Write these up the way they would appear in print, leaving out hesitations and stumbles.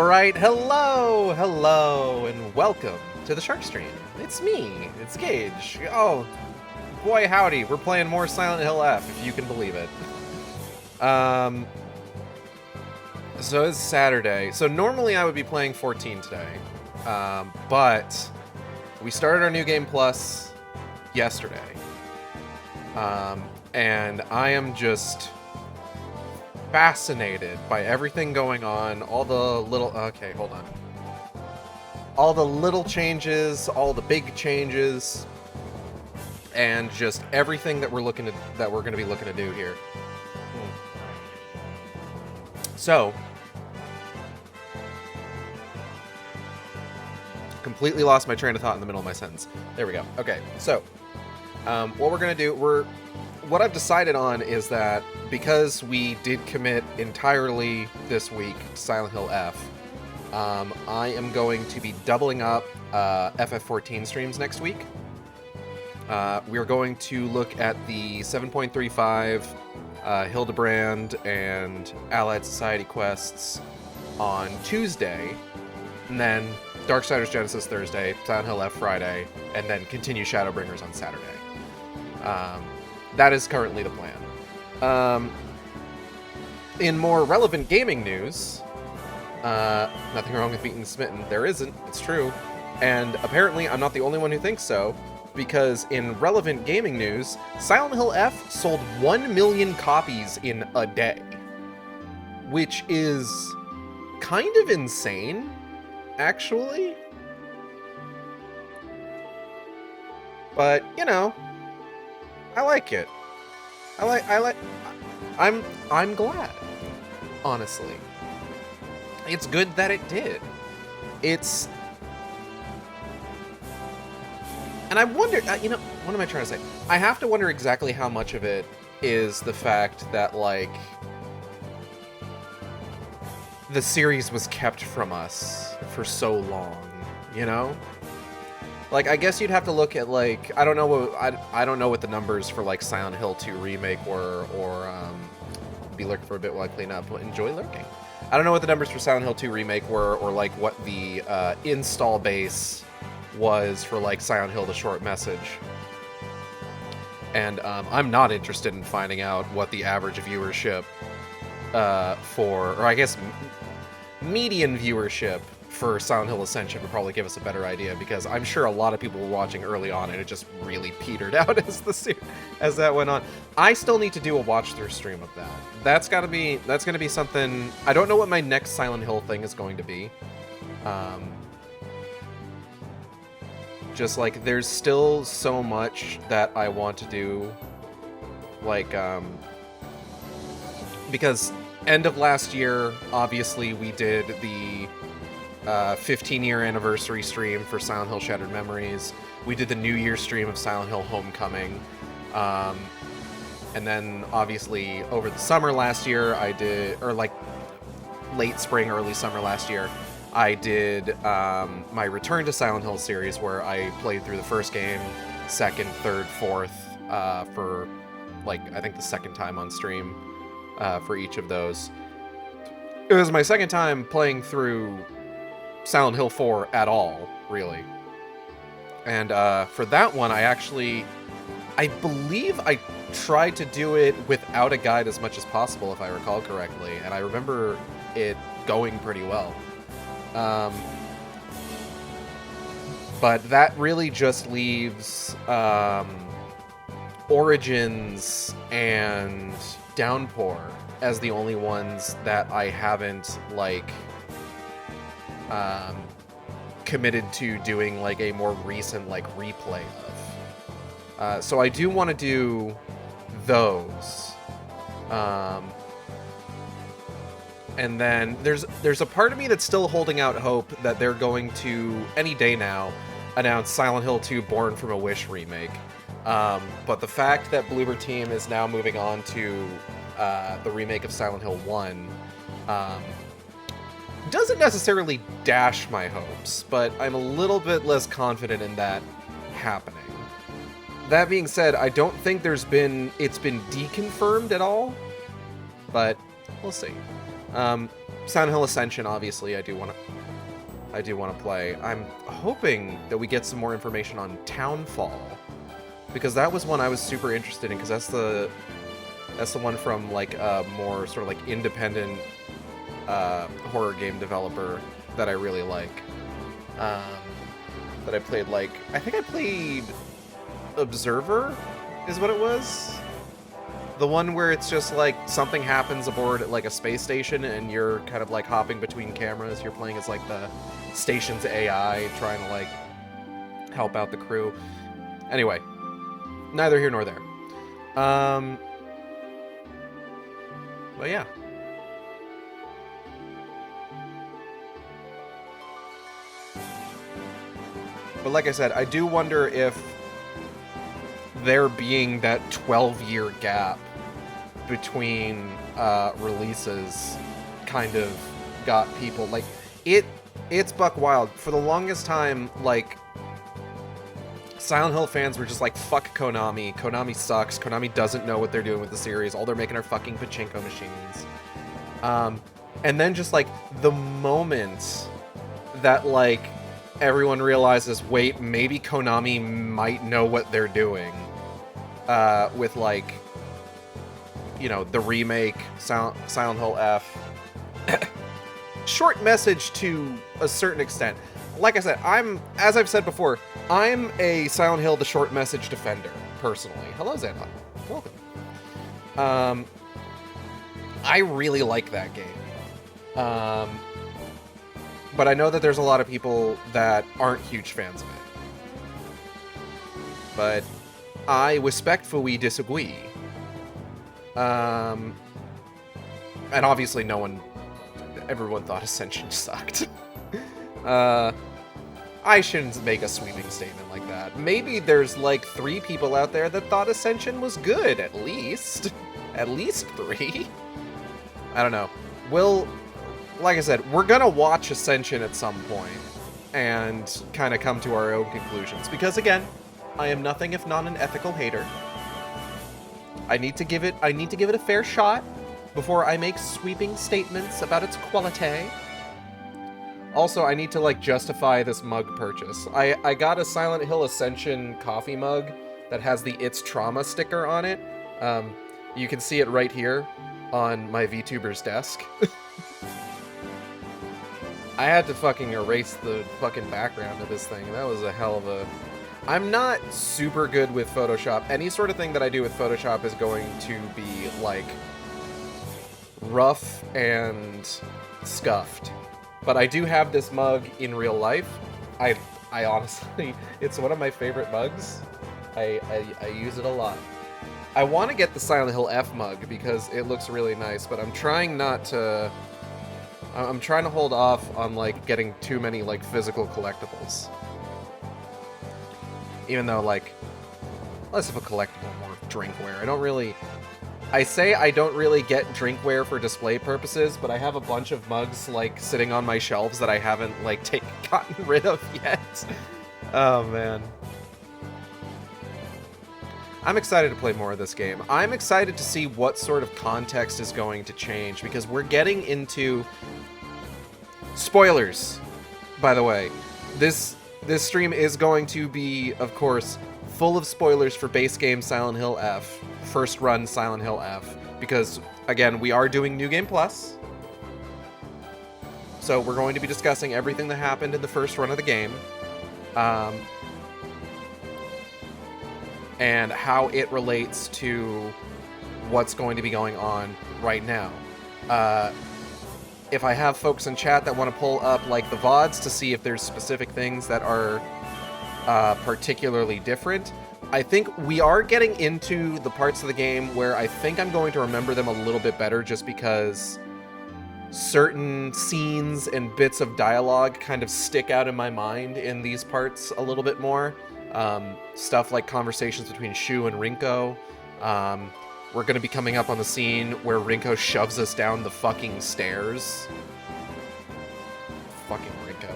Alright, hello, and welcome to the Shark Stream. It's me, it's Gage. Oh, boy howdy, we're playing more Silent Hill F, if you can believe it. So it's Saturday. So normally I would be playing 14 today, but we started our New Game Plus yesterday. And I am just fascinated by everything going on, all the little, okay, hold on. All the little changes, all the big changes, and just everything that we're going to be looking to do here. So, completely lost my train of thought in the middle of my sentence. There we go. Okay, so what we're going to do, what I've decided on is that because we did commit entirely this week to Silent Hill F, I am going to be doubling up FF14 streams next week. We're going to look at the 7.35 Hildebrand and Allied Society quests on Tuesday, and then Darksiders Genesis Thursday, Silent Hill F Friday, and then continue Shadowbringers on Saturday. That is currently the plan. In more relevant gaming news, nothing wrong with beating Smitten. There isn't, it's true. And apparently I'm not the only one who thinks so, because in relevant gaming news, Silent Hill F sold 1 million copies in a day, which is kind of insane, actually. But, you know, I like it. I'm glad, honestly. It's good that it did. And I wonder, you know, what am I trying to say? I have to wonder exactly how much of it is the fact that, like, the series was kept from us for so long, you know? Like, I guess you'd have to look at, like, I don't know what the numbers for, like, Silent Hill 2 Remake were, or, be lurking for a bit while I clean up. Enjoy lurking. I don't know what the numbers for Silent Hill 2 Remake were, or, like, what the, install base was for, like, Silent Hill: The Short Message. And, I'm not interested in finding out what the average viewership, or I guess, median viewership for Silent Hill Ascension would probably give us a better idea, because I'm sure a lot of people were watching early on and it just really petered out as that went on. I still need to do a watch-through stream of that. That's gonna be something. I don't know what my next Silent Hill thing is going to be. Just like, there's still so much that I want to do, like, because end of last year, obviously, we did the 15-year anniversary stream for Silent Hill Shattered Memories. We did the New Year stream of Silent Hill Homecoming. And then, obviously, over the summer last year, I did, or like late spring, early summer last year, I did my Return to Silent Hill series, where I played through the first game, second, third, fourth, for, like, I think the second time on stream for each of those. It was my second time playing through Silent Hill 4 at all, really. And for that one, I believe I tried to do it without a guide as much as possible, if I recall correctly, and I remember it going pretty well. But that really just leaves Origins and Downpour as the only ones that I haven't, like, committed to doing, like, a more recent, like, replay of. So I do want to do those. And then there's a part of me that's still holding out hope that they're going to, any day now, announce Silent Hill 2 Born from a Wish remake. But the fact that Bloober Team is now moving on to the remake of Silent Hill 1 doesn't necessarily dash my hopes, but I'm a little bit less confident in that happening. That being said, I don't think it's been deconfirmed at all, but we'll see. Silent Hill Ascension, obviously, I do want to play. I'm hoping that we get some more information on Townfall, because that was one I was super interested in, because that's the one from like a more sort of like independent horror game developer that I really like. That I played, like, I think I played Observer is what it was. The one where it's just like something happens aboard like a space station and you're kind of like hopping between cameras. You're playing as like the station's AI trying to like help out the crew. Anyway, neither here nor there. But yeah. But like I said, I do wonder if there being that 12-year gap between releases kind of got people like it's buck wild. For the longest time, like, Silent Hill fans were just like, fuck Konami. Konami sucks. Konami doesn't know what they're doing with the series. All they're making are fucking pachinko machines. And then just like the moment that like everyone realizes, wait, maybe Konami might know what they're doing with like, you know, the remake, Silent Hill F. Short message to a certain extent. Like I said, as I've said before, I'm a Silent Hill the short message defender, personally. Hello, Xana. Welcome. I really like that game. But I know that there's a lot of people that aren't huge fans of it. But I respectfully disagree. And obviously everyone thought Ascension sucked. I shouldn't make a sweeping statement like that. Maybe there's like 3 people out there that thought Ascension was good, at least. At least 3. I don't know. Like I said, we're gonna watch Ascension at some point and kind of come to our own conclusions. Because again, I am nothing if not an ethical hater. I need to give it a fair shot before I make sweeping statements about its quality. Also, I need to like justify this mug purchase. I got a Silent Hill Ascension coffee mug that has the It's Trauma sticker on it. You can see it right here on my VTuber's desk. I had to fucking erase the fucking background of this thing. That was a hell of a... I'm not super good with Photoshop. Any sort of thing that I do with Photoshop is going to be, like, rough and scuffed. But I do have this mug in real life. I honestly... It's one of my favorite mugs. I use it a lot. I want to get the Silent Hill F mug because it looks really nice, but I'm trying to hold off on, like, getting too many, like, physical collectibles. Even though, like, less of a collectible, more drinkware. I say I don't really get drinkware for display purposes, but I have a bunch of mugs, like, sitting on my shelves that I haven't, like, gotten rid of yet. Oh, man. I'm excited to play more of this game. I'm excited to see what sort of context is going to change, because we're getting into... Spoilers, by the way. This stream is going to be, of course, full of spoilers for base game Silent Hill F, first run Silent Hill F, because, again, we are doing New Game Plus. So we're going to be discussing everything that happened in the first run of the game. And how it relates to what's going to be going on right now. If I have folks in chat that want to pull up, like, the VODs to see if there's specific things that are particularly different, I think we are getting into the parts of the game where I think I'm going to remember them a little bit better, just because certain scenes and bits of dialogue kind of stick out in my mind in these parts a little bit more. Stuff like conversations between Shu and Rinko. We're going to be coming up on the scene where Rinko shoves us down the fucking stairs. Fucking Rinko.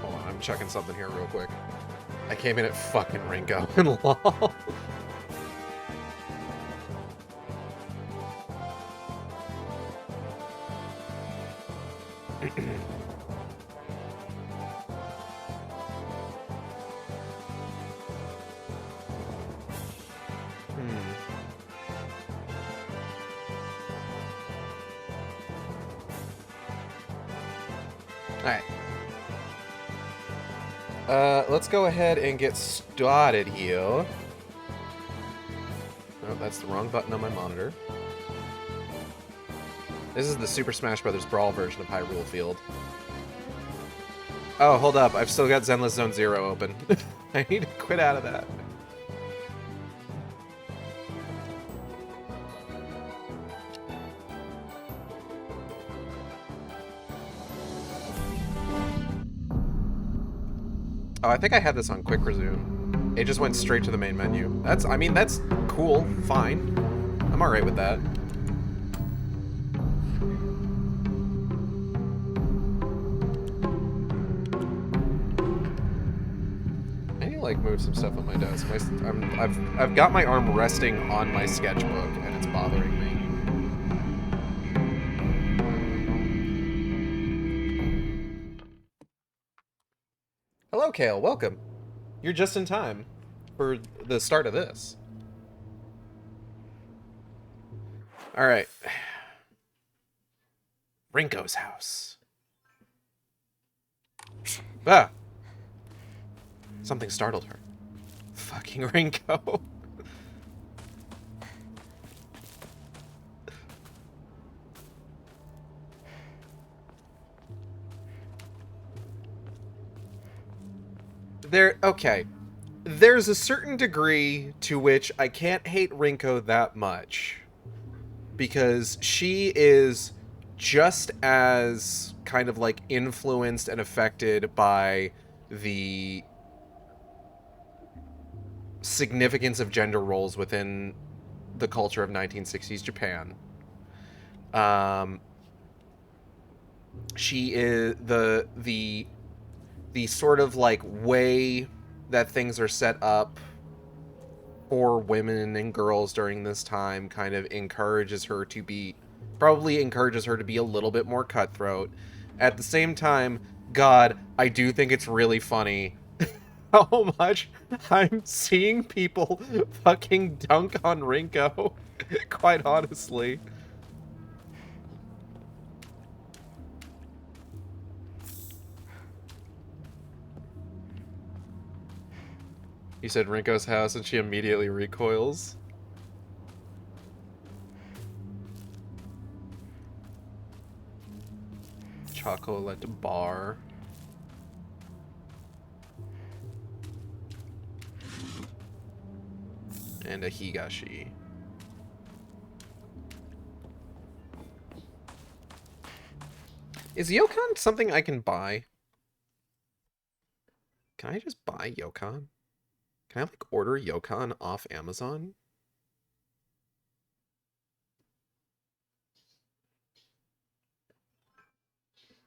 Hold on, I'm checking something here real quick. I came in at fucking Ringo and LOL. Alright. Let's go ahead and get started here. Oh, that's the wrong button on my monitor. This is the Super Smash Bros. Brawl version of Hyrule Field. Oh, hold up. I've still got Zenless Zone Zero open. I need to quit out of that. Oh, I think I had this on quick resume. It just went straight to the main menu. I mean, that's cool. Fine. I'm alright with that. I need to, like, move some stuff on my desk. I've got my arm resting on my sketchbook, and it's bothering me. Hello, Kale. Welcome. You're just in time for the start of this. Alright. Rinko's house. Ah! Something startled her. Fucking Rinko. Okay. There's a certain degree to which I can't hate Rinko that much. Because she is just as kind of like influenced and affected by the significance of gender roles within the culture of 1960s Japan. She is the sort of like way that things are set up for women and girls during this time kind of probably encourages her to be a little bit more cutthroat. At the same time, God, I do think it's really funny how much I'm seeing people fucking dunk on Rinko, quite honestly. You said Rinko's house and she immediately recoils. Chocolate bar. And a higashi. Is Yokan something I can buy? Can I just buy Yokan? Can I, like, order Yokan off Amazon?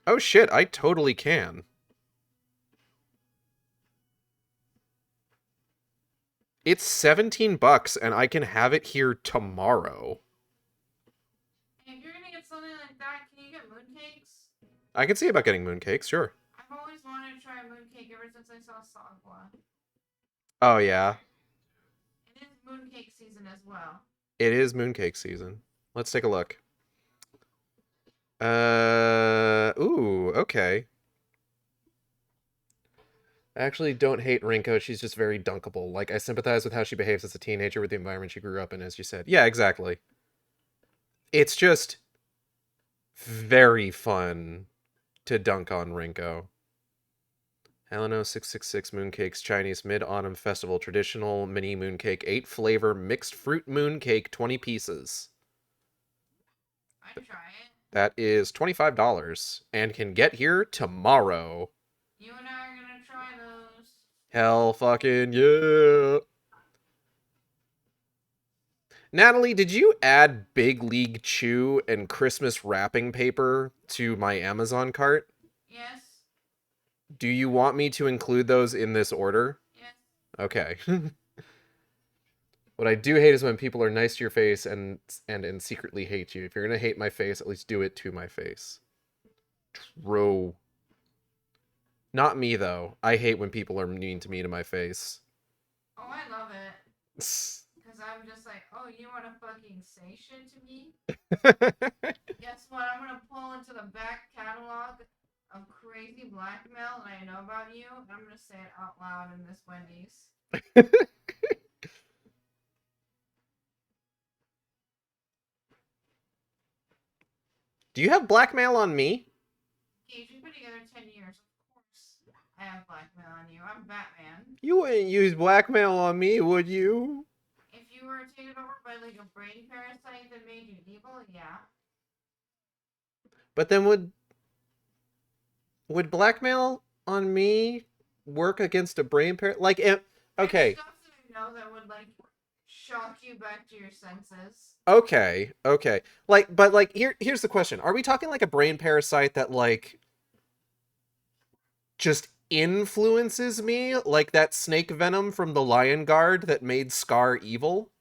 Oh shit, I totally can. It's $17 and I can have it here tomorrow. If you're gonna get something like that, can you get mooncakes? I can see about getting mooncakes, sure. I've always wanted to try a mooncake ever since I saw Sagwa. Oh, yeah. It is mooncake season as well. It is mooncake season. Let's take a look. Ooh, okay. I actually don't hate Rinko, she's just very dunkable. Like, I sympathize with how she behaves as a teenager with the environment she grew up in, as you said. Yeah, exactly. It's just very fun to dunk on Rinko. Heleno 666 Mooncakes Chinese Mid-Autumn Festival Traditional Mini Mooncake 8 flavor mixed fruit mooncake 20 pieces. I'd try it. That is $25 and can get here tomorrow. You and I are gonna try those. Hell fucking yeah. Natalie, did you add Big League Chew and Christmas wrapping paper to my Amazon cart? Yes. Do you want me to include those in this order? Yes. Okay. What I do hate is when people are nice to your face and secretly hate you. If you're gonna hate my face, at least do it to my face. True. Not me, though. I hate when people are mean to me to my face. Oh, I love it. Because I'm just like, oh, you want to fucking say shit to me? Guess what? I'm going to pull into the back catalog of crazy blackmail that I know about you, and I'm going to say it out loud in this Wendy's. Do you have blackmail on me? Gage, we've been together 10 years. Of course I have blackmail on you. I'm Batman. You wouldn't use blackmail on me, would you? If you were taken over by, like, a brain parasite that made you evil, yeah. But then would blackmail on me work against a brain parasite? Like, okay. Stuff that I know that would, like, shock you back to your senses. Okay. Like, but like, here's the question: are we talking like a brain parasite that like just influences me, like that snake venom from the Lion Guard that made Scar evil?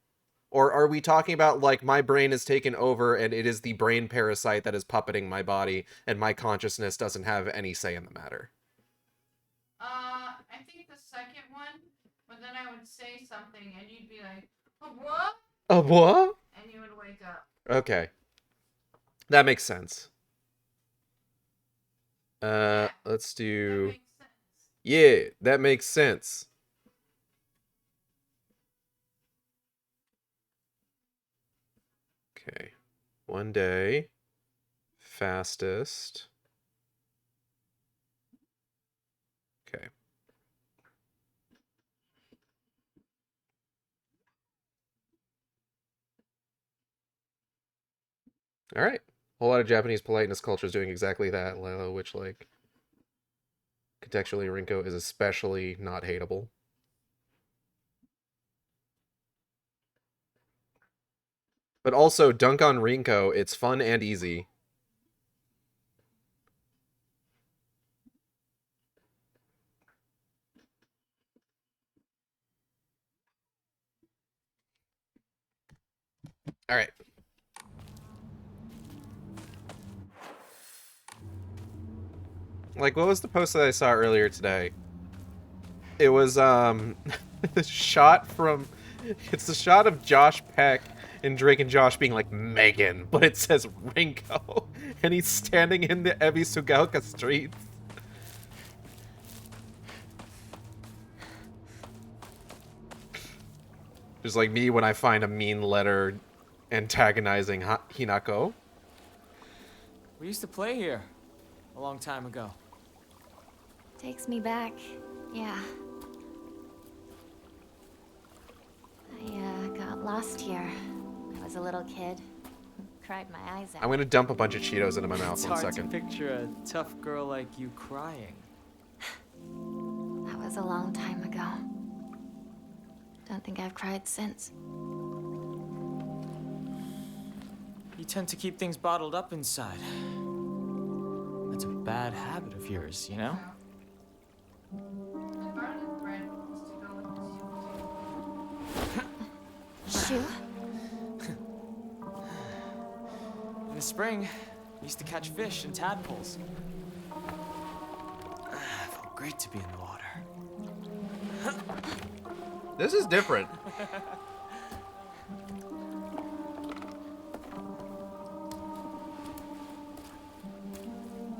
Or are we talking about like my brain is taken over and it is the brain parasite that is puppeting my body and my consciousness doesn't have any say in the matter? I think the second one, but then I would say something and you'd be like, "Oh, what?" What? And you would wake up. Okay. That makes sense. Let's do... That makes sense. Yeah, that makes sense. Okay. One day. Fastest. Okay. All right. A whole lot of Japanese politeness culture is doing exactly that, which, like, contextually, Rinko is especially not hateable. But also, dunk on Rinko, it's fun and easy. All right. Like, what was the post that I saw earlier today? It was, the shot from... It's the shot of Josh Peck and Drake and Josh being like, Megan, but it says Rinko, and he's standing in the Ebisugaoka streets. Just like me when I find a mean letter antagonizing Hinako. We used to play here a long time ago. Takes me back, yeah. I got lost here. I was a little kid. Cried my eyes out. I'm gonna dump a bunch of Cheetos into my mouth It's one hard second. to picture a tough girl like you crying. That was a long time ago. Don't think I've cried since. You tend to keep things bottled up inside. That's a bad habit of yours, you know? Garlic bread needs to go with this. Shoe? In the spring, we used to catch fish and tadpoles. It felt great to be in the water. This is different.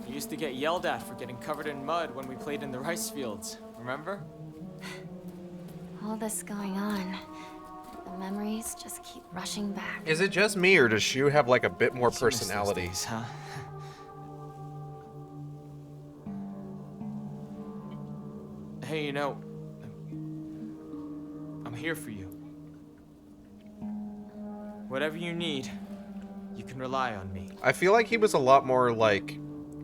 We used to get yelled at for getting covered in mud when we played in the rice fields, remember? All this going on. The memories just keep rushing back. Is it just me, or does Shu have like a bit more You miss those personality? days, huh? Hey, you know, I'm here for you. Whatever you need, you can rely on me. I feel like he was a lot more like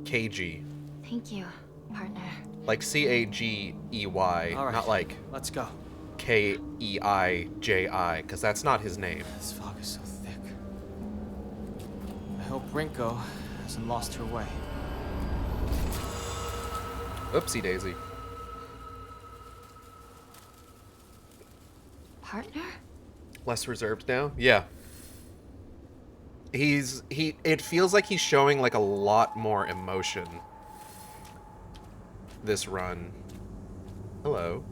cagey. Thank you, partner. Like Cagey, All right, not like let's go. Keiji, because that's not his name. This fog is so thick. I hope Rinko hasn't lost her way. Oopsie daisy. Partner? Less reserved now? Yeah. It feels like he's showing like a lot more emotion this run. Hello.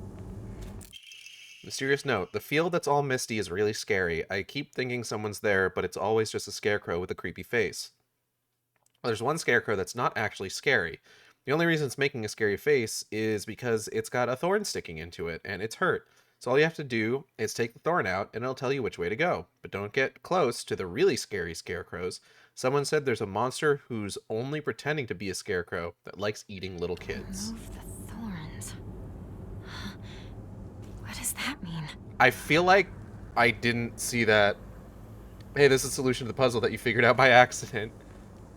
Mysterious note. The field that's all misty is really scary. I keep thinking someone's there, but it's always just a scarecrow with a creepy face. Well, there's one scarecrow that's not actually scary. The only reason it's making a scary face is because it's got a thorn sticking into it, and it's hurt. So all you have to do is take the thorn out, and it'll tell you which way to go. But don't get close to the really scary scarecrows. Someone said there's a monster who's only pretending to be a scarecrow that likes eating little kids. Remove the thorns. What does that mean? I feel like I didn't see that. Hey, this is the solution to the puzzle that you figured out by accident.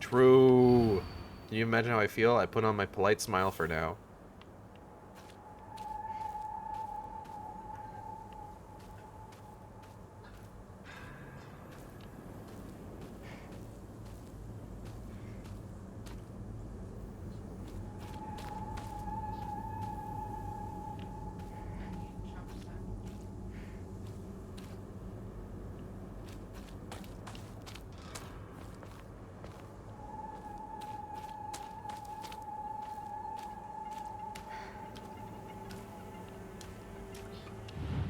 True. Can you imagine how I feel? I put on my polite smile for now.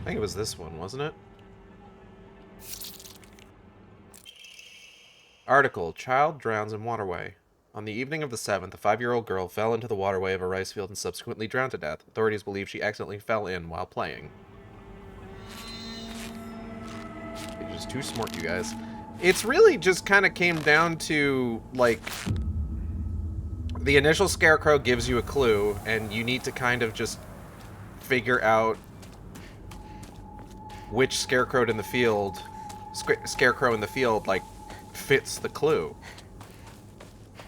I think it was this one, wasn't it? Article, child drowns in waterway. On the evening of the 7th, a 5-year-old girl fell into the waterway of a rice field and subsequently drowned to death. Authorities believe she accidentally fell in while playing. You're just too smart, you guys. It's really just kind of came down to, like, the initial scarecrow gives you a clue, and you need to kind of just figure out which scarecrow in the field, like, fits the clue.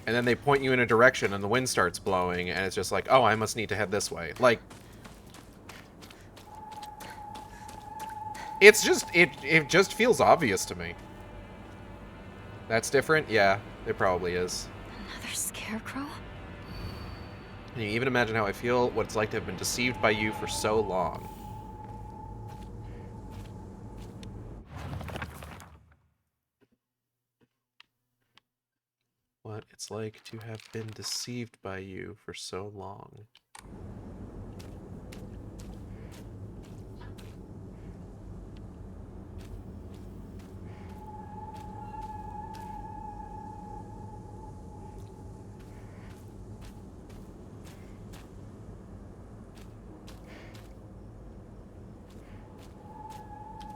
And then they point you in a direction and the wind starts blowing and it's just like, oh, I must need to head this way. Like, it's just, it just feels obvious to me. That's different? Yeah, it probably is. Another scarecrow? Can you even imagine how I feel, what it's like to have been deceived by you for so long? What it's like to have been deceived by you for so long.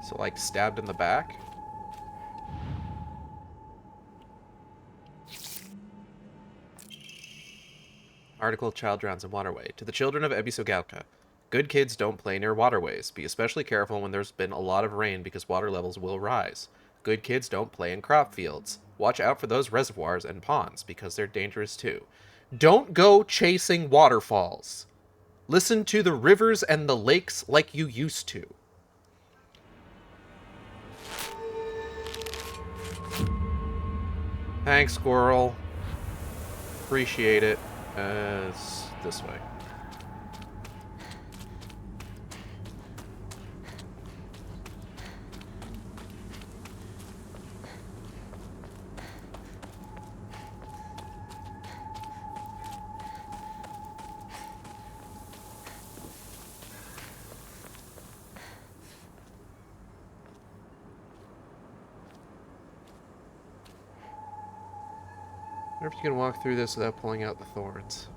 So, like, stabbed in the back? Article, child drowns in waterway. To the children of Ebisogalka. Good kids don't play near waterways. Be especially careful when there's been a lot of rain because water levels will rise. Good kids don't play in crop fields. Watch out for those reservoirs and ponds because they're dangerous too. Don't go chasing waterfalls. Listen to the rivers and the lakes like you used to. Thanks, squirrel. Appreciate it. It's this way. I wonder if you can walk through this without pulling out the thorns.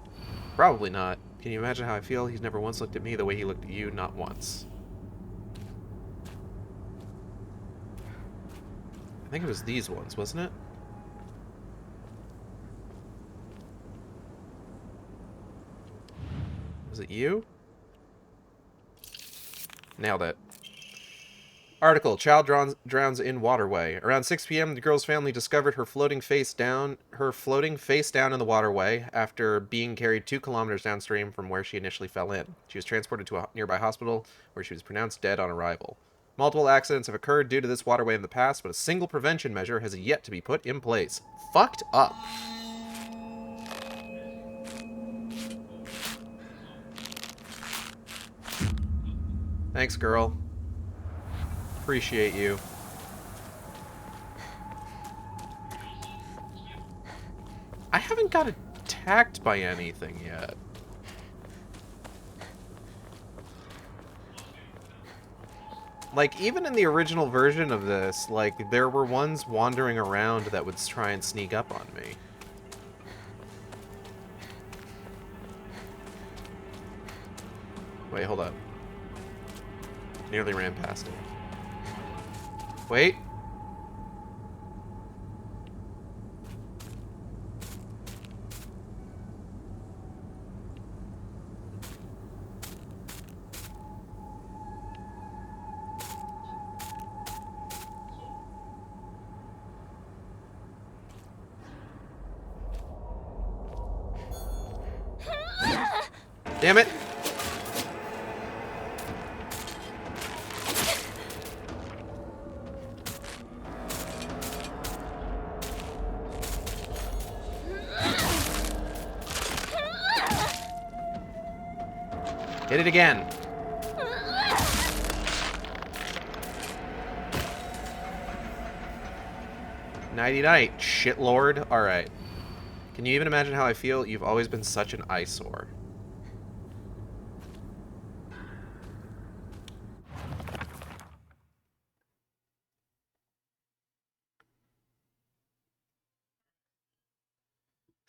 Probably not. Can you imagine how I feel? He's never once looked at me the way he looked at you, not once. I think it was these ones, wasn't it? Was it you? Nailed it. Article, child drowns in waterway. Around 6 p.m., the girl's family discovered her floating face down in the waterway after being carried 2 kilometers downstream from where she initially fell in. She was transported to a nearby hospital where she was pronounced dead on arrival. Multiple accidents have occurred due to this waterway in the past, but a single prevention measure has yet to be put in place. Fucked up. Thanks, girl. Appreciate you. I haven't got attacked by anything yet. Like, even in the original version of this, like, there were ones wandering around that would try and sneak up on me. Wait, hold up. Nearly ran past it. Wait. Damn it! Hit it again. Nighty night, shitlord. Alright. Can you even imagine how I feel? You've always been such an eyesore.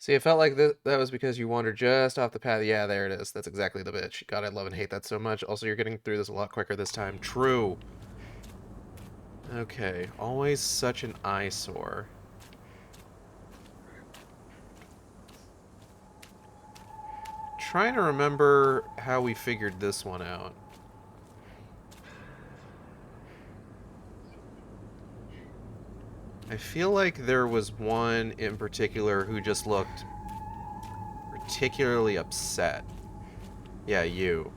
See, it felt like that was because you wandered just off the path. Yeah, there it is. That's exactly the bitch. God, I love and hate that so much. Also, you're getting through this a lot quicker this time. True. Okay, always such an eyesore. Trying to remember how we figured this one out. I feel like there was one in particular who just looked particularly upset. Yeah, you.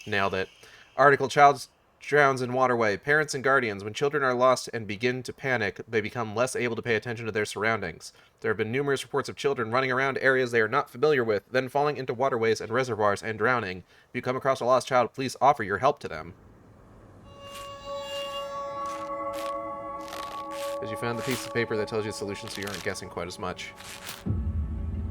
Nailed it. Article: Child drowns in waterway. Parents and guardians. When children are lost and begin to panic, they become less able to pay attention to their surroundings. There have been numerous reports of children running around areas they are not familiar with, then falling into waterways and reservoirs and drowning. If you come across a lost child, please offer your help to them. Because you found the piece of paper that tells you the solution, so you aren't guessing quite as much.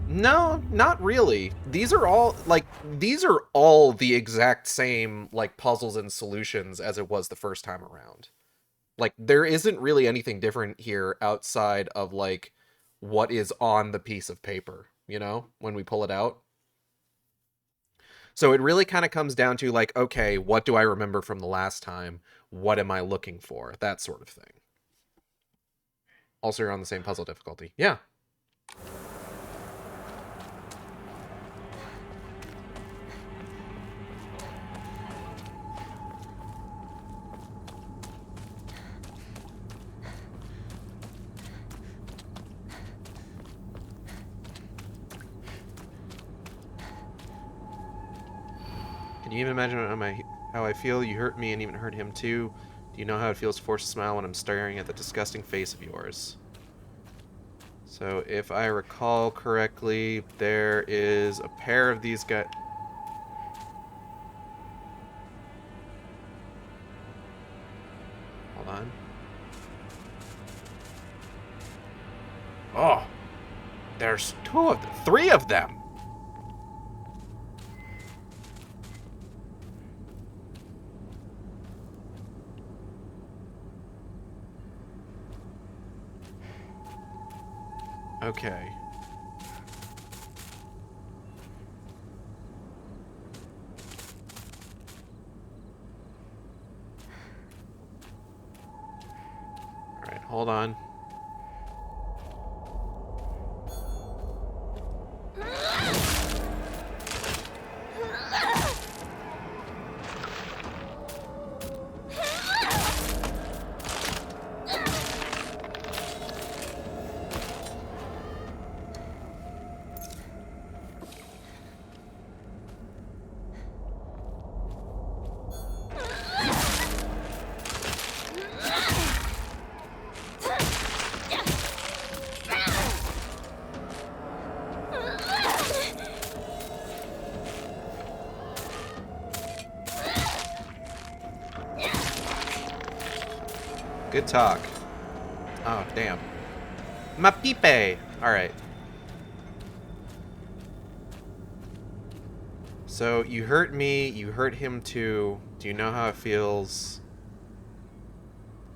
No, not really. These are all the exact same, like, puzzles and solutions as it was the first time around. Like, there isn't really anything different here outside of, like, what is on the piece of paper, you know, when we pull it out. So it really kind of comes down to, like, okay, what do I remember from the last time? What am I looking for? That sort of thing. Also, you're on the same puzzle difficulty. Yeah. Can you even imagine how I feel? You hurt me and even hurt him too. Do you know how it feels to force a smile when I'm staring at the disgusting face of yours? So, if I recall correctly, there is a pair of these guys. Hold on. Oh! There's three of them! Okay. Alright, hold on. Good talk. Oh, damn. Ma pipe! Alright. So, you hurt me, you hurt him too. Do you know how it feels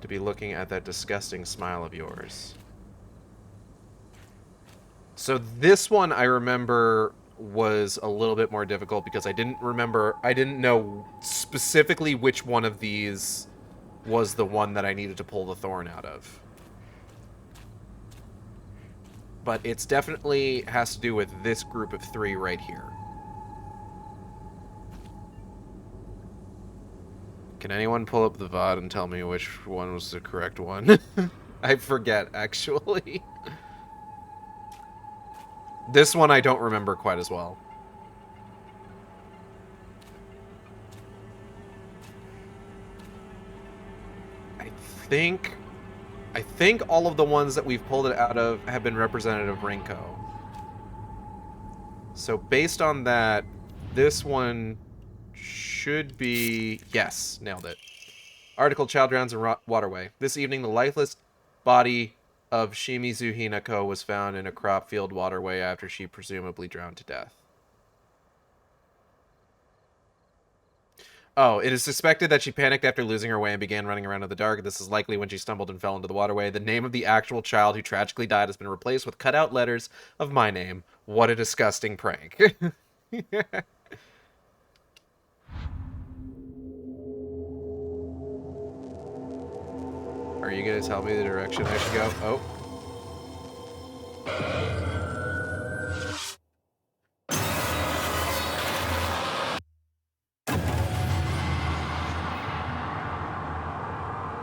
to be looking at that disgusting smile of yours? So this one I remember was a little bit more difficult because I didn't know specifically which one of these was the one that I needed to pull the thorn out of. But it's definitely has to do with this group of 3 right here. Can anyone pull up the VOD and tell me which one was the correct one? I forget, actually. This one I don't remember quite as well. I think all of the ones that we've pulled it out of have been representative of Rinko. So based on that, this one should be... Yes, nailed it. Article, child drowns in waterway. This evening, the lifeless body of Shimizu Hinako was found in a crop field waterway after she presumably drowned to death. Oh, it is suspected that she panicked after losing her way and began running around in the dark. This is likely when she stumbled and fell into the waterway. The name of the actual child who tragically died has been replaced with cutout letters of my name. What a disgusting prank. Are you going to tell me the direction I should go? Oh.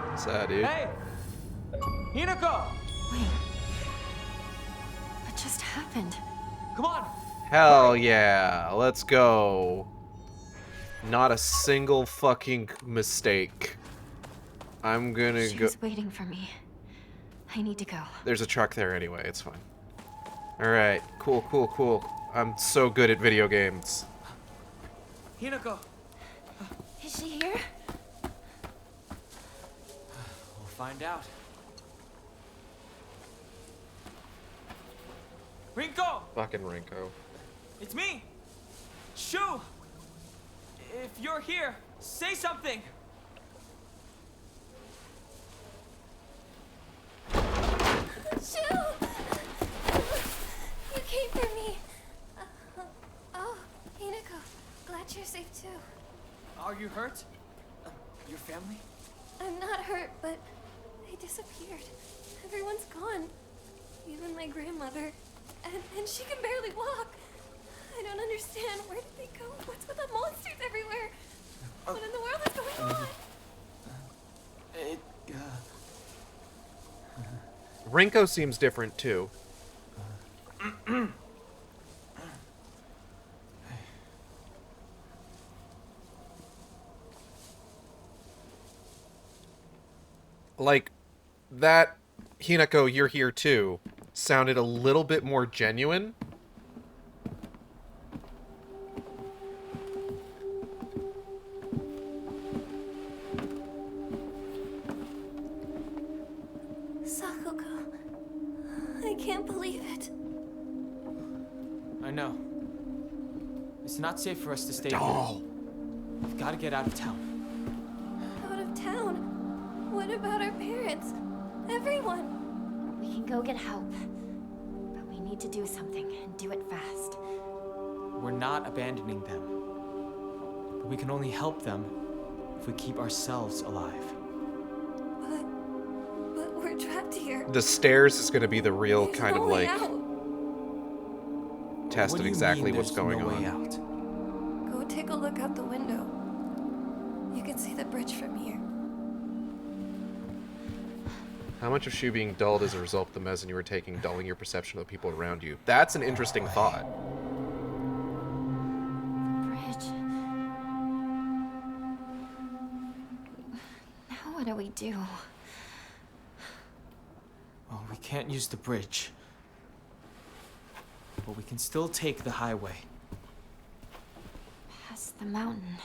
What's that, dude? Hey! Hinako! Wait. What just happened? Come on! Hell yeah. Let's go. Not a single fucking mistake. I'm gonna go... She's waiting for me. I need to go. There's a truck there anyway. It's fine. Alright. Cool, cool, cool. I'm so good at video games. Hinako! Is she here? We'll find out. Rinko! Fucking Rinko. It's me! Shu! If you're here, say something! Shu! You came for me. Oh, Hinako. Glad you're safe too. Are you hurt? Your family? I'm not hurt, but they disappeared. Everyone's gone. Even my grandmother. And she can barely walk. I don't understand. Where did they go? What's with the monsters everywhere? What in the world is going on? Rinko seems different too. Like, that Hinako, you're here too, sounded a little bit more genuine. Sakuko. I can't believe it. I know. It's not safe for us to stay Oh. here. We've got to get out of town. Out of town? What about our parents? Everyone? We can go get help. But we need to do something and do it fast. We're not abandoning them. But we can only help them if we keep ourselves alive. But we're trapped here. The stairs is going to be the real There's kind no of way like out. test What of do you exactly mean what's there's going no way on. out? Go take a look out the window. You can see the bridge from here. How much of Shu being dulled as a result of the medicine you were taking, dulling your perception of the people around you? That's an interesting thought. Bridge. Now what do we do? Well, we can't use the bridge. But we can still take the highway. Past the mountain.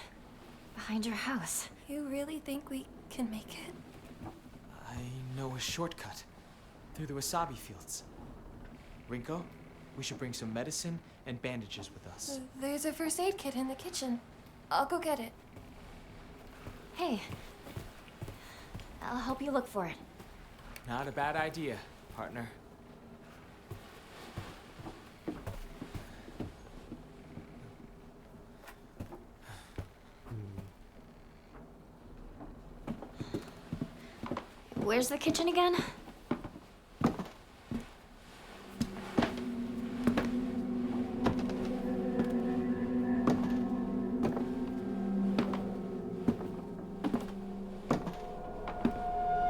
Behind your house. You really think we can make it? I know a shortcut through the wasabi fields. Rinko, we should bring some medicine and bandages with us. There's a first aid kit in the kitchen. I'll go get it. Hey, I'll help you look for it. Not a bad idea, partner. Where's the kitchen again?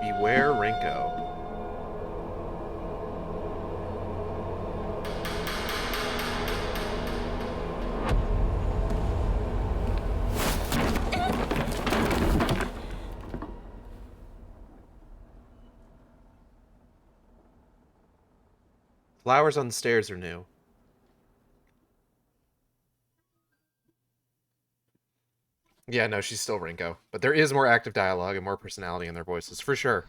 Beware Rinko. Flowers on the stairs are new. Yeah, no, she's still Rinko. But there is more active dialogue and more personality in their voices, for sure.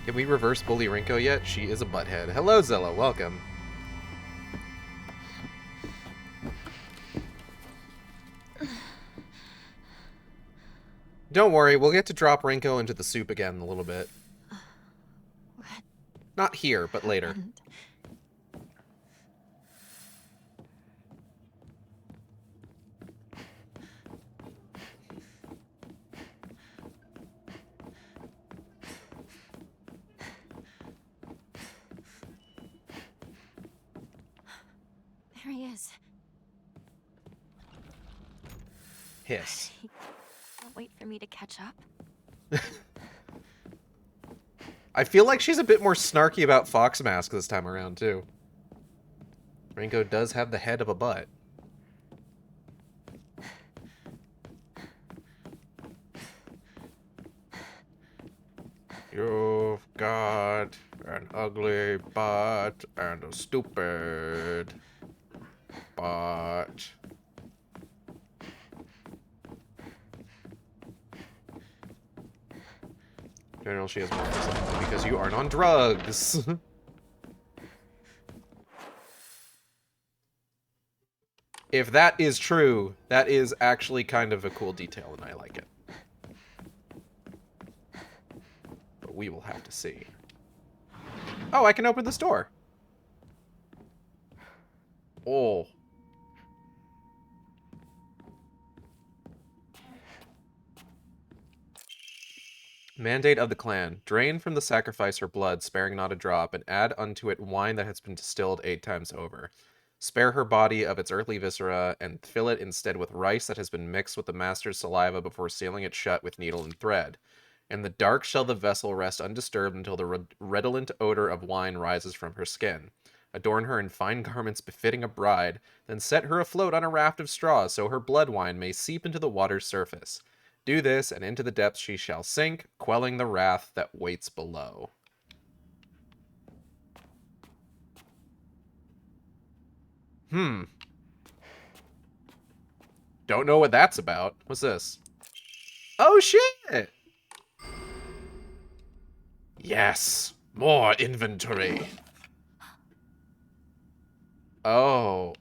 Can we reverse bully Rinko yet? She is a butthead. Hello, Zella. Welcome. Don't worry, we'll get to drop Rinko into the soup again in a little bit. What Not here, but later. happened? There he is. Hiss. Can't wait for me to catch up. I feel like she's a bit more snarky about Fox Mask this time around, too. Rinko does have the head of a butt. You've got an ugly butt and a stupid butt. General, she has more personality because you aren't on drugs. If that is true, that is actually kind of a cool detail, and I like it. But we will have to see. Oh, I can open this door. Oh. Mandate of the clan. Drain from the sacrifice her blood, sparing not a drop, and add unto it wine that has been distilled 8 times over. Spare her body of its earthly viscera, and fill it instead with rice that has been mixed with the master's saliva before sealing it shut with needle and thread. In the dark shall the vessel rest undisturbed until the redolent odor of wine rises from her skin. Adorn her in fine garments befitting a bride, then set her afloat on a raft of straw so her blood wine may seep into the water's surface. Do this, and into the depths she shall sink, quelling the wrath that waits below. Don't know what that's about. What's this? Oh, shit! Yes! More inventory! Oh.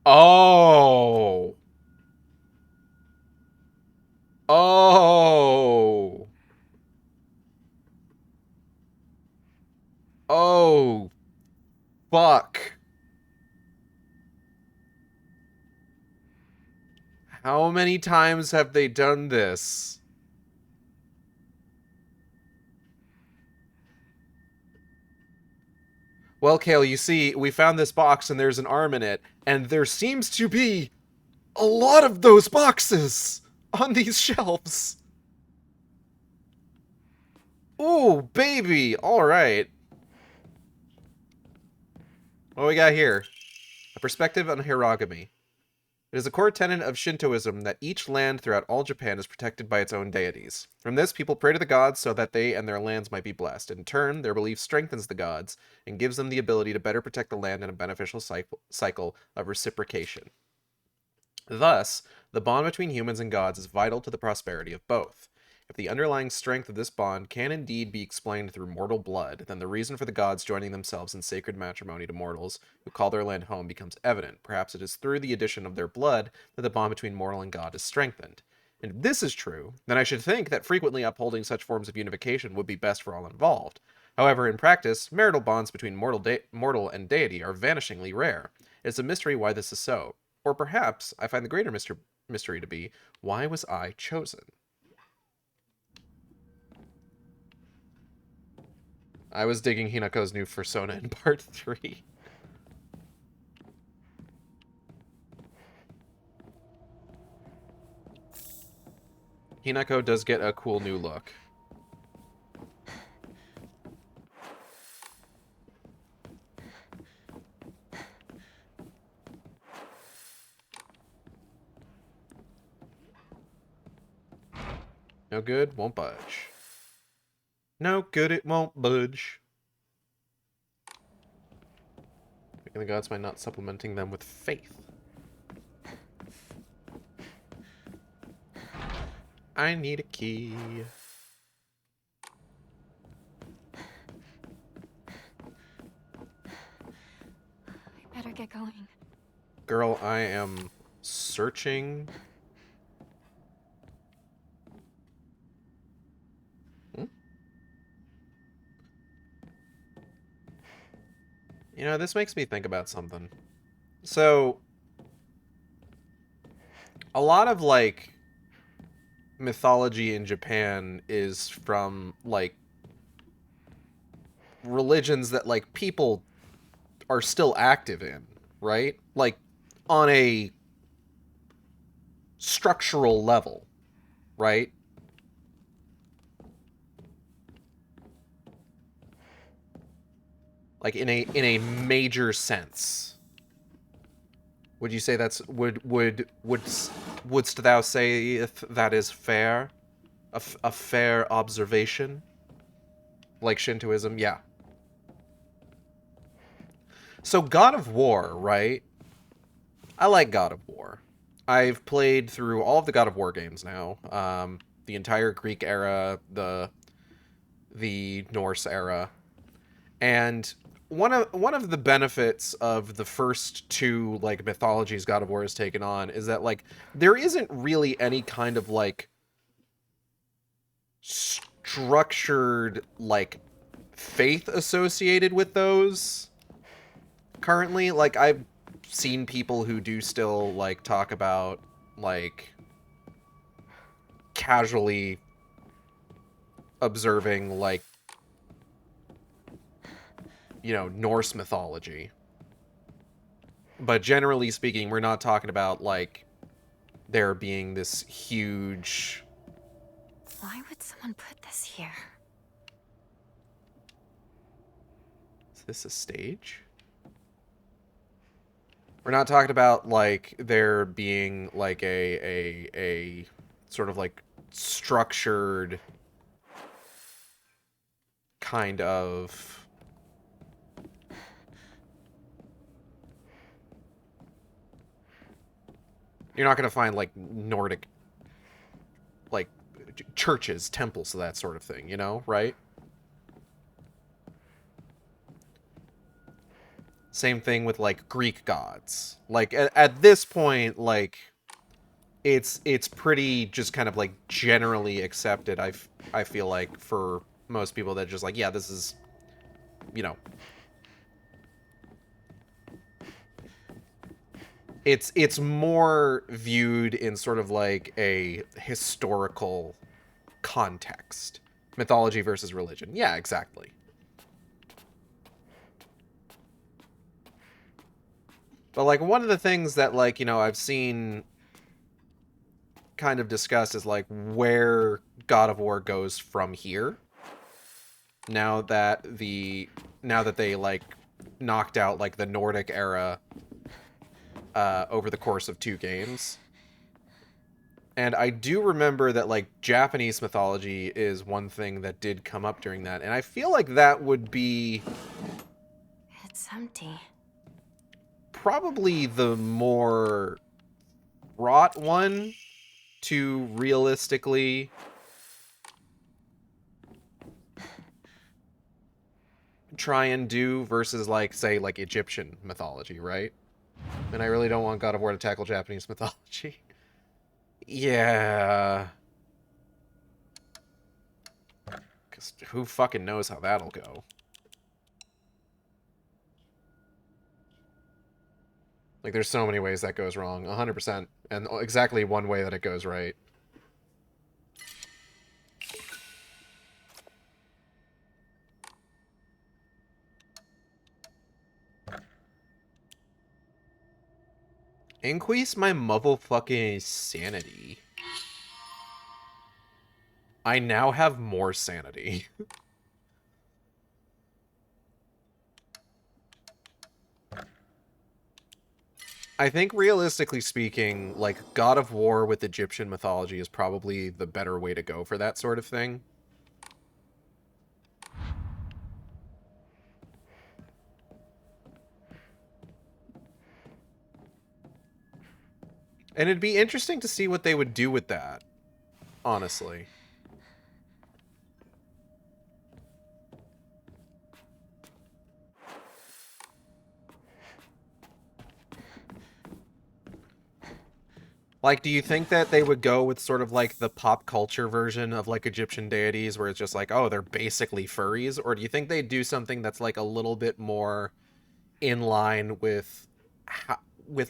Oh! Oh! Oh! Fuck. How many times have they done this? Well, Kale, you see, we found this box and there's an arm in it, and there seems to be a lot of those boxes on these shelves. Ooh, baby! Alright. What we got here? A perspective on hiragami. It is a core tenet of Shintoism that each land throughout all Japan is protected by its own deities. From this, people pray to the gods so that they and their lands might be blessed. In turn, their belief strengthens the gods and gives them the ability to better protect the land in a beneficial cycle of reciprocation. Thus, the bond between humans and gods is vital to the prosperity of both. If the underlying strength of this bond can indeed be explained through mortal blood, then the reason for the gods joining themselves in sacred matrimony to mortals who call their land home becomes evident. Perhaps it is through the addition of their blood that the bond between mortal and god is strengthened. And if this is true, then I should think that frequently upholding such forms of unification would be best for all involved. However, in practice, marital bonds between mortal and deity are vanishingly rare. It is a mystery why this is so. Or perhaps, I find the greater mystery to be, why was I chosen? I was digging Hinako's new persona in part 3. Hinako does get a cool new look. No good, won't budge. No good, it won't budge. Making the gods by not supplementing them with faith. I need a key. I better get going. Girl, I am searching. You know, this makes me think about something. So, a lot of, like, mythology in Japan is from, like, religions that, like, people are still active in, right? Like, on a structural level, right? Like in a major sense. Would you say that's wouldst thou say if that is fair? A fair observation? Like Shintoism, yeah. So God of War, right? I like God of War. I've played through all of the God of War games now. The entire Greek era, the Norse era. And one of the benefits of the first two, like, mythologies God of War has taken on is that, like, there isn't really any kind of, like, structured, like, faith associated with those currently. Like, I've seen people who do still, like, talk about, like, casually observing, like, you know, Norse mythology. But generally speaking, we're not talking about, like, there being this huge... Why would someone put this here? Is this a stage? We're not talking about, like, there being, like, a sort of, like, structured kind of... You're not going to find, like, Nordic, like, churches, temples, that sort of thing, you know, right? Same thing with, like, Greek gods. Like, at this point, like, it's pretty just kind of, like, generally accepted, I feel like, for most people that just, like, yeah, this is, you know... It's more viewed in sort of like a historical context. Mythology versus religion. Yeah, exactly. But, like, one of the things that, like, you know, I've seen kind of discussed is, like, where God of War goes from here. Now that they, like, knocked out, like, the Nordic era over the course of 2 games. And I do remember that, like, Japanese mythology is one thing that did come up during that. And I feel like that would be It's empty. probably the more fraught one to realistically try and do versus, like, say, like, Egyptian mythology, right? And I really don't want God of War to tackle Japanese mythology. Yeah. Because who fucking knows how that'll go. Like, there's so many ways that goes wrong. 100%. And exactly one way that it goes right. Increase my motherfucking sanity. I now have more sanity. I think realistically speaking, like, God of War with Egyptian mythology is probably the better way to go for that sort of thing. And it'd be interesting to see what they would do with that, honestly. Like, do you think that they would go with sort of like the pop culture version of like Egyptian deities where it's just like, oh, they're basically furries? Or do you think they'd do something that's like a little bit more in line with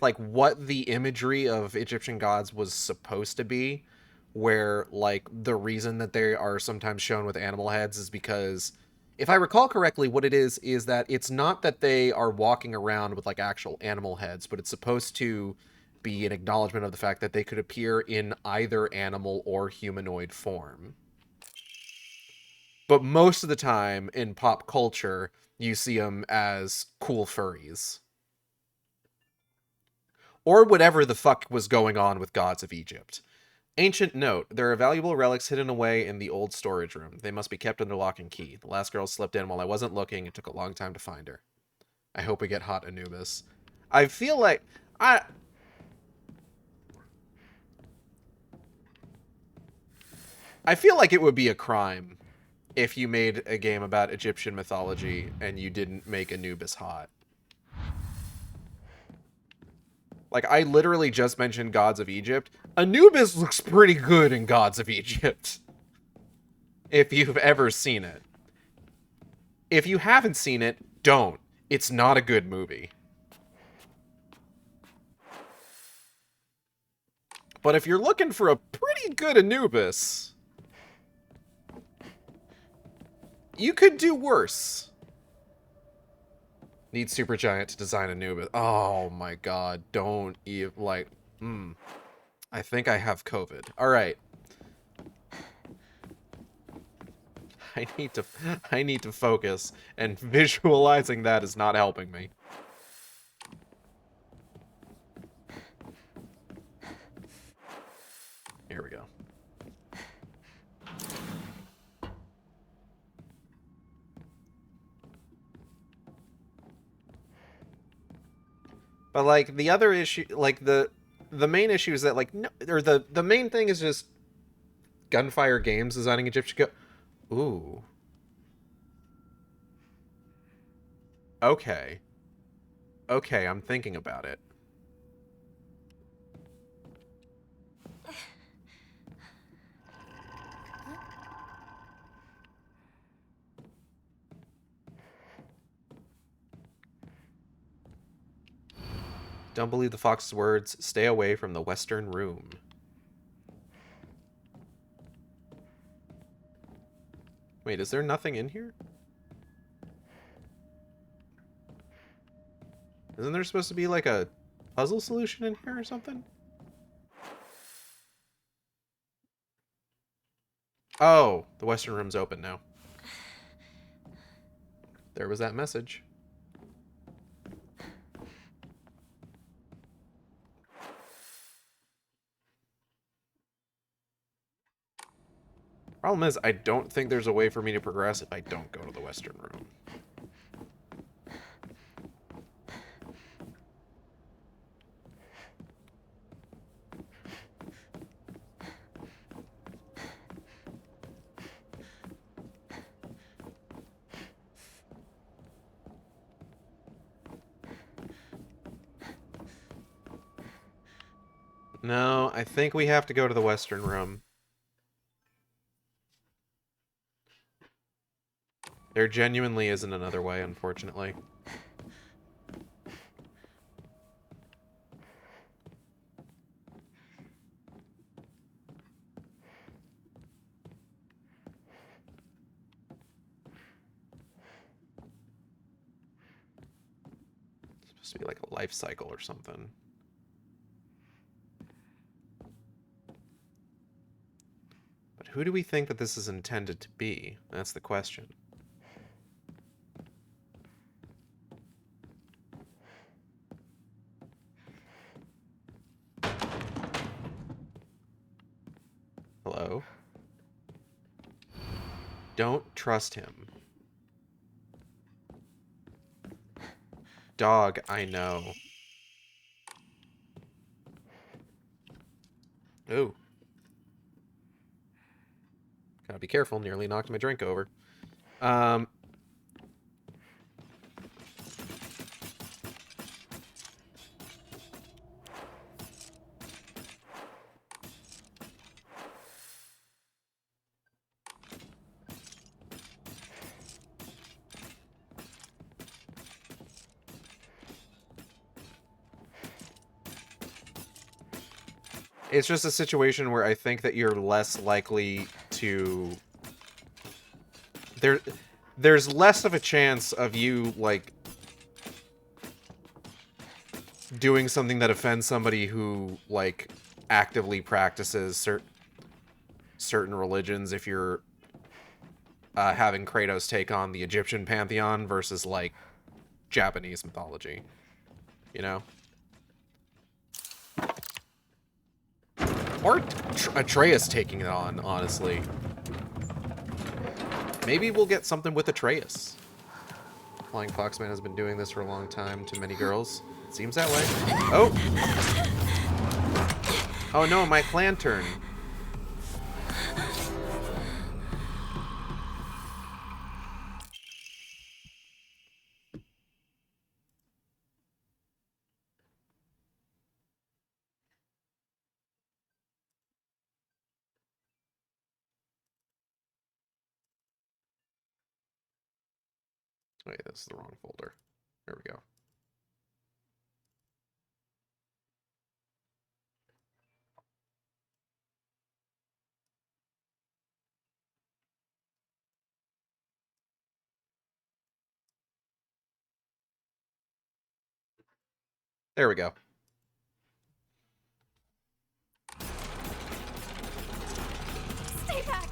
like what the imagery of Egyptian gods was supposed to be, where like the reason that they are sometimes shown with animal heads is because, if I recall correctly, what it is that it's not that they are walking around with like actual animal heads, but it's supposed to be an acknowledgement of the fact that they could appear in either animal or humanoid form. But most of the time in pop culture, you see them as cool furries. Or whatever the fuck was going on with gods of Egypt. Ancient note, there are valuable relics hidden away in the old storage room. They must be kept under lock and key. The last girl slipped in while I wasn't looking. It took a long time to find her. I hope we get hot Anubis. I feel like... I feel like it would be a crime if you made a game about Egyptian mythology and you didn't make Anubis hot. Like, I literally just mentioned Gods of Egypt. Anubis looks pretty good in Gods of Egypt. If you've ever seen it. If you haven't seen it, don't. It's not a good movie. But if you're looking for a pretty good Anubis, you could do worse. Need Supergiant to design Anubis. Oh my god, don't even, like, I think I have COVID. Alright. I need to focus, and visualizing that is not helping me. Here we go. But, like, the other issue, like, the main issue is that, like, no, or the main thing is just Gunfire Games designing Egyptian go. Ooh. Okay. Okay, I'm thinking about it. Don't believe the fox's words. Stay away from the western room. Wait, is there nothing in here? Isn't there supposed to be like a puzzle solution in here or something? Oh, the western room's open now. There was that message. Problem is, I don't think there's a way for me to progress if I don't go to the Western room. No, I think we have to go to the Western room. There genuinely isn't another way, unfortunately. It's supposed to be like a life cycle or something. But who do we think that this is intended to be? That's the question. Hello? Don't trust him. Dog, I know. Ooh. Gotta be careful, nearly knocked my drink over. It's just a situation where I think that you're less likely to... There's less of a chance of you, like, doing something that offends somebody who, like, actively practices certain religions if you're having Kratos take on the Egyptian pantheon versus, like, Japanese mythology. You know? Or Atreus taking it on, honestly. Maybe we'll get something with Atreus. Flying Foxman has been doing this for a long time to many girls. It seems that way. Oh! Oh no, my clan turn. Wait, this is the wrong folder. There we go. There we go. Stay back!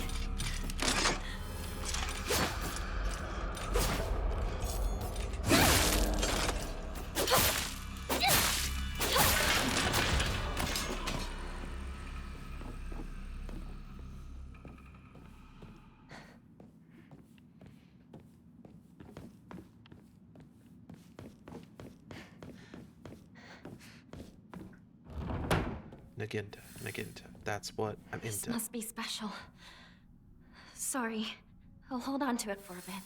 Naginta, Naginta. That's what I'm This into. must be special. Sorry. I'll hold on to it for a bit.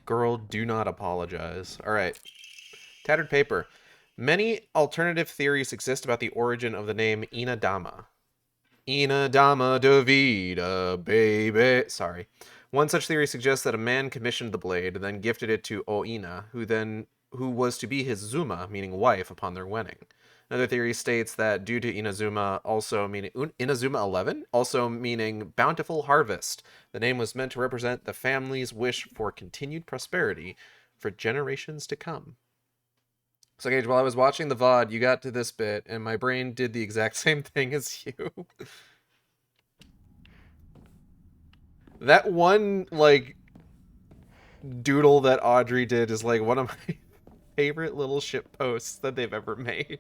Girl, do not apologize. Alright. Tattered paper. Many alternative theories exist about the origin of the name Inadama. Inadama Davida, baby. Sorry. One such theory suggests that a man commissioned the blade, then gifted it to Oina, who was to be his Zuma, meaning wife, upon their wedding. Another theory states that due to Inazuma also meaning Inazuma 11, also meaning bountiful harvest, the name was meant to represent the family's wish for continued prosperity for generations to come. So, Gage, while I was watching the VOD, you got to this bit, and my brain did the exact same thing as you. That one, like, doodle that Audrey did is, like, one of my favorite little ship posts that they've ever made.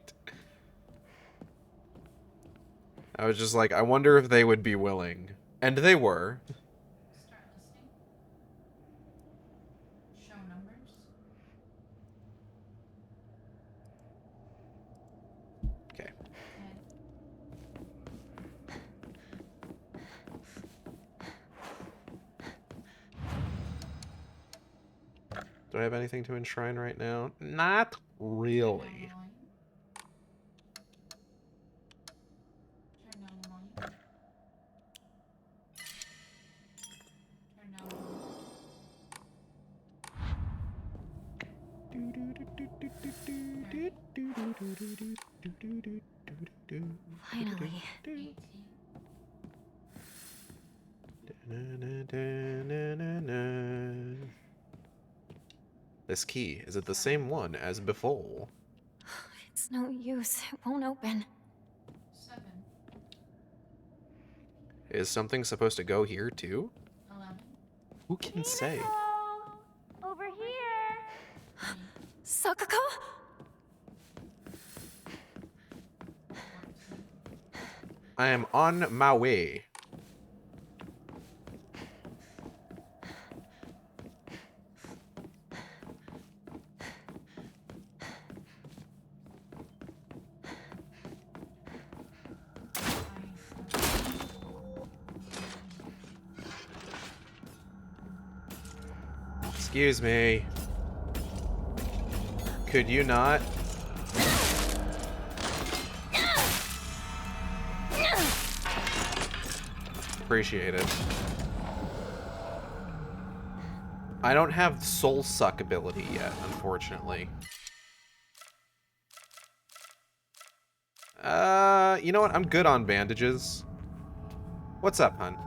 I was just like, I wonder if they would be willing. And they were. Do I have anything to enshrine right now? Not really. Turn down the volume. Turn down the volume. Finally. 18. This key, is it the same one as before? It's no use. It won't open. 7. Is something supposed to go here too? 11. Who can say? Over here! 3. Sakako? 14. I am on my way. Excuse me. Could you not? Appreciate it. I don't have soul suck ability yet, unfortunately. You know what? I'm good on bandages. What's up, hun? Did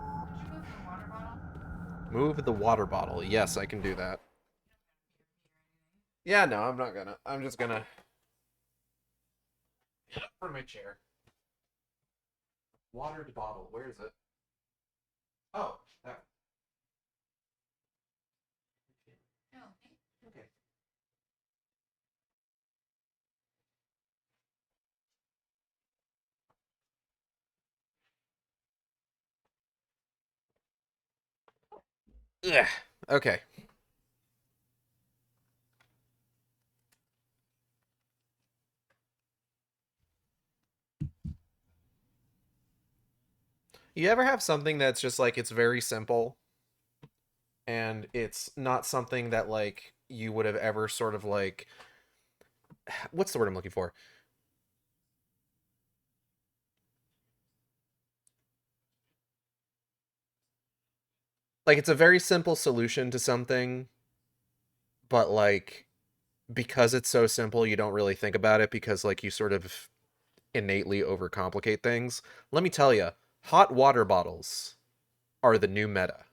you move the water bottle? Move the water bottle. Yes, I can do that. Yeah, no, I'm not gonna. I'm just gonna get up from my chair. Watered bottle. Where is it? Oh, that. No. Okay. Ugh. Okay. You ever have something that's just like it's very simple and it's not something that like you would have ever sort of like what's the word I'm looking for? Like it's a very simple solution to something, but like because it's so simple, you don't really think about it because like you sort of innately overcomplicate things. Let me tell you, hot water bottles are the new meta.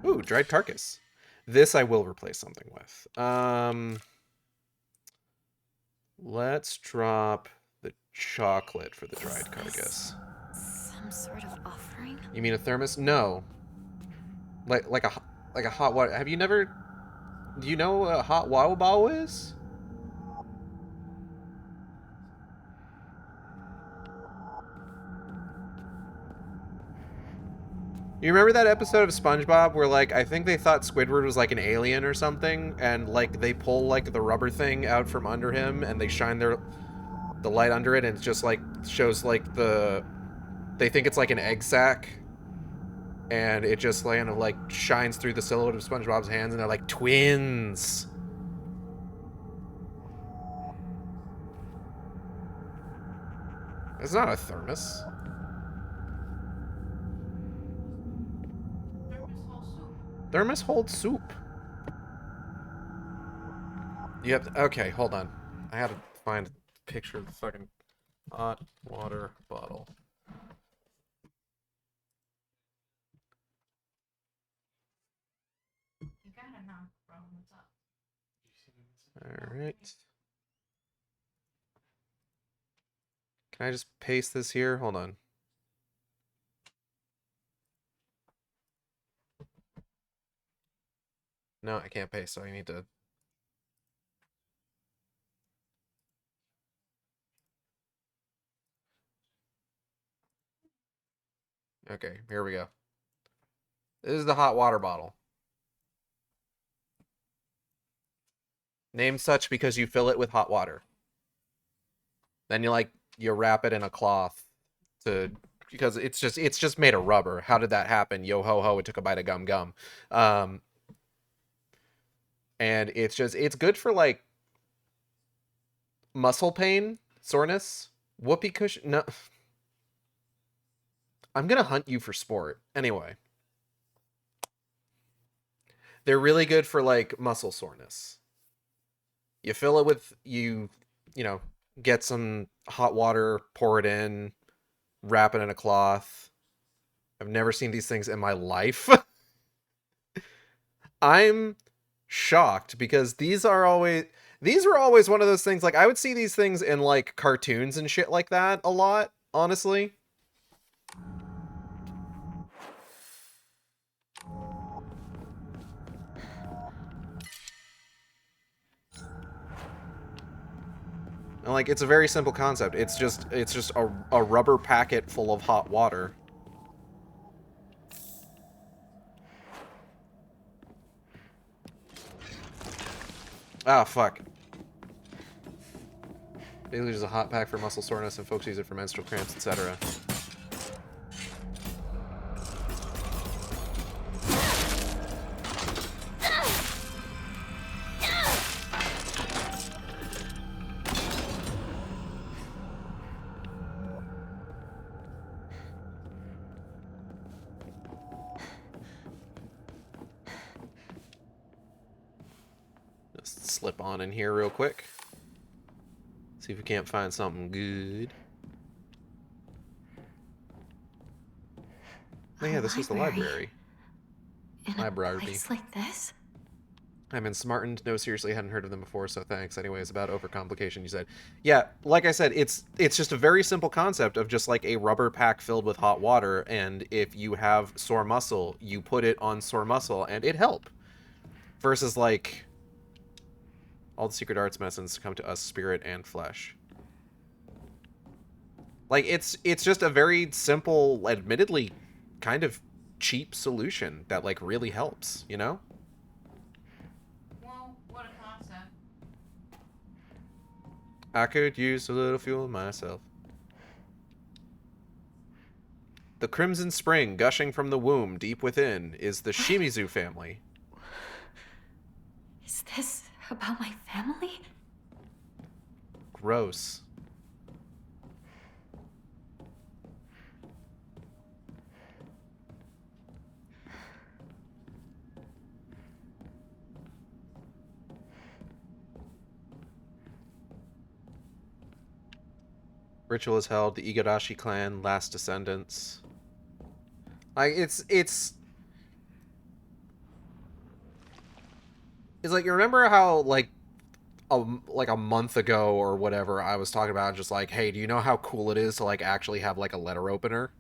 Ooh, dried carcass. This I will replace something with. Let's drop the chocolate for the dried carcass. Some sort of offering? You mean a thermos? No. Like a hot water. Have you never? Do you know what a hot water bottle is? You remember that episode of SpongeBob where like I think they thought Squidward was like an alien or something, and like they pull like the rubber thing out from under him and they shine the light under it and it just like shows like they think it's like an egg sack and it just kind of like shines through the silhouette of SpongeBob's hands and they're like twins. It's not a thermos. Thermos whole soup. Thermos holds soup. Yep. Okay, hold on. I had to find a picture of the fucking hot water bottle. You gotta knock, bro. What's up? All right. Can I just paste this here? Hold on. No, I can't paste, so I need to... Okay, here we go. This is the hot water bottle. Named such because you fill it with hot water. Then you wrap it in a cloth because it's just made of rubber. How did that happen? Yo ho ho, it took a bite of gum gum. And it's good for like muscle pain, soreness, whoopee cushion. No, I'm gonna hunt you for sport anyway. They're really good for like muscle soreness. You fill it with you know, get some hot water, pour it in, wrap it in a cloth. I've never seen these things in my life. I'm shocked because these were always one of those things, like I would see these things in like cartoons and shit like that a lot, honestly. And like it's a very simple concept. It's just a rubber packet full of hot water. Ah, fuck. Basically just a hot pack for muscle soreness, and folks use it for menstrual cramps, etc. Just slip on in here real quick. See if we can't find something good. Oh yeah, this is the library. In Library. a place like this? I'm in smartened. No, seriously, hadn't heard of them before, so thanks. Anyways, about overcomplication, you said. Yeah, like I said, it's just a very simple concept of just like a rubber pack filled with hot water, and if you have sore muscle, you put it on sore muscle, and it help. Versus like all the secret arts medicines come to us spirit and flesh. Like it's just a very simple, admittedly kind of cheap solution that like really helps, you know? Well, what a concept. I could use a little fuel myself. The crimson spring gushing from the womb deep within is the Shimizu family. Is this about my family? Gross. Ritual is held. The Igarashi clan, last descendants. Like it's like, you remember how like a month ago or whatever I was talking about just like, hey, do you know how cool it is to like actually have like a letter opener?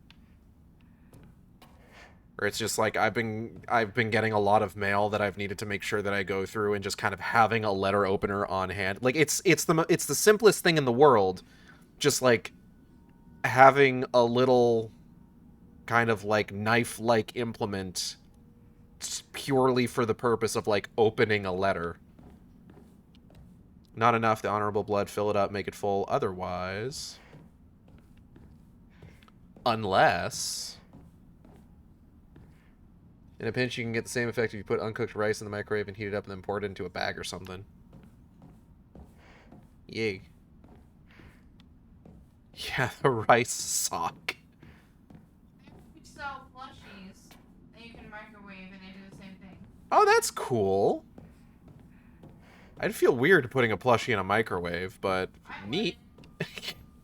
Or it's just like I've been getting a lot of mail that I've needed to make sure that I go through, and just kind of having a letter opener on hand. Like it's the simplest thing in the world. Just like having a little kind of like knife-like implement purely for the purpose of like opening a letter. Not enough. The honorable blood, fill it up, make it full. Otherwise, unless in a pinch you can get the same effect if you put uncooked rice in the microwave and heat it up and then pour it into a bag or something. Yay. Yeah, the rice sock. You sell plushies that you can microwave and they do the same thing. Oh, that's cool. I'd feel weird putting a plushie in a microwave, but neat.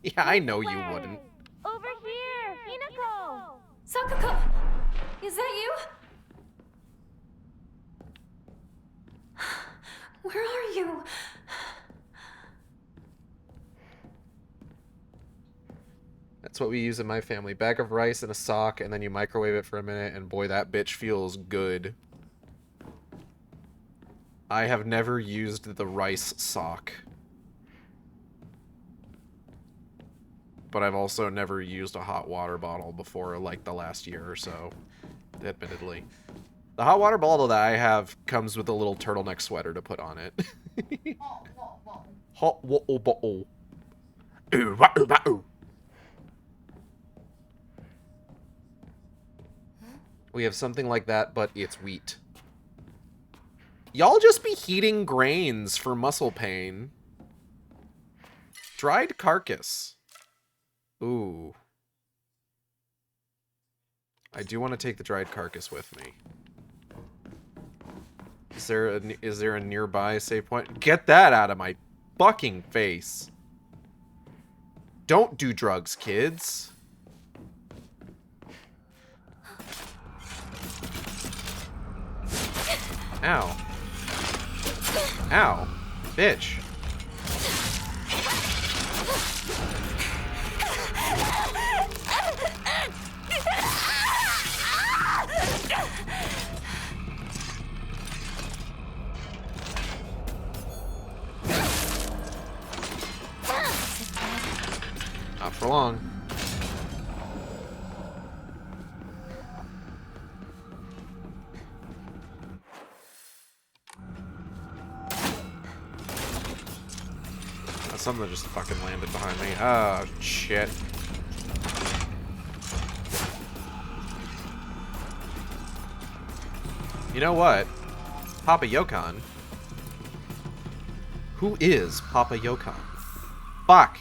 Yeah, I know you wouldn't. Over here! Hinako! Sakako! Is that you? Where are you? That's what we use in my family. Bag of rice and a sock, and then you microwave it for a minute, and boy, that bitch feels good. I have never used the rice sock. But I've also never used a hot water bottle before, like, the last year or so, admittedly. The hot water bottle that I have comes with a little turtleneck sweater to put on it. Hot water bottle. Ooh, wah, ooh, wah, ooh. We have something like that, but it's wheat. Y'all just be heating grains for muscle pain. Dried carcass. Ooh. I do want to take the dried carcass with me. Is there a nearby save point? Get that out of my fucking face. Don't do drugs, kids. Ow. Ow. Bitch. Not for long. Something just fucking landed behind me. Oh, shit. You know what? Papa Yokan. Who is Papa Yokan? Fuck!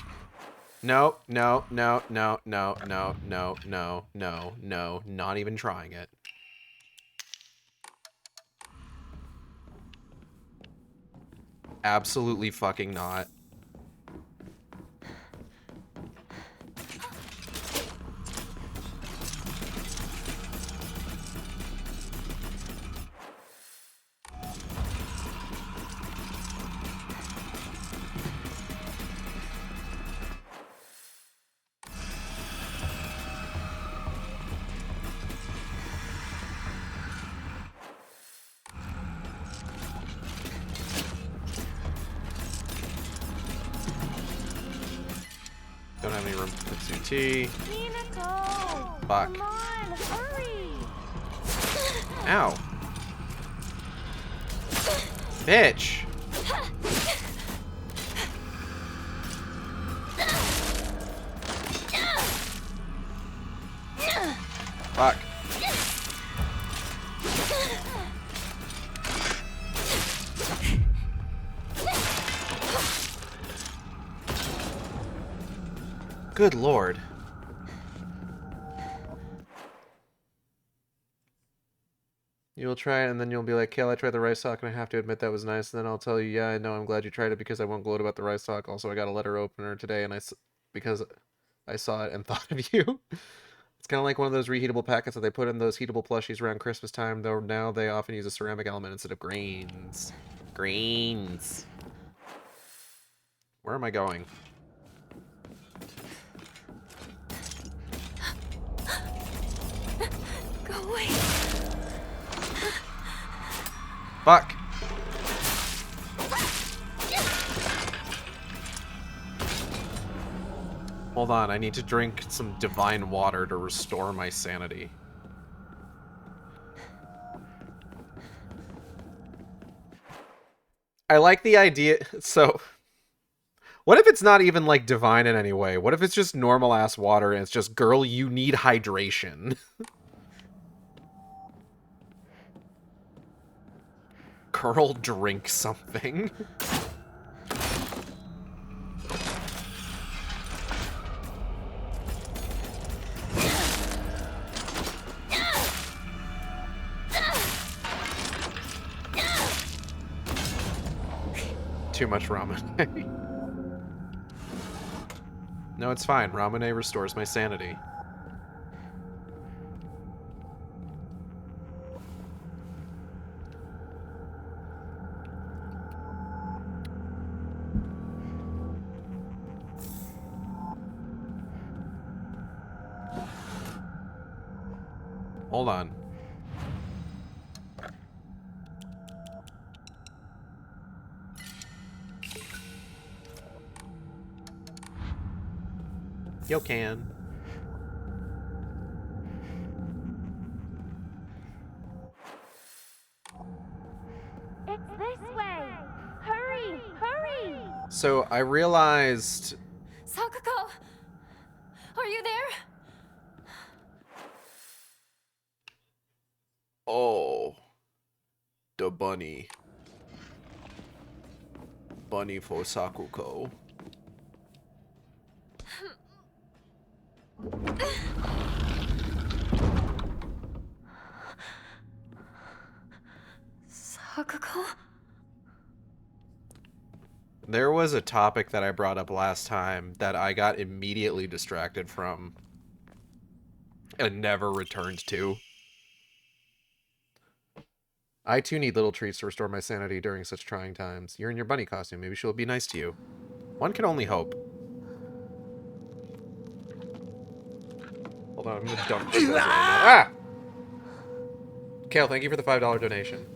No, no, no, no, no, no, no, no, no, no. Not even trying it. Absolutely fucking not. Don't have any room for CT. Hinako! Fuck. Come on, hurry! Ow. Bitch. Fuck. Good lord. You'll try it and then you'll be like, Kale, I tried the rice talk and I have to admit that was nice. And then I'll tell you, yeah, I know, I'm glad you tried it because I won't gloat about the rice talk. Also, I got a letter opener today and because I saw it and thought of you. It's kind of like one of those reheatable packets that they put in those heatable plushies around Christmas time, though now they often use a ceramic element instead of grains. Grains. Where am I going? Go away. Fuck. Hold on, I need to drink some divine water to restore my sanity. I like the idea. So, what if it's not even like divine in any way? What if it's just normal ass water and it's just, girl, you need hydration? Girl, drink something. Too much ramune. No, it's fine. Ramune restores my sanity. Hold on. Yokan. It's this way! Hurry! Hurry! So I realized... Sakuko! Are you there? Oh. The bunny. Bunny for Sakuko. Sakuko? There was a topic that I brought up last time that I got immediately distracted from and never returned to. I too need little treats to restore my sanity during such trying times. You're in your bunny costume. Maybe she'll be nice to you. One can only hope. Hold on, I'm gonna dump this right now. Ah! Kale, thank you for the $5 donation.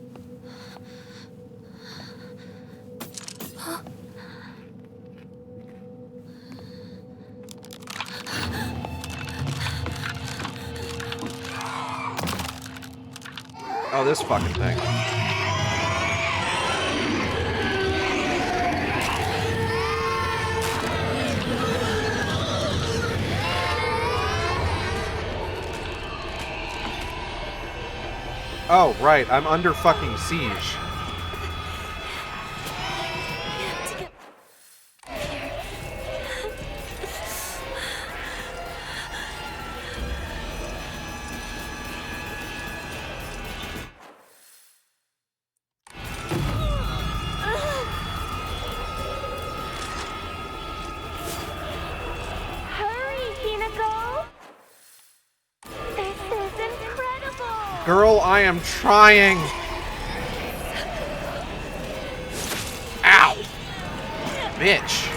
Oh, this fucking thing. Oh, right, I'm under fucking siege. Hurry, Hinako! This is incredible! Girl, I am trying. Ow! Bitch.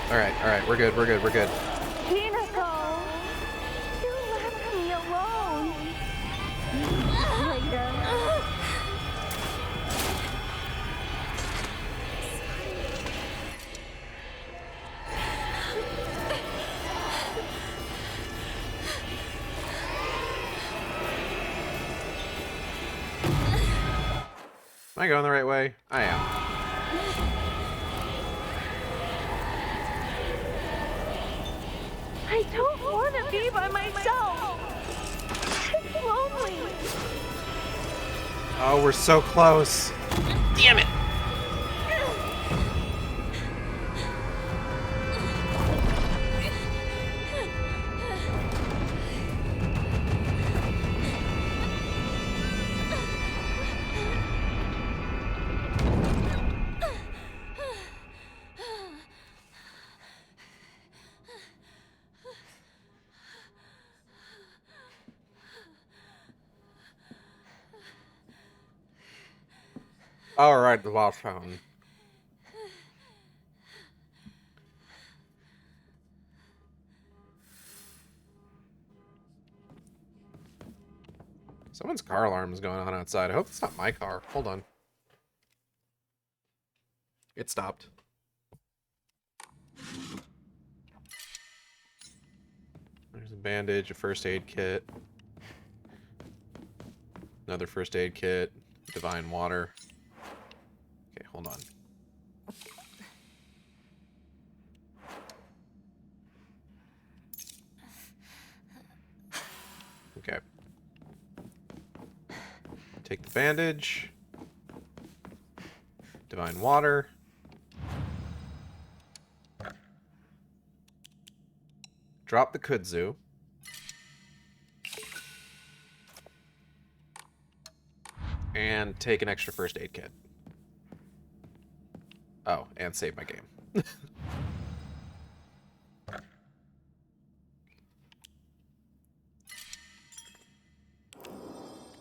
Alright, we're good. Hinako! You left me alone. Later. Am I going the right way? I am. I don't want to be by myself. It's lonely. Oh, we're so close. Damn it! Alright, the last fountain. Someone's car alarm is going on outside. I hope it's not my car. Hold on. It stopped. There's a bandage, a first aid kit. Another first aid kit. Divine water. Okay, hold on. Okay. Take the bandage. Divine water. Drop the kudzu. And take an extra first aid kit. Oh, and save my game.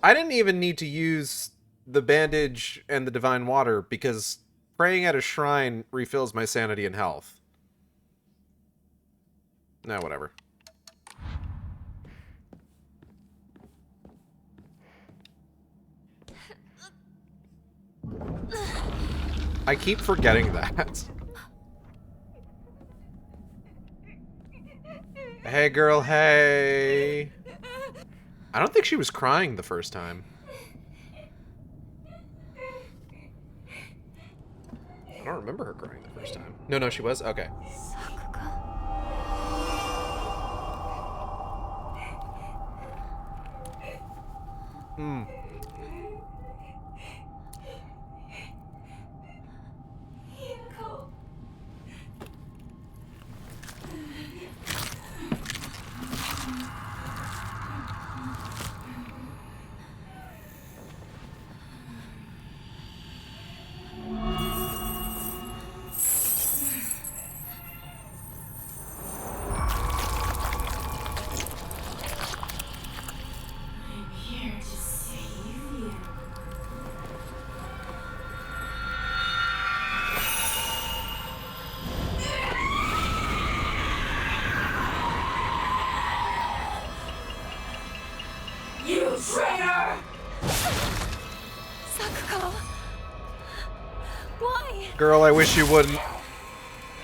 I didn't even need to use the bandage and the divine water because praying at a shrine refills my sanity and health. Nah, whatever. I keep forgetting that. Hey, girl, hey. I don't think she was crying the first time. I don't remember her crying the first time. No, she was? Okay. Hmm. Girl, I wish you wouldn't.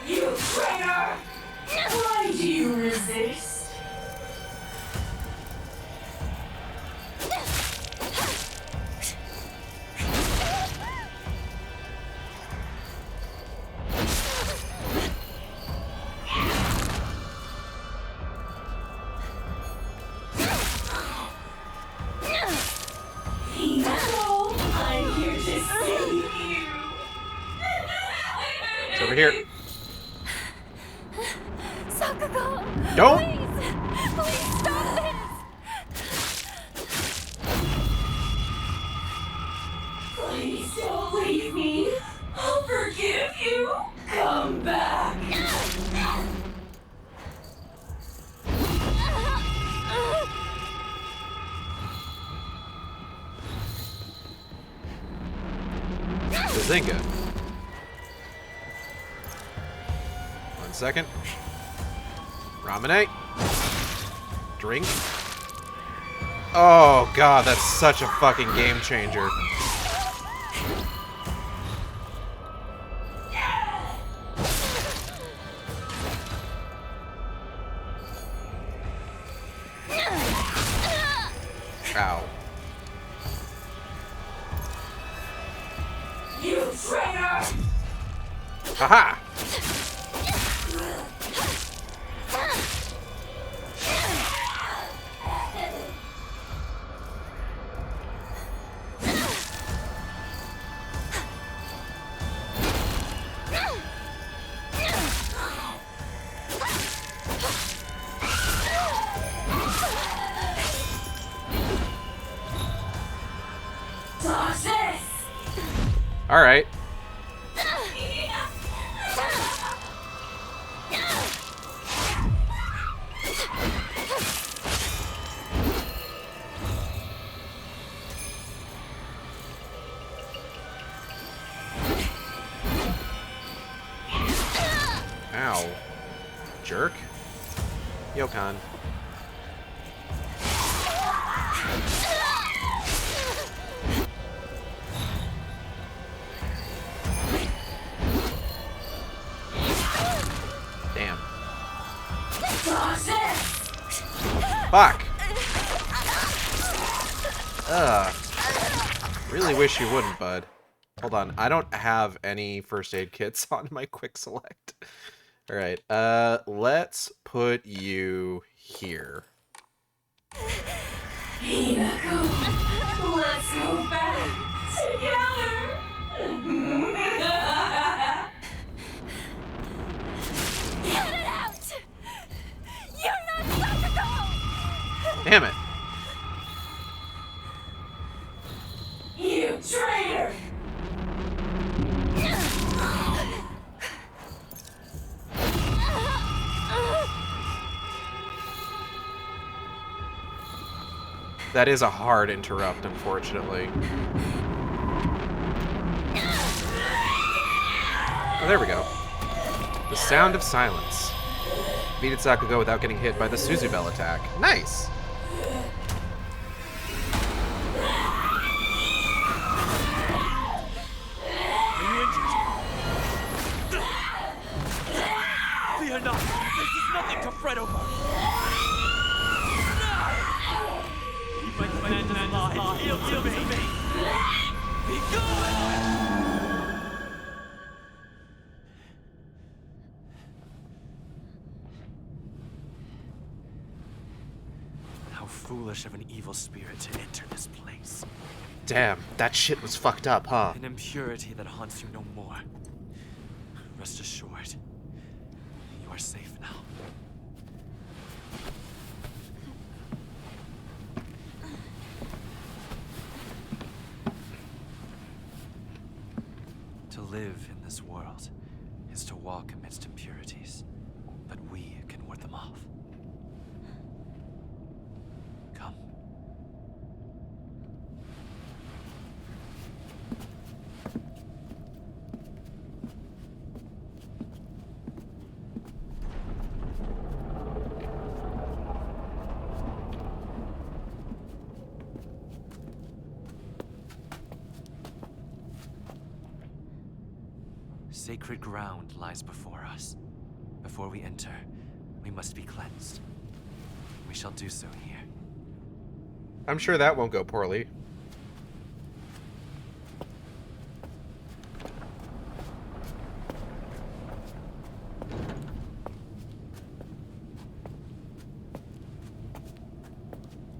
You traitor! Why do you resist? No, I'm here to save you. It's over here. Sakugo! Don't! Please stop this! Please don't leave me. I'll forgive you. Come back. Bazinga. 1 second. Ramune. Drink. Oh god, that's such a fucking game changer. Ow. You traitor! Haha! Alright. Ow. Jerk. Yokan. Damn. Fuck! Ugh. Really wish you wouldn't, bud. Hold on, I don't have any first aid kits on my quick select. Alright, let's put you here. Hinako, let's go back together. Get it out! You're not Sakugo! Damn it. You traitor! That is a hard interrupt, unfortunately. Oh, there we go. The sound of silence. Defeated Sakugo without getting hit by the Suzubel attack. Nice! Fear not. This is nothing to fret over. Yield to me. Be gone! How foolish of an evil spirit to enter this place. Damn, that shit was fucked up, huh? An impurity that haunts you no more. Rest assured, you are safe now. To live in this world is to walk amidst impurities, but we can ward them off. Come. Sacred ground lies before us. Before we enter, we must be cleansed. We shall do so here. I'm sure that won't go poorly.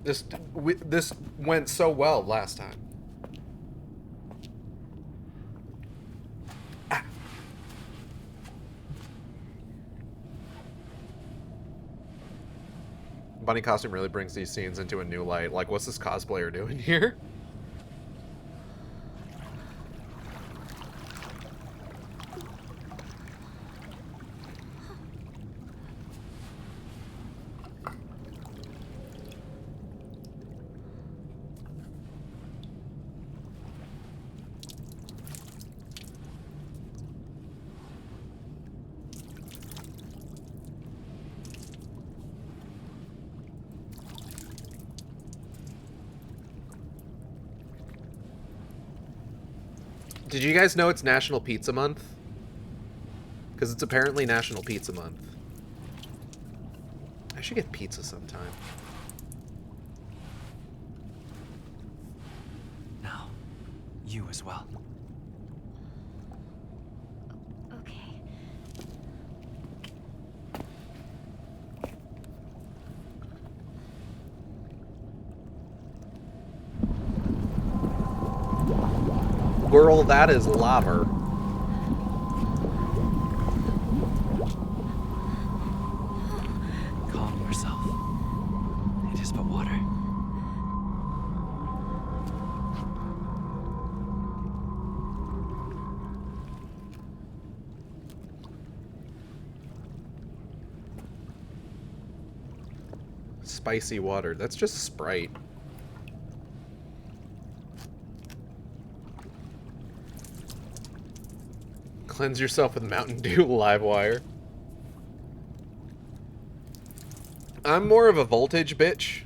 This went so well last time. Bunny costume really brings these scenes into a new light. Like, what's this cosplayer doing here? Did you guys know it's National Pizza Month? Because it's apparently National Pizza Month. I should get pizza sometime. Now, you as well. Okay. Girl, that is lava. Calm yourself. It is but water. Spicy water. That's just Sprite. Cleanse yourself with Mountain Dew live wire. I'm more of a voltage bitch.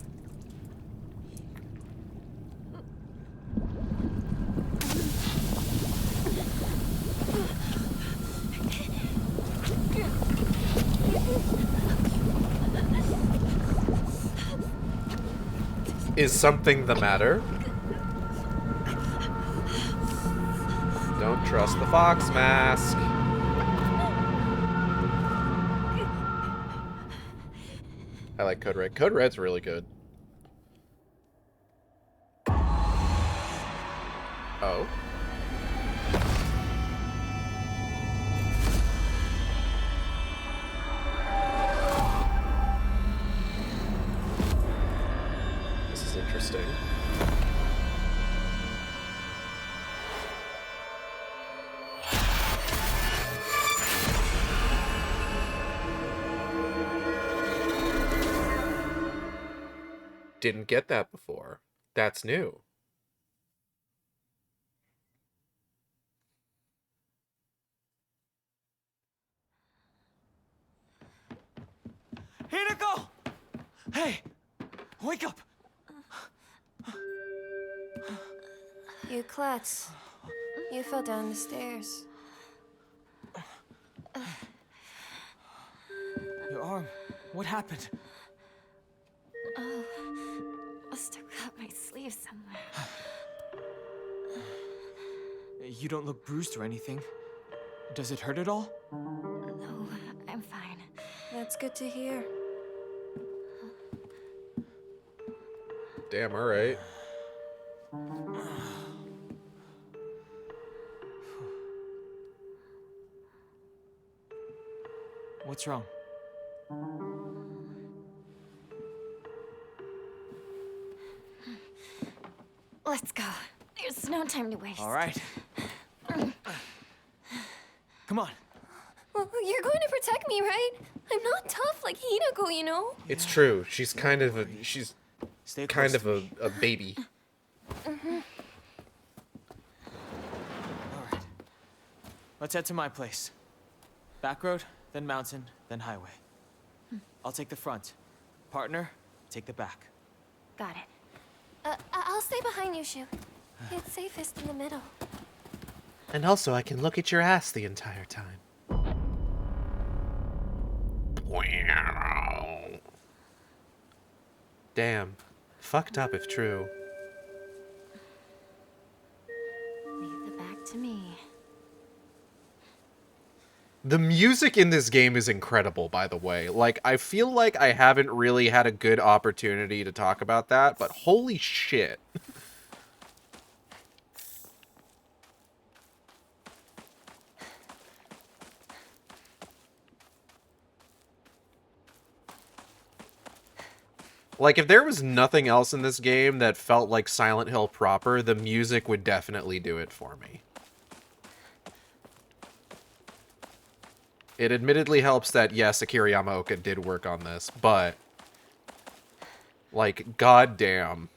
Is something the matter? Don't trust the fox mask. I like Code Red. Code Red's really good. Oh. This is interesting. Didn't get that before. That's new. Hinako! Hey! Wake up! You klutz. You fell down the stairs. Your arm. What happened? Oh, must have cut my sleeve somewhere. You don't look bruised or anything. Does it hurt at all? No, I'm fine. That's good to hear. Damn, alright. What's wrong? Let's go. There's no time to waste. All right. Come on. Well, you're going to protect me, right? I'm not tough like Hinako, you know? It's true. She's kind of a Stay kind close of to a baby. All right. Let's head to my place. Back road, then mountain, then highway. I'll take the front. Partner, take the back. Got it. I'll stay behind you, Shu. It's safest in the middle. And also, I can look at your ass the entire time. Damn. Fucked up if true. Leave the back to me. The music in this game is incredible, by the way. Like, I feel like I haven't really had a good opportunity to talk about that, but holy shit. Like, if there was nothing else in this game that felt like Silent Hill proper, the music would definitely do it for me. It admittedly helps that, yes, Akira Yamaoka did work on this, but, like, goddamn.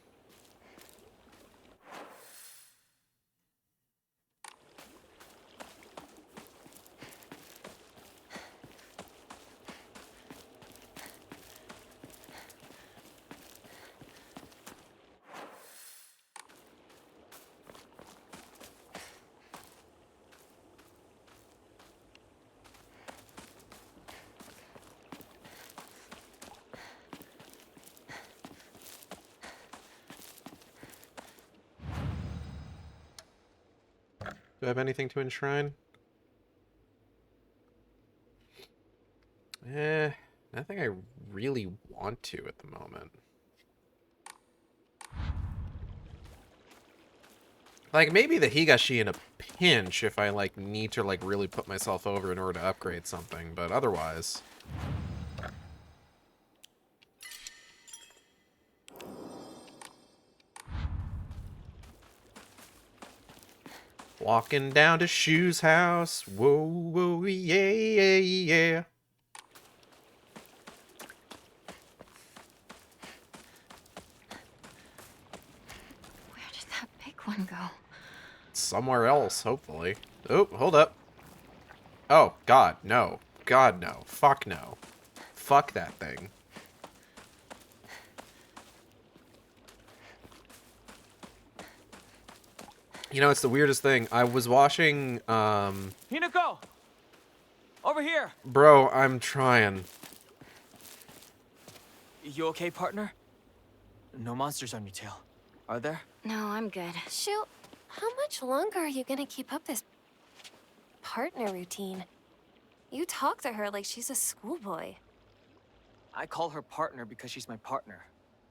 Do I have anything to enshrine? Nothing I really want to at the moment. Like, maybe the Higashi in a pinch if I, like, need to, like, really put myself over in order to upgrade something, but otherwise... Walking down to Shu's house. Whoa, whoa, yeah, yeah, yeah. Where did that big one go? Somewhere else, hopefully. Oh, hold up. Oh, God, no. God, no. Fuck no. Fuck that thing. You know, it's the weirdest thing. I was watching, Hinako! Over here! Bro, I'm trying. You okay, partner? No monsters on your tail, are there? No, I'm good. Shu, how much longer are you gonna keep up this partner routine? You talk to her like she's a schoolboy. I call her partner because she's my partner.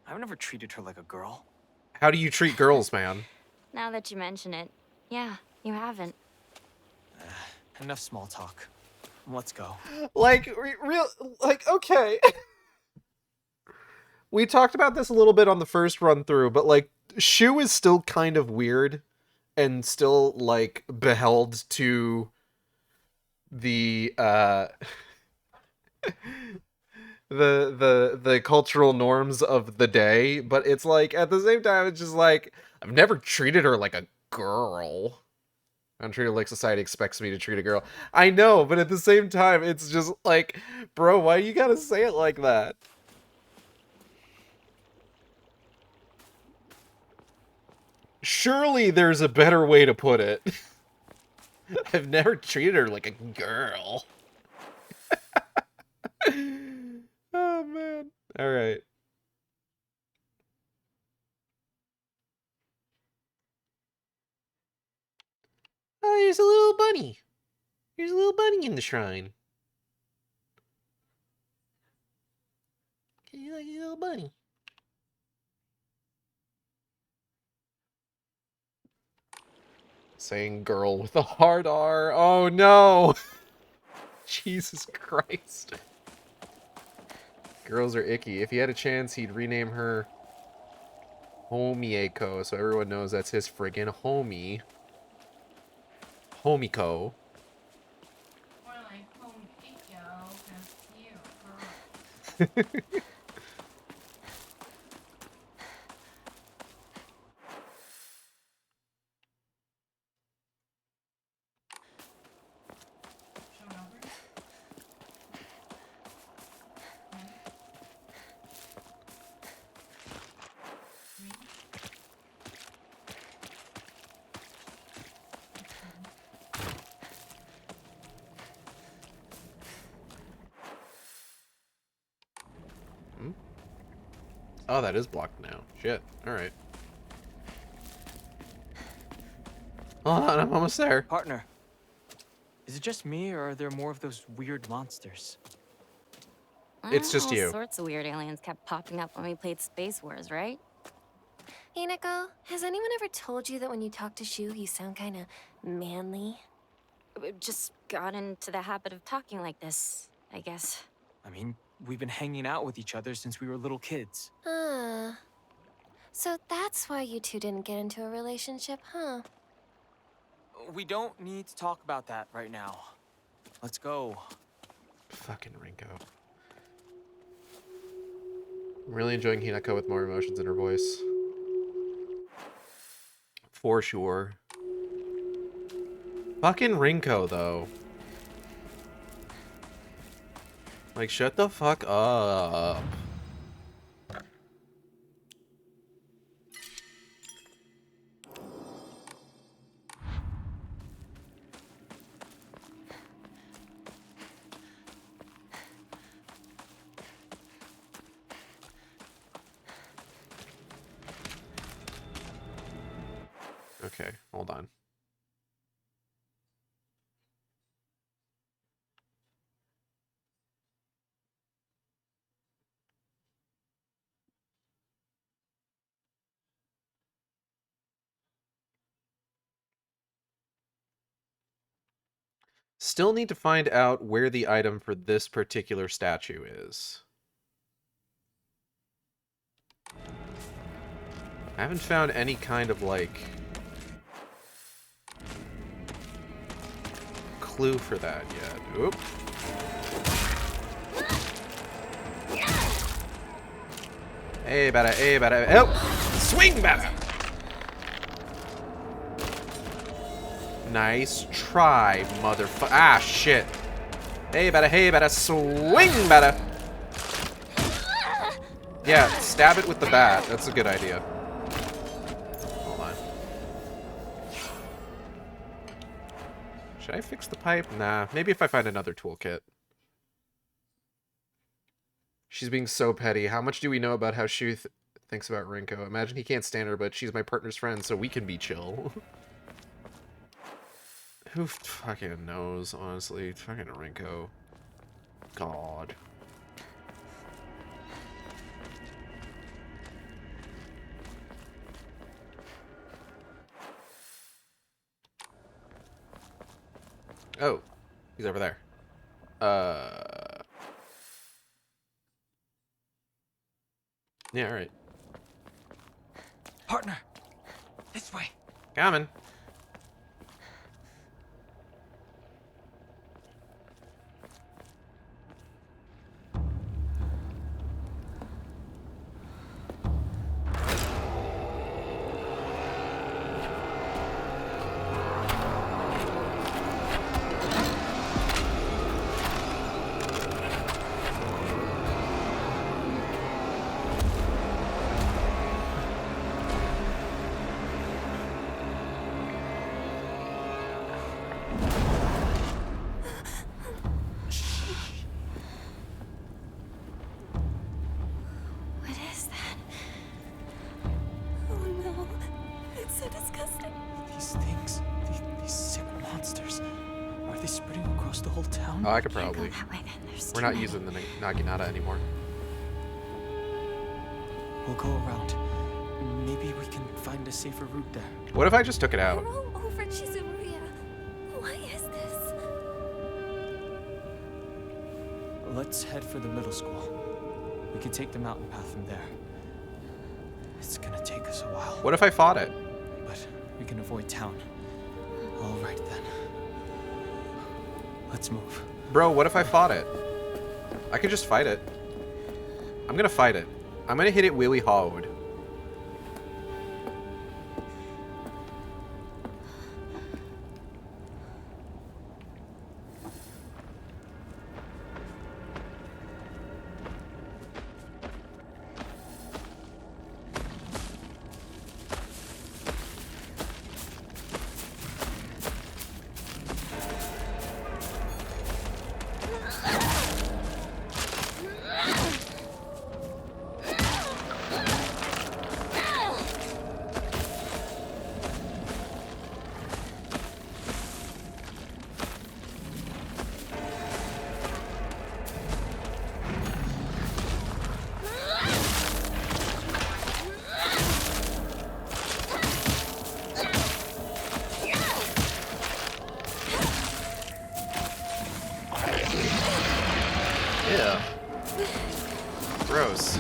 I've never treated her like a girl. How do you treat girls, man? Now that you mention it, yeah, you haven't. Enough small talk. Let's go. Like, okay. We talked about this a little bit on the first run through, but, like, Shu is still kind of weird and still, like, beheld to the, the cultural norms of the day, but it's like, at the same time, it's just like, I've never treated her like a girl. I'm treated like society expects me to treat a girl. I know, but at the same time, it's just like, bro, why you gotta say it like that? Surely there's a better way to put it. I've never treated her like a girl. Oh, man. All right. Oh, there's a little bunny. There's a little bunny in the shrine. You like a little bunny? Saying girl with a hard R. Oh no! Jesus Christ. Girls are icky. If he had a chance, he'd rename her Homieko, so everyone knows that's his friggin' homie. Homiko. More like home Ikyo, cause you, girl. Showing over? Me? Hmm? Oh, that is blocked now. Shit. Alright. Hold on, I'm almost there. Partner, is it just me, or are there more of those weird monsters? It's just All you. sorts of weird aliens kept popping up when we played Space Wars, right? Hey, Nico, has anyone ever told you that when you talk to Shu, you sound kind of manly? We just got into the habit of talking like this, I guess. I mean, we've been hanging out with each other since we were little kids. So that's why you two didn't get into a relationship, huh? We don't need to talk about that right now. Let's go. Fucking Rinko. I'm really enjoying Hinako with more emotions in her voice. For sure. Fucking Rinko, though. Like, shut the fuck up. Okay, hold on. Still need to find out where the item for this particular statue is. I haven't found any kind of, like, clue for that yet. Oop. Hey, better. Oh! Swing, better! Nice try, motherfucker. Ah, shit. Hey, better. Swing, better. Yeah, stab it with the bat. That's a good idea. Hold on. Should I fix the pipe? Nah, maybe if I find another toolkit. She's being so petty. How much do we know about how Shu thinks about Rinko? Imagine he can't stand her, but she's my partner's friend, so we can be chill. Who fucking knows, honestly? Fucking Rinko. God. Oh, he's over there. Yeah, alright. Partner, this way. Coming. they spreading across the whole town? Oh, I could Can't probably. go that way then. There's We're too not many. using the Naginata anymore. We'll go around. Maybe we can find a safer route there. What if I just took it out? We're all over Chizuruya. Why is this? Let's head for the middle school. We can take the mountain path from there. It's gonna take us a while, What if I fought it? but we can avoid town. All right then. Let's move. Bro, what if I fought it? I could just fight it. I'm gonna fight it. I'm gonna hit it willy hard. Yeah. Gross.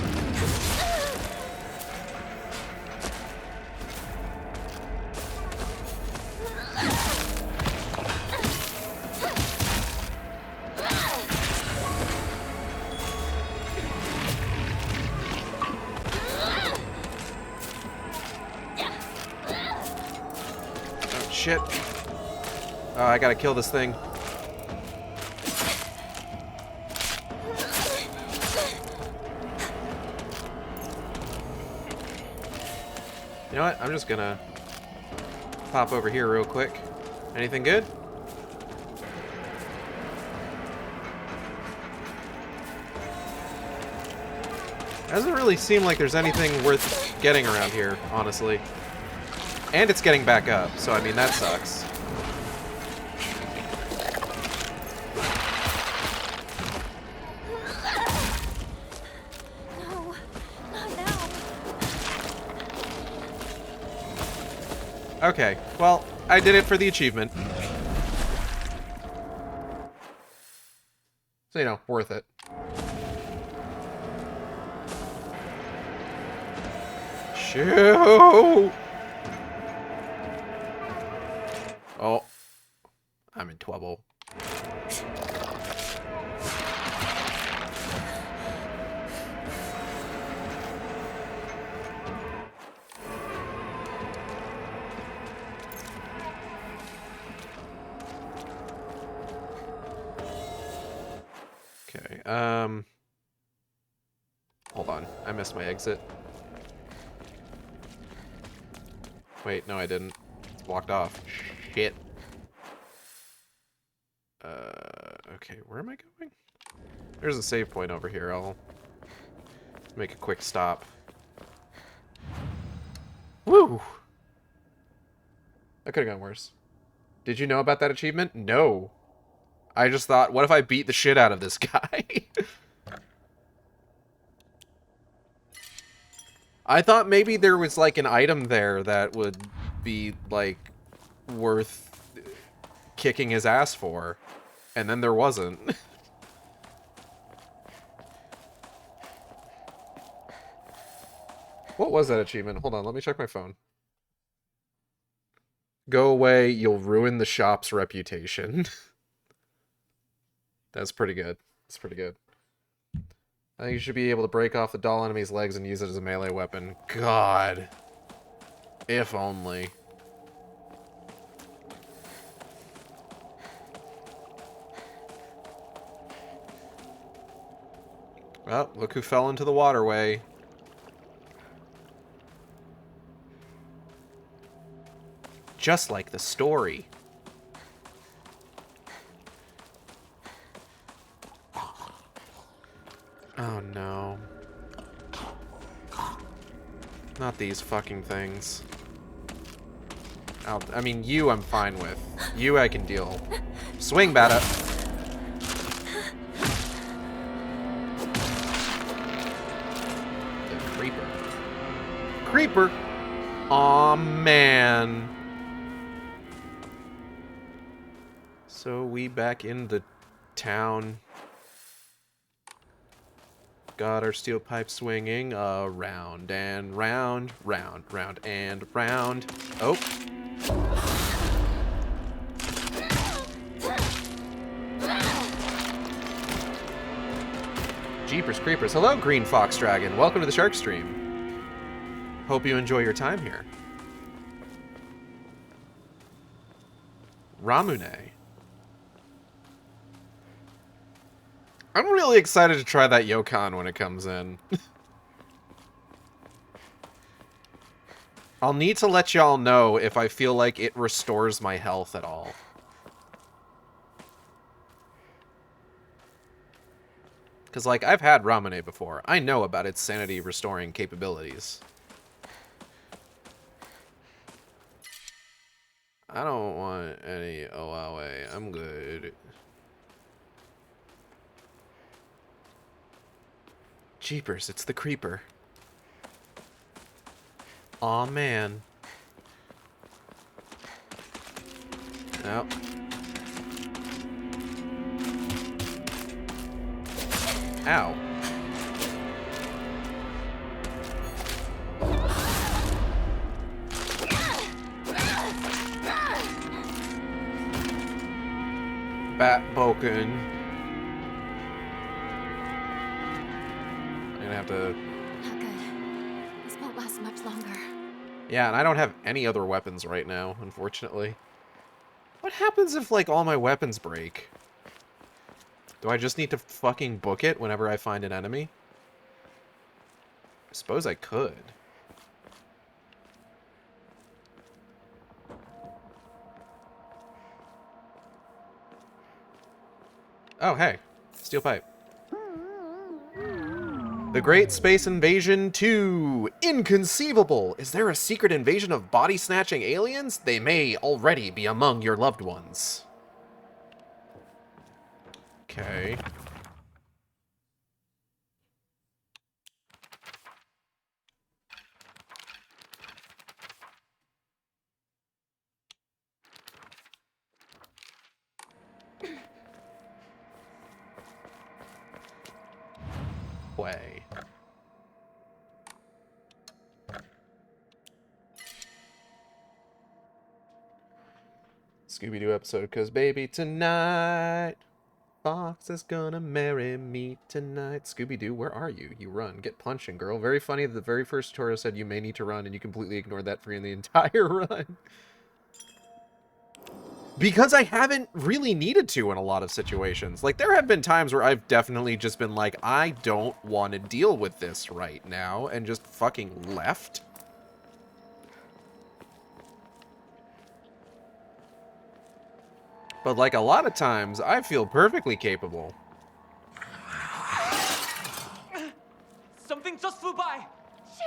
Oh, shit. Oh, I gotta kill this thing. You know what? I'm just gonna pop over here real quick. Anything good? Doesn't really seem like there's anything worth getting around here, honestly. And it's getting back up, so I mean, that sucks. No, not now. Okay, well, I did it for the achievement. So, you know, worth it. Shoot! Oh. I'm in trouble. Okay, hold on. I missed my exit. Wait, no I didn't. It's blocked off. Shit. Okay, where am I going? There's a save point over here. I'll make a quick stop. Woo! That could've gone worse. Did you know about that achievement? No. I just thought, what if I beat the shit out of this guy? I thought maybe there was, like, an item there that would be, like, worth kicking his ass for. And then there wasn't. What was that achievement? Hold on, let me check my phone. Go away, you'll ruin the shop's reputation. That's pretty good. That's pretty good. I think you should be able to break off the doll enemy's legs and use it as a melee weapon. God. If only. Well, look who fell into the waterway. Just like the story. Oh no. Not these fucking things. I mean, you I'm fine with. You I can deal. Swing, Bata. The creeper. Creeper! Aw, man. So we back in the town. Got our steel pipe swinging round and round, round, round and round. Oh. Jeepers creepers. Hello, Green Fox Dragon. Welcome to the Shark Stream. Hope you enjoy your time here. Ramune. I'm really excited to try that Yokan when it comes in. I'll need to let y'all know if I feel like it restores my health at all. Because, like, I've had Ramune before. I know about its sanity restoring capabilities. I don't want any Oawe. I'm good. Jeepers, it's the creeper. Aw, man. No. Ow. Bat-boken. I'm gonna have to... Not good. This won't last much longer. Yeah, and I don't have any other weapons right now, unfortunately. What happens if, like, all my weapons break? Do I just need to fucking book it whenever I find an enemy? I suppose I could. Oh, hey. Steel pipe. The Great Space Invasion 2! Inconceivable! Is there a secret invasion of body-snatching aliens? They may already be among your loved ones. Okay. Way. Scooby-Doo episode, 'cause baby tonight Fox is gonna marry me tonight. Scooby-Doo, where are you? You run. Get punching, girl. Very funny that the very first tutorial said you may need to run and you completely ignored that for the entire run. Because I haven't really needed to in a lot of situations. Like, there have been times where I've definitely just been like, I don't want to deal with this right now, and just fucking left. But, like, a lot of times, I feel perfectly capable. Something just flew by! Shoo!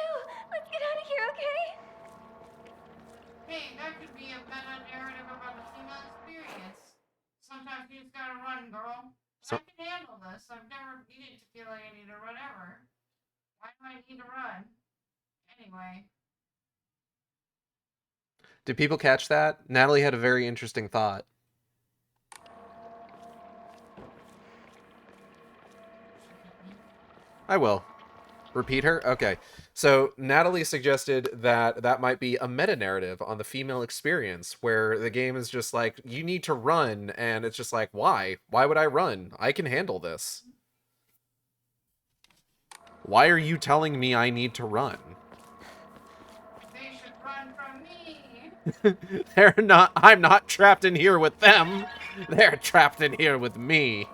Let's get out of here, okay? Hey, that could be a meta narrative about the female experience. Sometimes you just gotta run, girl. I can handle this. I've never needed to feel like I need to run ever. Why do I need to run? Anyway. Did people catch that? Natalie had a very interesting thought. I will. Repeat her? Okay. So, Natalie suggested that that might be a meta-narrative on the female experience, where the game is just like, you need to run, and it's just like, why? Why would I run? I can handle this. Why are you telling me I need to run? They should run from me. I'm not trapped in here with them. They're trapped in here with me.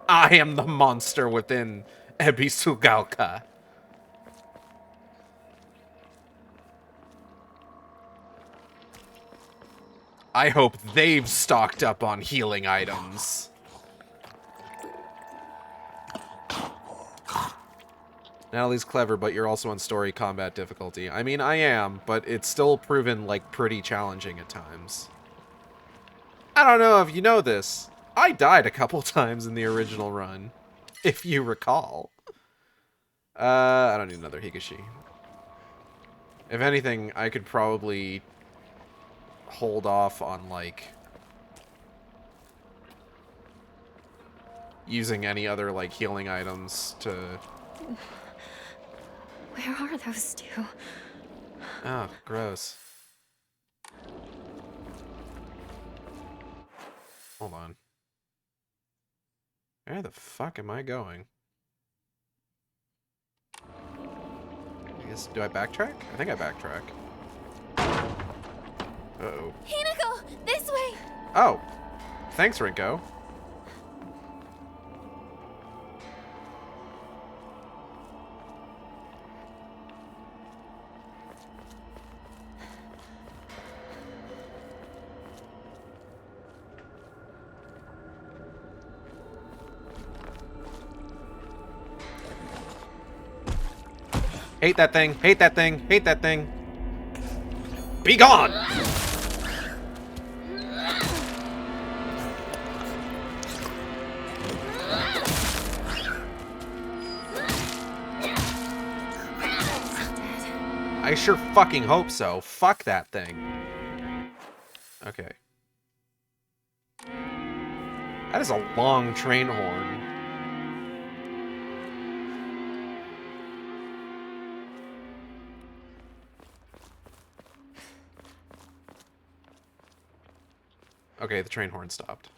I am the monster within Ebisugalka. I hope they've stocked up on healing items. Natalie's clever, but you're also on story combat difficulty. I mean, I am, but it's still proven, like, pretty challenging at times. I don't know if you know this. I died a couple times in the original run, if you recall. I don't need another Higashi. If anything, I could probably hold off on, like, using any other, like, healing items to... Where are those two? Oh, gross. Hold on. Where the fuck am I going? I guess, do I backtrack? I think I backtrack. Uh-oh. Hinako! This way! Oh! Thanks, Rinko. Hate that thing, hate that thing, hate that thing. Be gone! I sure fucking hope so. Fuck that thing. Okay. That is a long train horn. Okay, the train horn stopped.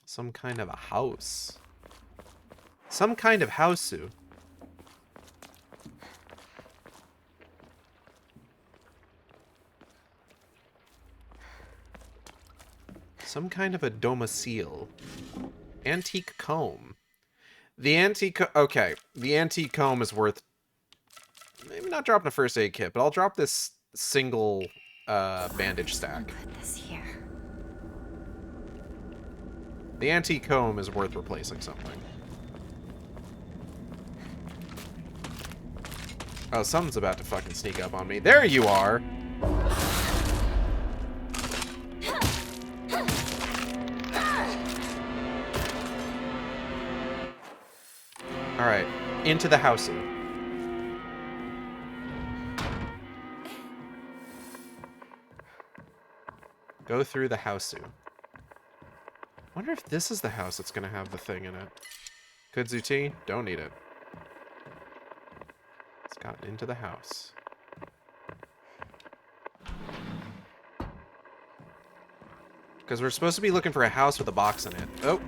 Some kind of a house. Some kind of houseu. Some kind of a domicile. Antique comb. The antique... Okay, the antique comb is worth... Maybe not dropping a first aid kit, but I'll drop this single bandage stack. Put this here. The antique comb is worth replacing something. Oh, something's about to fucking sneak up on me. There you are! Alright, into the house. Go through the houseu. Wonder if this is the house that's gonna have the thing in it. Kudzu tea? Don't need it. It's gotten into the house. Because we're supposed to be looking for a house with a box in it. Oh!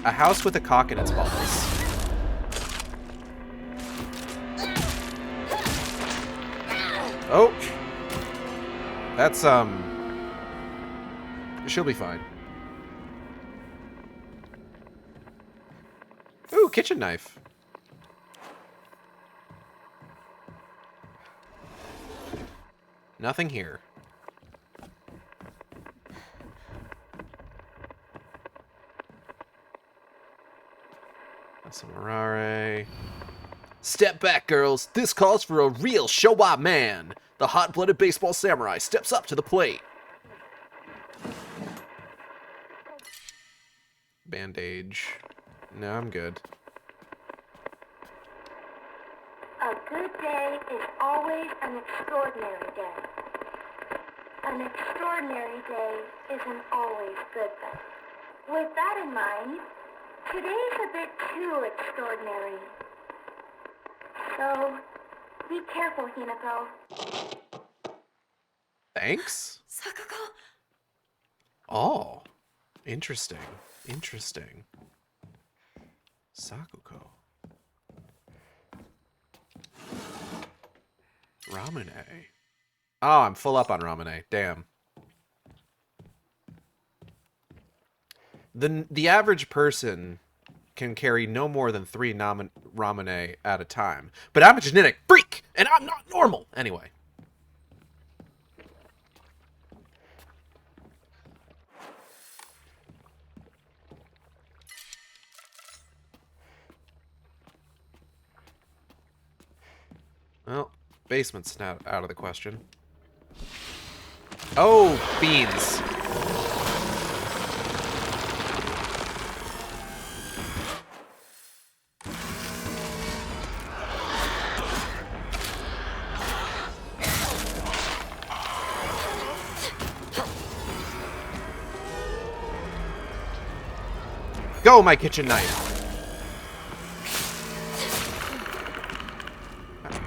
A house with a cock in its balls. Oh! That's, she'll be fine. Ooh, kitchen knife. Nothing here. That's a Mirare. Step back, girls. This calls for a real Showa man. The hot-blooded baseball samurai steps up to the plate. Bandage. No, I'm good. A good day is always an extraordinary day. An extraordinary day isn't always good, though. With that in mind, today's a bit too extraordinary. So, be careful, Hinako. Thanks? Sakuko! Oh. Interesting. Interesting. Sakuko. Ramune. Oh, I'm full up on Ramune. Damn. The average person can carry no more than 3 Ramune at a time. But I'm a genetic freak, and I'm not normal! Anyway. Well, basement's not out of the question. Oh, beans. Go, my kitchen knife.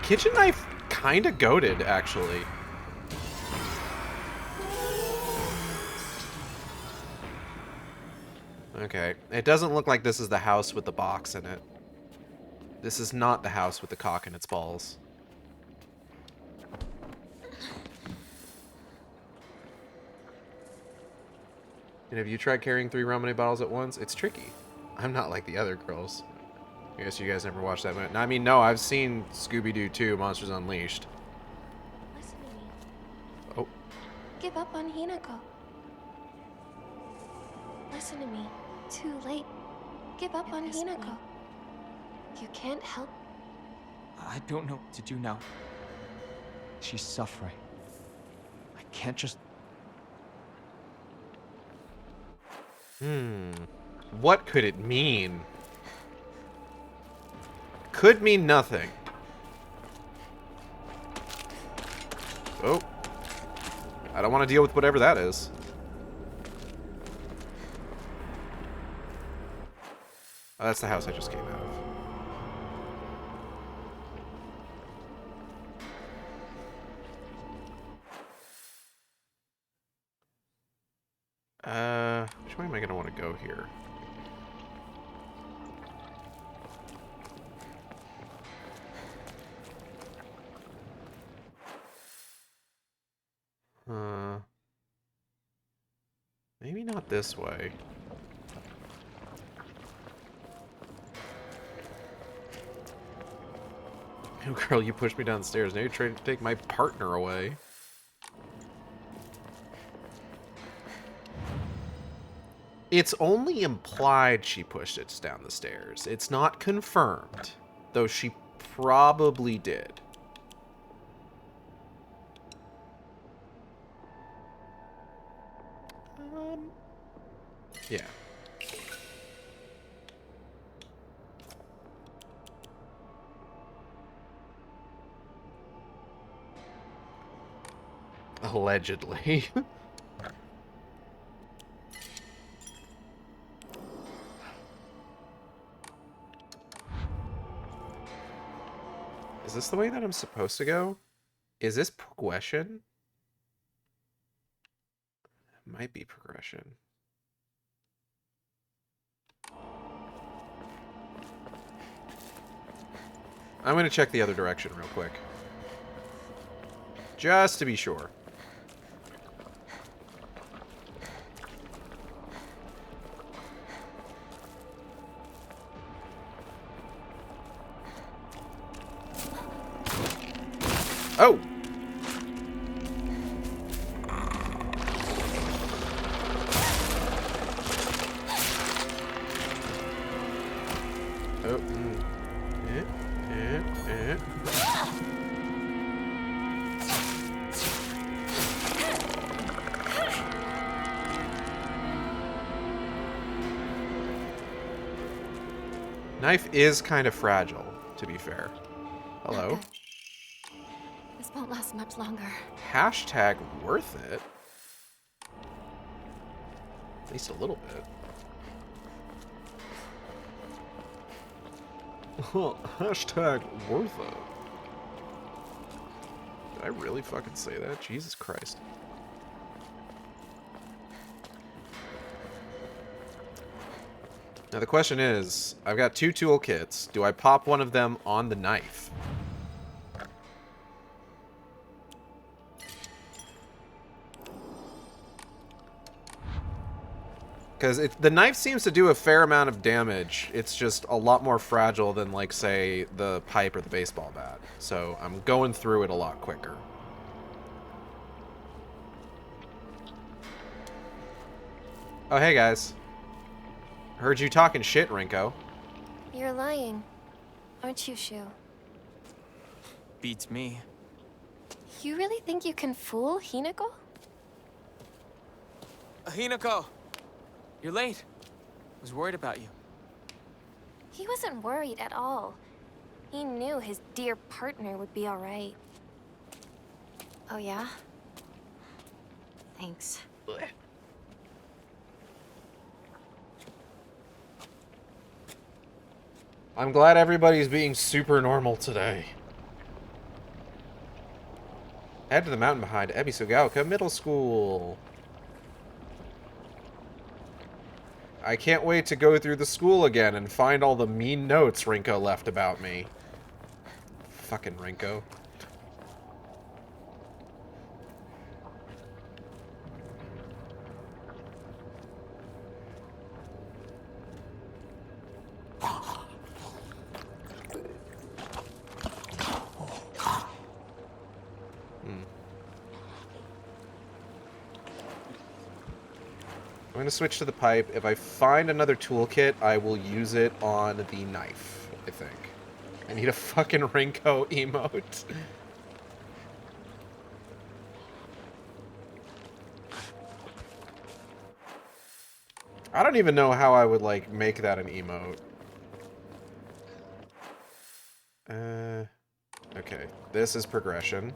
Kitchen knife kind of goated, actually. Okay, it doesn't look like this is the house with the box in it. This is not the house with the cock in its balls. And have you tried carrying 3 ramune bottles at once? It's tricky. I'm not like the other girls. I guess you guys never watched that movie. I mean, no, I've seen Scooby-Doo 2, Monsters Unleashed. Listen to me. Oh. Give up on Hinako. Listen to me. Too late. Give up on Hinako. You can't help. I don't know what to do now. She's suffering. I can't just... What could it mean? Could mean nothing. Oh. I don't want to deal with whatever that is. Oh, that's the house I just came out of. Which way am I going to want to go here? Maybe not this way. Oh, girl, you pushed me downstairs. Now you're trying to take my partner away. It's only implied she pushed it down the stairs. It's not confirmed, though she probably did. Yeah. Allegedly. Is this the way that I'm supposed to go? Is this progression? It might be progression. I'm going to check the other direction real quick. Just to be sure. Oh! Oh, Knife is kind of fragile, to be fair. Hello? This won't last much longer. Hashtag worth it. At least a little bit. Hashtag worth it. Did I really fucking say that? Jesus Christ. Now the question is, I've got 2 toolkits. Do I pop one of them on the knife? Because the knife seems to do a fair amount of damage. It's just a lot more fragile than, like, say, the pipe or the baseball bat. So I'm going through it a lot quicker. Oh, hey, guys. Heard you talking shit, Rinko. You're lying, aren't you, Shu? beats me. You really think you can fool Hinako? Hinako! You're late. Was worried about you. He wasn't worried at all. He knew his dear partner would be all right. Oh, yeah? Thanks. I'm glad everybody's being super normal today. Head to the mountain behind Ebisugaoka Middle School. I can't wait to go through the school again and find all the mean notes Rinko left about me. Fucking Rinko. I'm going to switch to the pipe. If I find another toolkit, I will use it on the knife, I think. I need a fucking Rinko emote. I don't even know how I would, like, make that an emote. Okay. This is progression.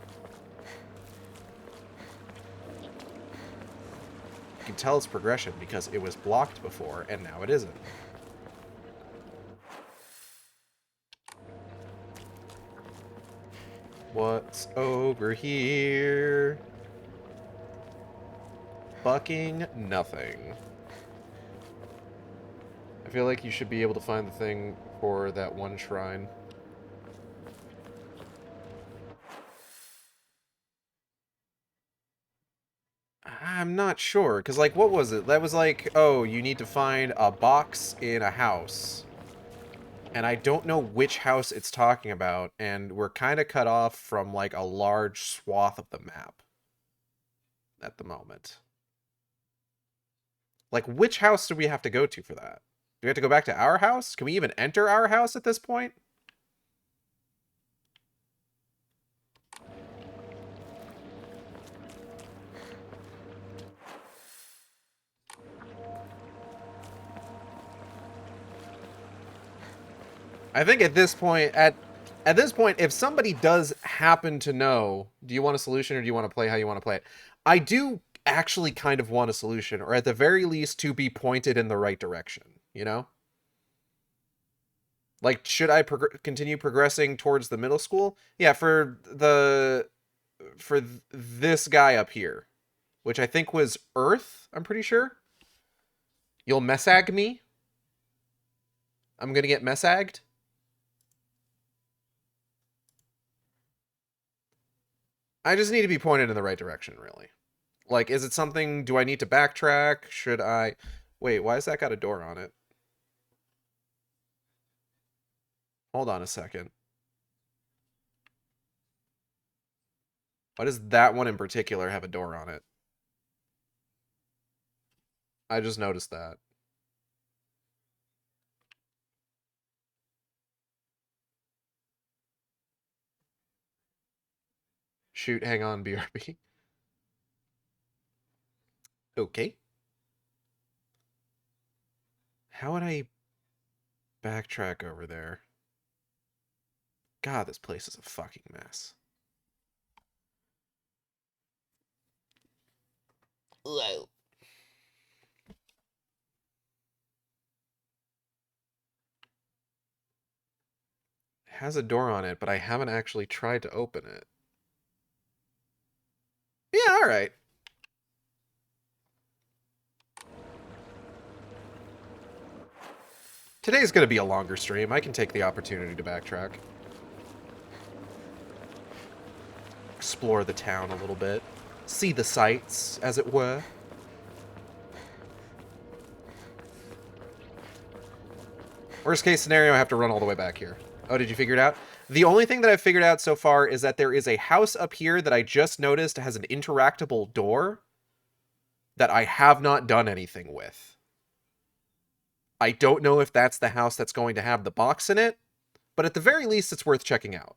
You can tell it's progression because it was blocked before, and now it isn't. What's over here? Fucking nothing. I feel like you should be able to find the thing for that one shrine. I'm not sure, because, like, what was it? That was like, oh, you need to find a box in a house. And I don't know which house it's talking about, and we're kind of cut off from, like, a large swath of the map at the moment. Like, which house do we have to go to for that? Do we have to go back to our house? Can we even enter our house at this point? I think at this point, if somebody does happen to know, do you want a solution or do you want to play how you want to play it? I do actually kind of want a solution, or at the very least to be pointed in the right direction, you know? Like, should I continue progressing towards the middle school? Yeah, for this guy up here, which I think was Earth, I'm pretty sure. You'll messag me? I'm gonna get messagged? I just need to be pointed in the right direction, really. Like, is it something... Do I need to backtrack? Should I... Wait, why has that got a door on it? Hold on a second. Why does that one in particular have a door on it? I just noticed that. Shoot, hang on, BRB. Okay. How would I backtrack over there? God, this place is a fucking mess. Whoa. It has a door on it, but I haven't actually tried to open it. Yeah, alright. Today's gonna be a longer stream. I can take the opportunity to backtrack. Explore the town a little bit. See the sights, as it were. Worst case scenario, I have to run all the way back here. Oh, did you figure it out? The only thing that I've figured out so far is that there is a house up here that I just noticed has an interactable door that I have not done anything with. I don't know if that's the house that's going to have the box in it, but at the very least, it's worth checking out.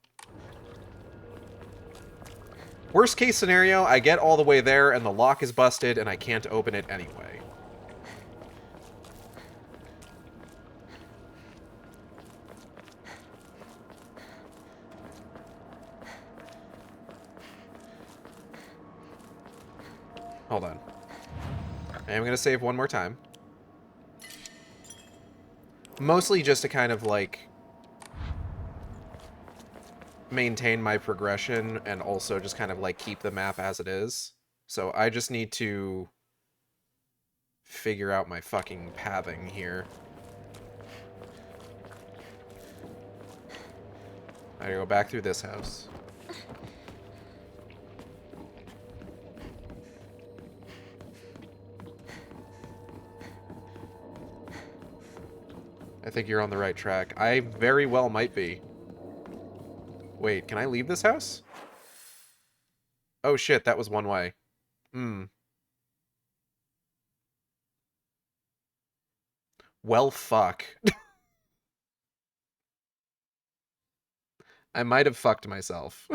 Worst case scenario, I get all the way there and the lock is busted and I can't open it anyway. Hold on. I am going to save one more time. Mostly just to kind of, like, maintain my progression and also just kind of, like, keep the map as it is. So I just need to figure out my fucking pathing here. I gotta go back through this house. I think you're on the right track. I very well might be. Wait, can I leave this house? Oh shit, that was one way. Well, fuck. I might have fucked myself.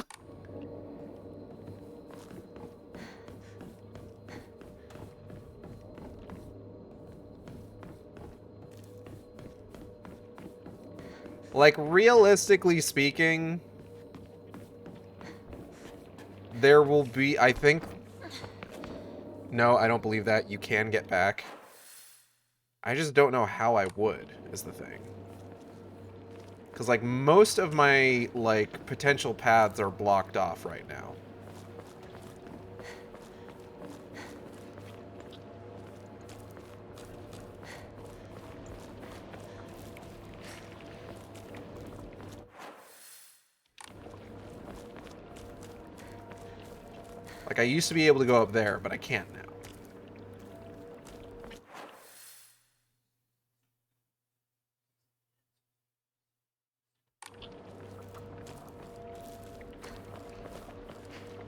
Like, realistically speaking, there will be, I think... No, I don't believe that. You can get back. I just don't know how I would, is the thing. Because, like, most of my, like, potential paths are blocked off right now. Like, I used to be able to go up there, but I can't now.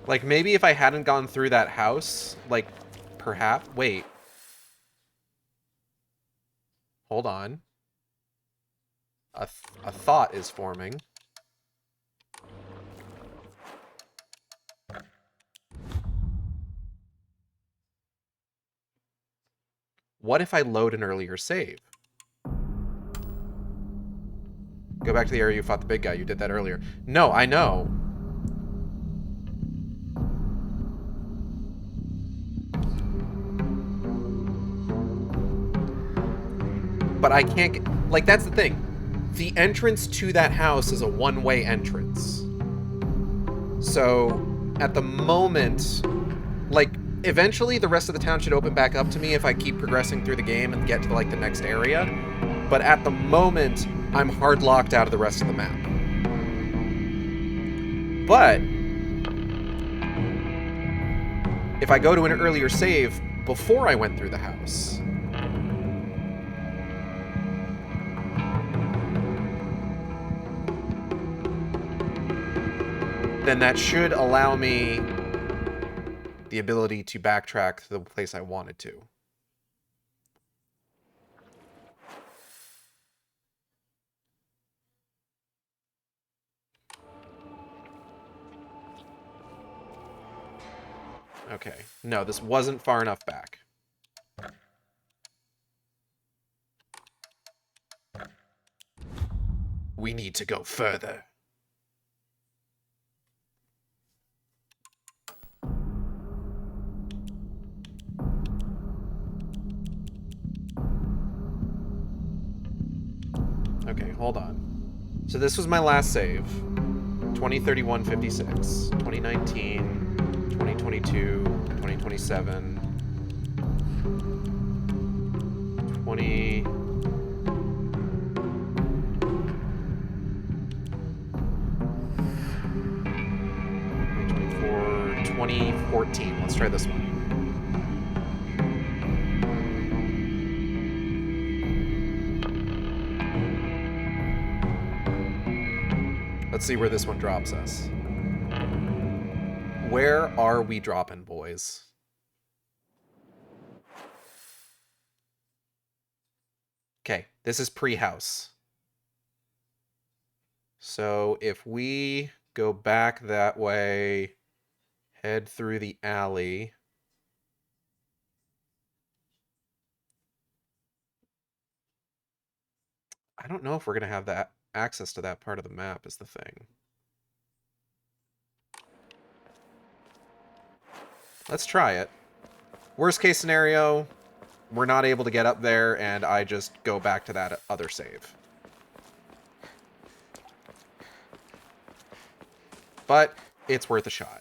Like, maybe if I hadn't gone through that house, like, perhaps... Wait. Hold on. A thought is forming. What if I load an earlier save? Go back to the area you fought the big guy. You did that earlier. No, I know. But I can't get... Like, that's the thing. The entrance to that house is a one-way entrance. So, at the moment... Like, eventually the rest of the town should open back up to me if I keep progressing through the game and get to, like, the next area. But at the moment, I'm hard locked out of the rest of the map. But... if I go to an earlier save before I went through the house... then that should allow me the ability to backtrack to the place I wanted to. Okay. No, this wasn't far enough back. We need to go further. Okay, hold on. So this was my last save. 2031-56, 2019, 2022, 2027, 20... 2014. Let's try this one. Let's see where this one drops us. Where are we dropping, boys? Okay, this is pre-house. So if we go back that way, Head through the alley. I don't know if we're going to have that access to that part of the map is the thing. Let's try it. Worst case scenario, we're not able to get up there, and I just go back to that other save. But it's worth a shot.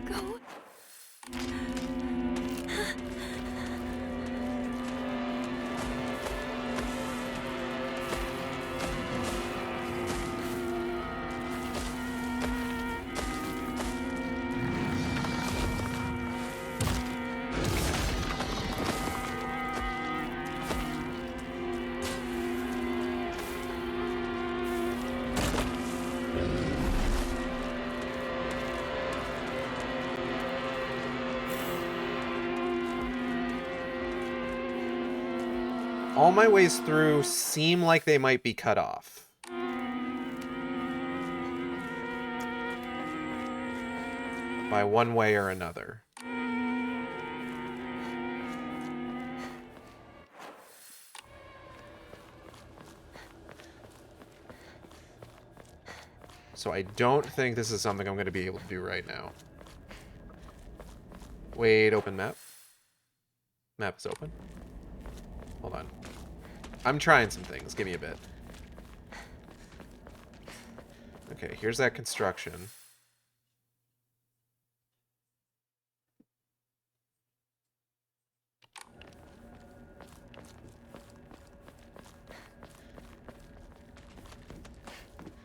Go. All my ways through seem like they might be cut off. By one way or another. So I don't think this is something I'm going to be able to do right now. Wait, open map. Map is open. Hold on. I'm trying some things. Give me a bit. Okay, here's that construction.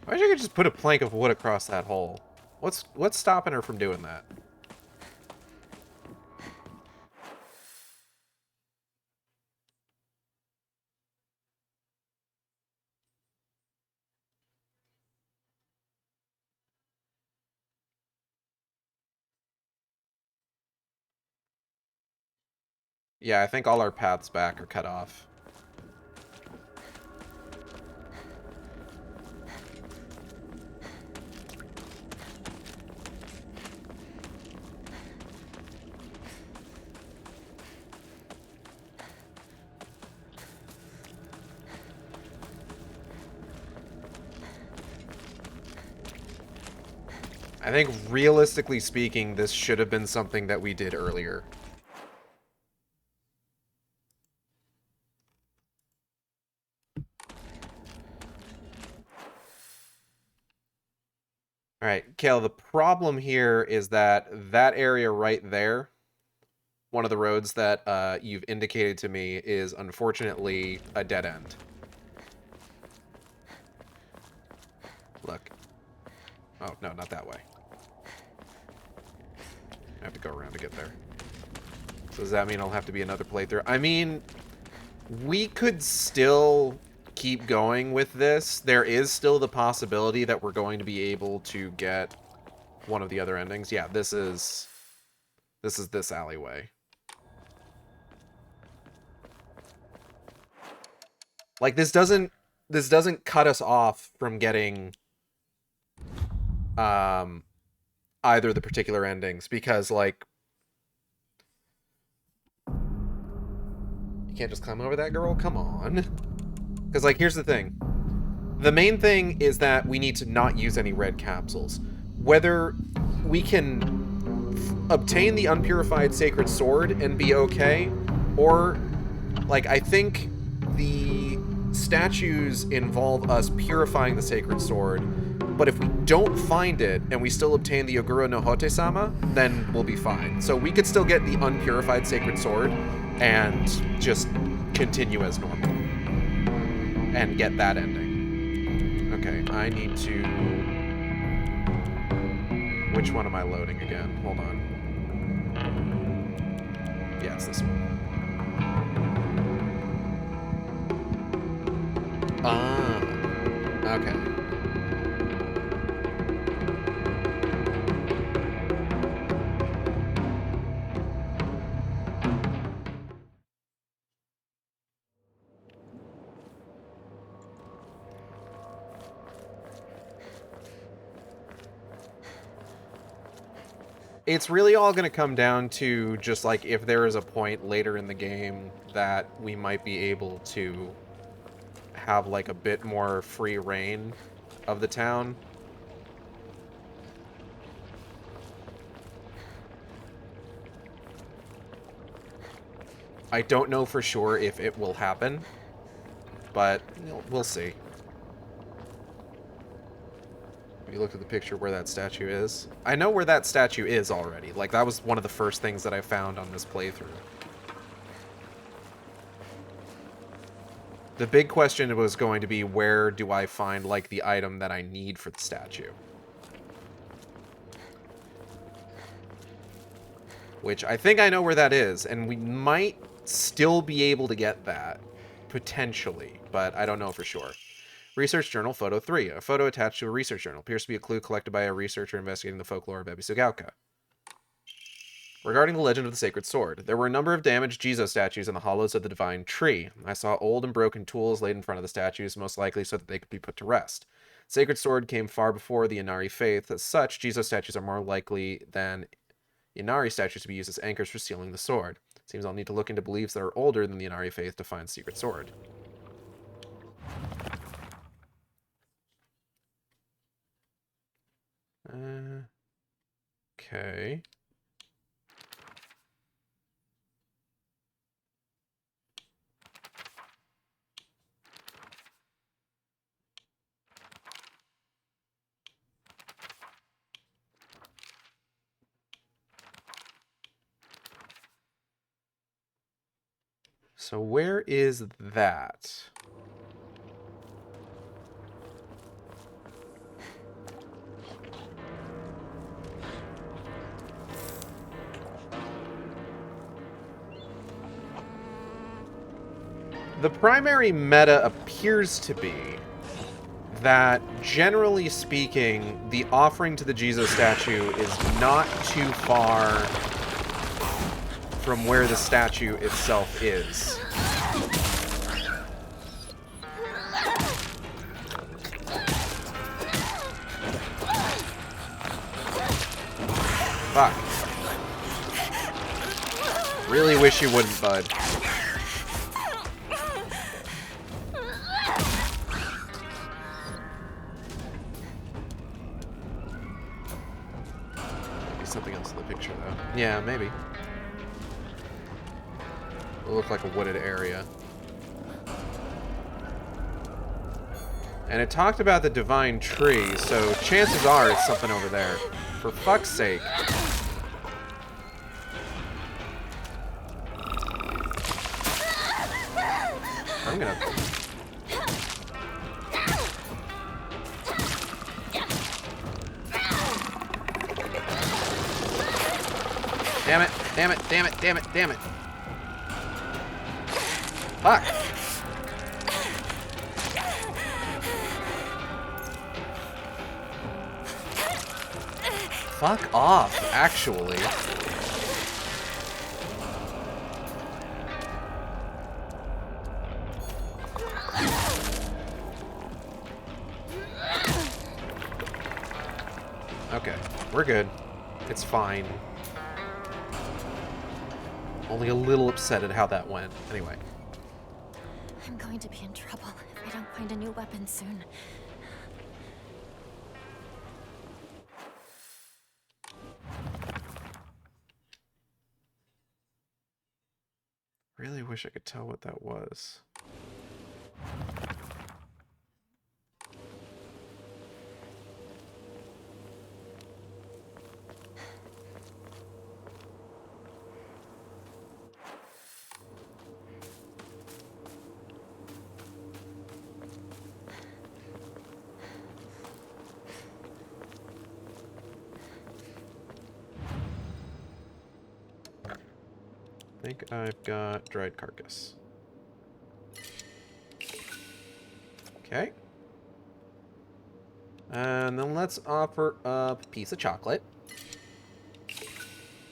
I wish I could just put a plank of wood across that hole. What's stopping her from doing that? Yeah, I think all our paths back are cut off. I think, realistically speaking, this should have been something that we did earlier. Alright, Kale, the problem here is that that area right there, one of the roads that you've indicated to me, is unfortunately a dead end. Look. Oh, no, not that way. I have to go around to get there. So does that mean I'll have to be another playthrough? I mean, we could still keep going with this. There is still the possibility that we're going to be able to get one of the other endings. Yeah, this is this alleyway. Like, this doesn't cut us off from getting either of the particular endings, because, like, you can't just climb over that girl? Come on. Because, like, here's the thing. The main thing is that we need to not use any red capsules. Whether we can obtain the unpurified sacred sword and be okay, or, like, I think the statues involve us purifying the sacred sword, But if we don't find it and we still obtain the Oguro no Hote-sama, then we'll be fine. So we could still get the unpurified sacred sword and just continue as normal. And get that ending. Okay, I need to... Which one am I loading again? Hold on. Yeah, it's this one. Ah, okay. It's really all going to come down to just, like, if there is a point later in the game that we might be able to have, like, a bit more free reign of the town. I don't know for sure if it will happen, but we'll see. You looked at the picture where that statue is. I know where that statue is already. Like, that was one of the first things that I found on this playthrough. The big question was going to be, where do I find, like, the item that I need for the statue? Which, I think I know where that is, and we might still be able to get that. Potentially, but I don't know for sure. Research Journal Photo 3. A photo attached to a research journal. Appears to be a clue collected by a researcher investigating the folklore of Ebisugaoka. Regarding the legend of the Sacred Sword. There were a number of damaged Jizo statues in the hollows of the Divine Tree. I saw old and broken tools laid in front of the statues, most likely so that they could be put to rest. Sacred Sword came far before the Inari faith. As such, Jizo statues are more likely than Inari statues to be used as anchors for sealing the sword. Seems I'll need to look into beliefs that are older than the Inari faith to find Secret Sword. Okay. So where is that? The primary meta appears to be that, generally speaking, the offering to the Jizo statue is not too far from where the statue itself is. Fuck. Really wish you wouldn't, bud. Something else in the picture, though. Yeah, maybe. It'll look like a wooded area. And it talked about the Divine Tree, so chances are it's something over there. For fuck's sake. I'm gonna... Damn it, damn it, damn it, damn it, damn it. Fuck. Fuck off, actually. Okay, we're good. It's fine. Only a little upset at how that went. Anyway. I'm going to be in trouble if I don't find a new weapon soon. Really wish I could tell what that was. I think I've got dried carcass. Okay. And then let's offer up a piece of chocolate.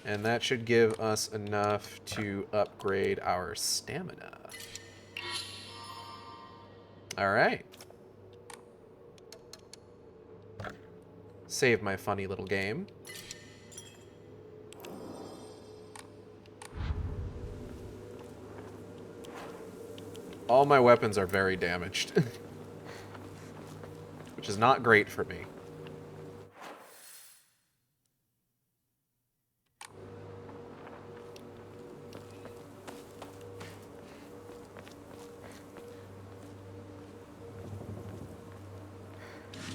And that should give us enough to upgrade our stamina. Alright. Save my funny little game. All my weapons are very damaged. Which is not great for me.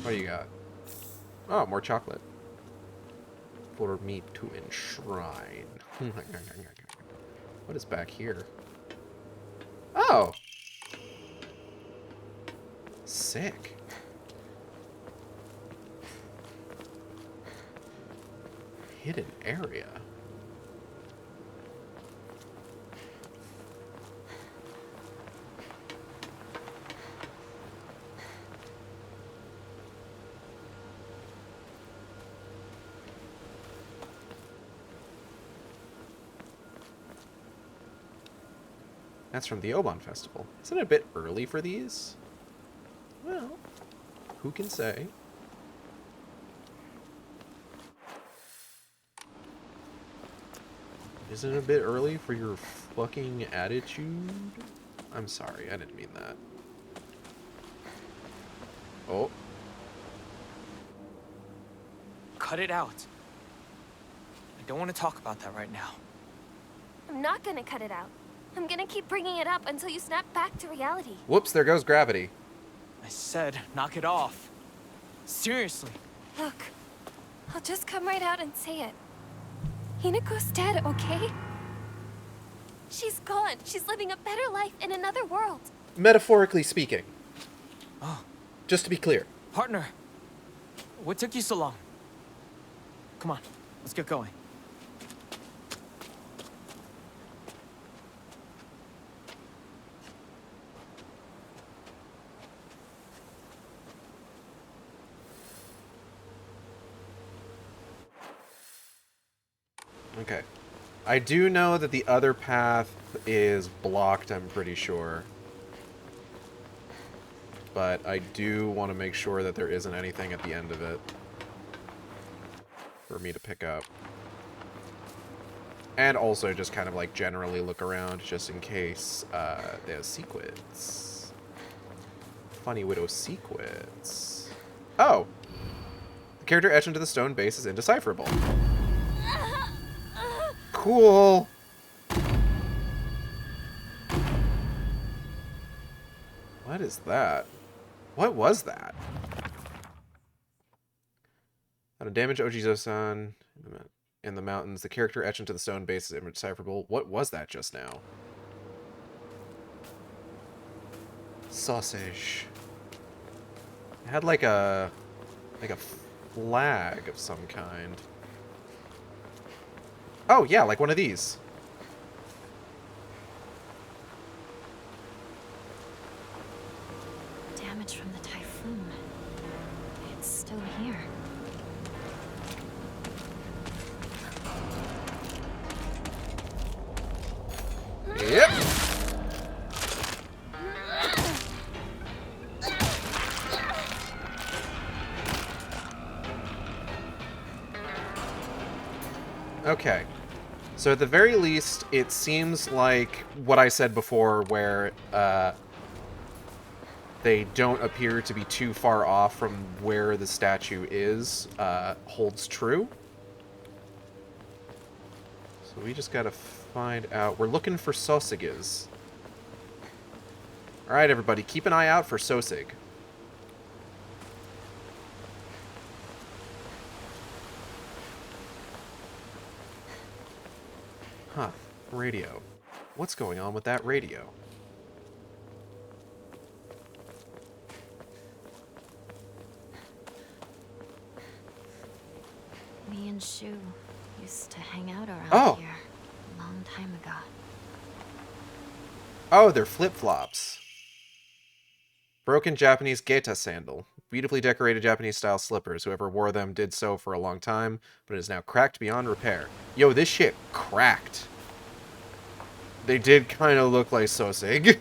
What do you got? Oh, more chocolate. For me to enshrine. What is back here? Oh! Sick. Hidden area. That's from the Oban Festival. Isn't it a bit early for these? Well, who can say? Isn't it a bit early for your fucking attitude? I'm sorry, I didn't mean that. Oh. Cut it out. I don't want to talk about that right now. I'm not gonna cut it out. I'm gonna keep bringing it up until you snap back to reality. Whoops, there goes gravity. I said, knock it off. Seriously. Look, I'll just come right out and say it. Hinako's dead, okay? She's gone. She's living a better life in another world. Metaphorically speaking. Oh. Just to be clear. Partner, what took you so long? Come on, let's get going. Okay. I do know that the other path is blocked, I'm pretty sure. But I do want to make sure that there isn't anything at the end of it for me to pick up. And also just kind of like generally look around just in case there's secrets. Funny widow secrets. Oh! The character etched into the stone base is indecipherable. Cool! What is that? What was that? Out of damage Ojizo-san in the mountains. The character etched into the stone base is indecipherable. What was that just now? Sausage. It had like a flag of some kind. Oh, yeah, like one of these. Damage from the typhoon. It's still here. Yep. Okay. So at the very least, it seems like what I said before, where they don't appear to be too far off from where the statue is, holds true. So we just gotta find out. We're looking for Sossiges. Alright, everybody, keep an eye out for Sosig. Huh. Radio. What's going on with that radio? Me and Shu used to hang out around Oh. here a long time ago. Oh, they're flip-flops. Broken Japanese Geta sandal. Beautifully decorated Japanese-style slippers. Whoever wore them did so for a long time, but it is now cracked beyond repair. Yo, this shit cracked. They did kind of look like Sosig.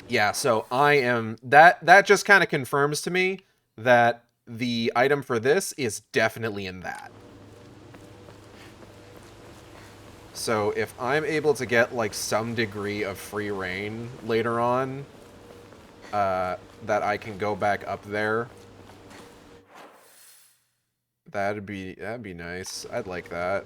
Yeah, so I am... That just kind of confirms to me that the item for this is definitely in that. So if I'm able to get, like, some degree of free reign later on, that I can go back up there, that'd be nice. I'd like that.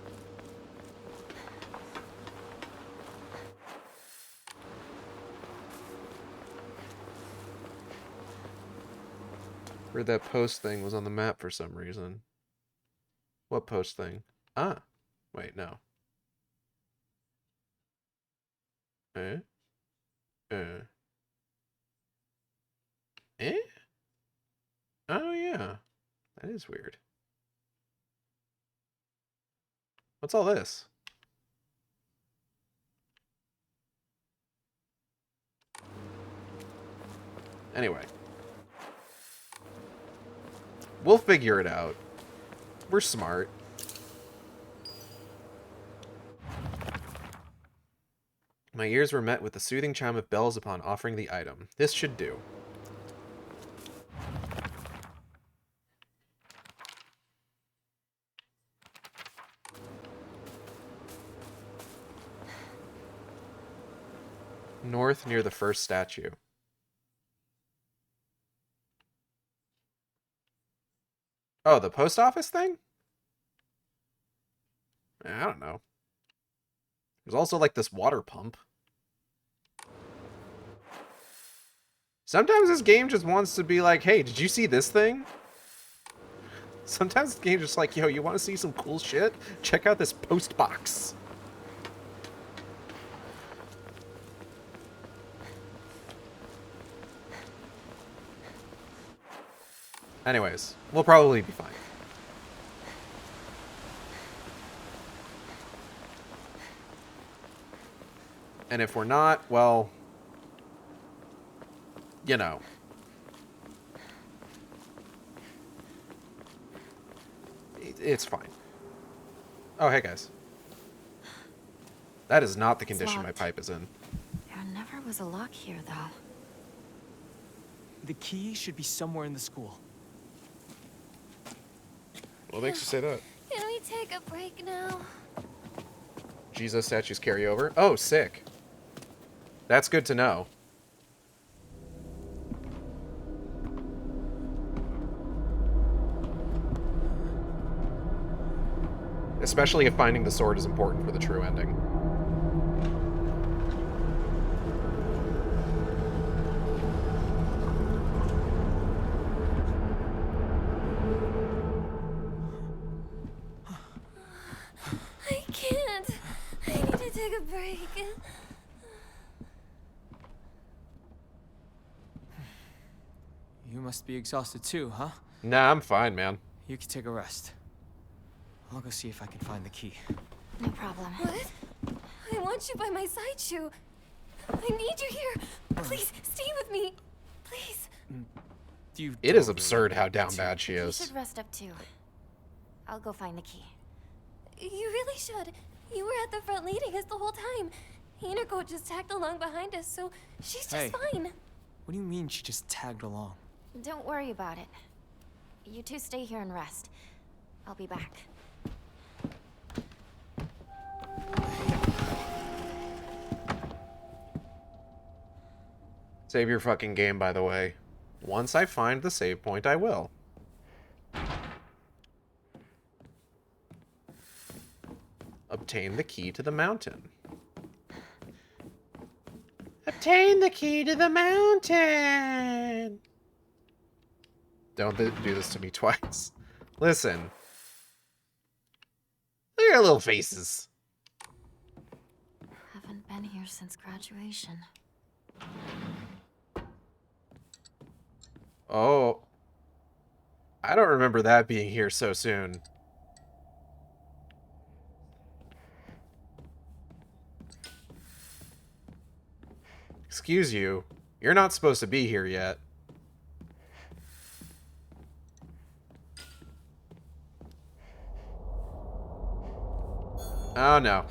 Heard that post thing was on the map for some reason. What post thing? Ah. Wait, no. Eh? Eh? Oh, yeah. That is weird. What's all this? Anyway. We'll figure it out. We're smart. My ears were met with the soothing chime of bells upon offering the item. This should do. North near the first statue. Oh, the post office thing? I don't know. There's also like this water pump. Sometimes this game just wants to be like, hey, did you see this thing? Sometimes the game's just like, yo, you want to see some cool shit? Check out this post box. Anyways, we'll probably be fine. And if we're not, well, you know. It's fine. Oh, hey guys. That is not the condition my pipe is in. There never was a lock here, though. The key should be somewhere in the school. What makes you say that? Can we take a break now? Jesus statues carry over. Oh, sick. That's good to know. Especially if finding the sword is important for the true ending. I can't. I need to take a break. You must be exhausted too, huh? Nah, I'm fine, man. You can take a rest. I'll go see if I can find the key. No problem. What? I want you by my side, Shu. I need you here. Please, stay with me. Please. It is absurd how down bad she You is. should rest up too. I'll go find the key. You really should. You were at the front leading us the whole time. Hinako just tagged along behind us, so she's just Hey. fine. What do you mean she just tagged along? Don't worry about it. You two stay here and rest. I'll be back. Save your fucking game, by the way. Once I find the save point, I will. Obtain the key to the mountain. Obtain the key to the mountain! Don't do this to me twice. Listen. Look at our little faces. Haven't been here since graduation. Oh. I don't remember that being here so soon. Excuse you. You're not supposed to be here yet. Oh, no.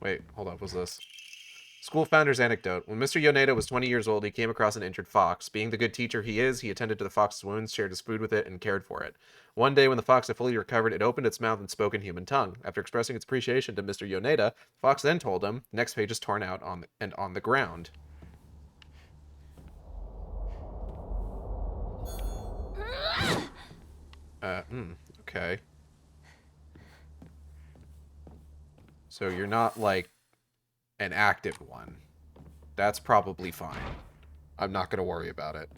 Wait, hold up. What's this? School founder's anecdote. When Mr. Yoneda was 20 years old, he came across an injured fox. Being the good teacher he is, he attended to the fox's wounds, shared his food with it, and cared for it. One day, when the fox had fully recovered, it opened its mouth and spoke in human tongue. After expressing its appreciation to Mr. Yoneda, the fox then told him, the next page is torn out on the ground. Okay. So you're not, like, an active one. That's probably fine. I'm not going to worry about it.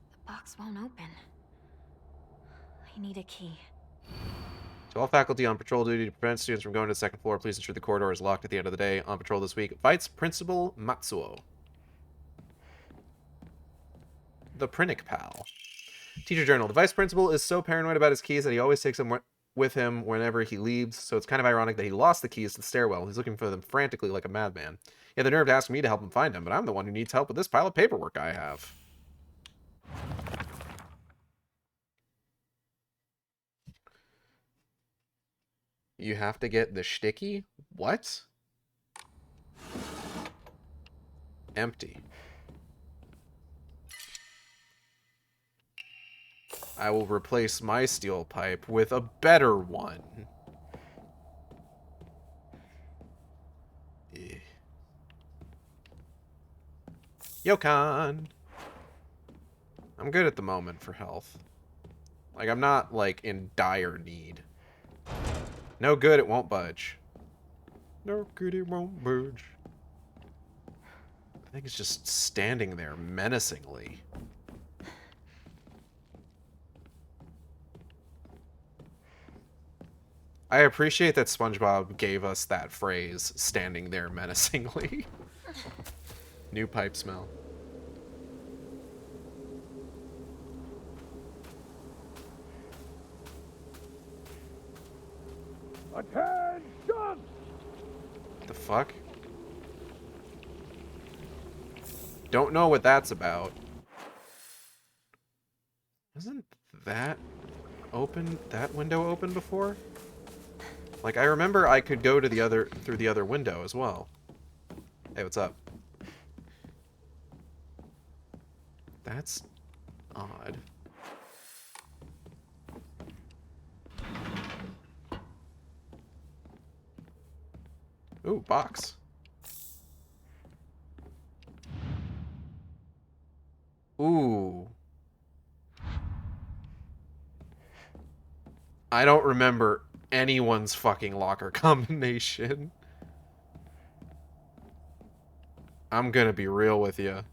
The box won't open. I need a key. To all faculty on patrol duty to prevent students from going to the second floor, please ensure the corridor is locked at the end of the day. On patrol this week, Vice Principal Matsuo. The Prinic Pal. Teacher Journal. The Vice Principal is so paranoid about his keys that he always takes them with him whenever he leaves, so it's kind of ironic that he lost the keys to the stairwell. He's looking for them frantically like a madman. He had the nerve to ask me to help him find them, but I'm the one who needs help with this pile of paperwork I have. You have to get the sticky? What? Empty. I will replace my steel pipe with a better one. Yokan! I'm good at the moment for health. Like, I'm not, like, in dire need. No good, it won't budge. No good, it won't budge. I think it's just standing there menacingly. I appreciate that SpongeBob gave us that phrase, standing there menacingly. New pipe smell. Attention! The fuck? Don't know what that's about. Wasn't that open? That window open before? Like, I remember I could go to the other through the other window as well. Hey, what's up? That's odd. Ooh, box. Ooh. I don't remember anyone's fucking locker combination. I'm gonna be real with you.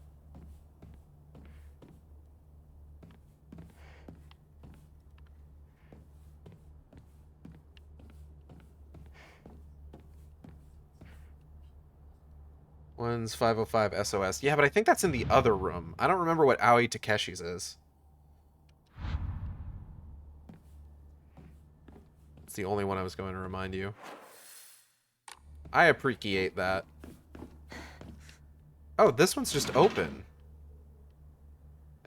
One's 505 SOS. Yeah, but I think that's in the other room. I don't remember what Aoi Takeshi's is. It's the only one I was going to remind you. I appreciate that. Oh, this one's just open.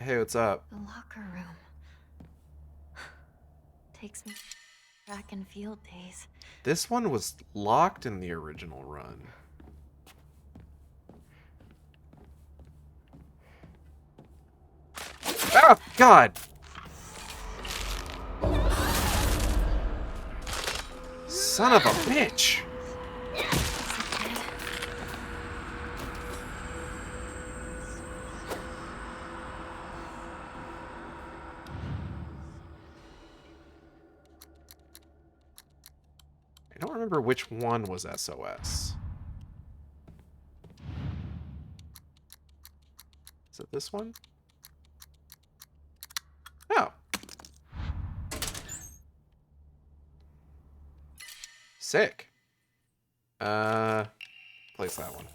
Hey, what's up? The locker room. Takes me back in field days. This one was locked in the original run. Oh, God! Son of a bitch! I don't remember which one was SOS. Is it this one? Oh. Sick. Place that one.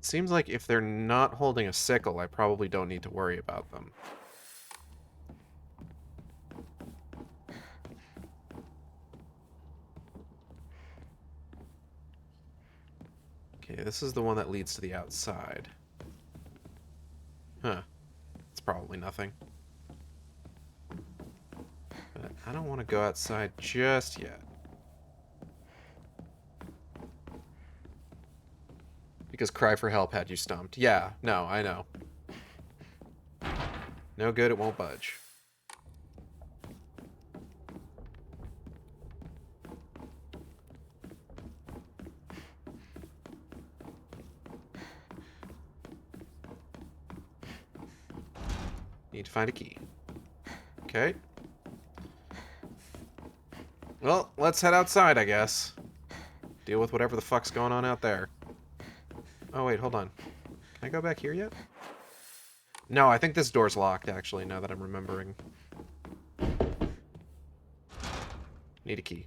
It seems like if they're not holding a sickle, I probably don't need to worry about them. Okay, this is the one that leads to the outside. Huh. It's probably nothing. But I don't want to go outside just yet. Because cry for help had you stumped. Yeah, no, I know. No good, it won't budge. Need to find a key. Okay. Well, let's head outside, I guess. Deal with whatever the fuck's going on out there. Oh, wait, hold on. Can I go back here yet? No, I think this door's locked, actually, now that I'm remembering. Need a key.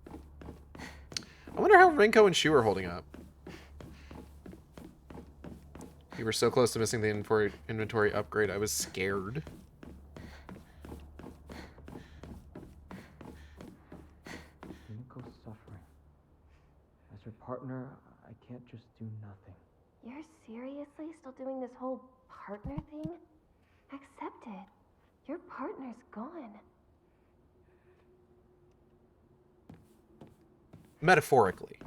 I wonder how Rinko and Shu are holding up. You were so close to missing the inventory upgrade, I was scared. Rinko's suffering. As her partner, I can't just do nothing. You're seriously still doing this whole partner thing? Accept it. Your partner's gone. Metaphorically.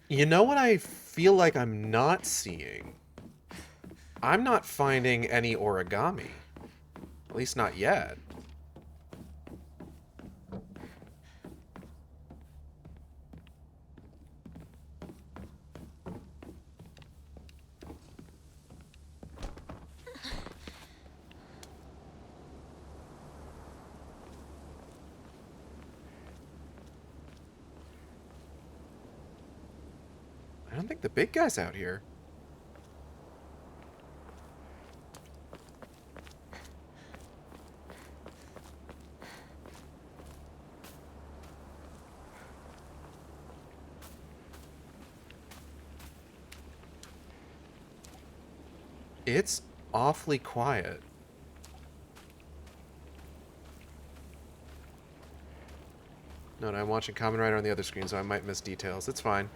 You know what I feel like I'm not seeing? I'm not finding any origami. At least not yet. I don't think the big guy's out here. It's awfully quiet. No, I'm watching Kamen Rider on the other screen, so I might miss details. It's fine.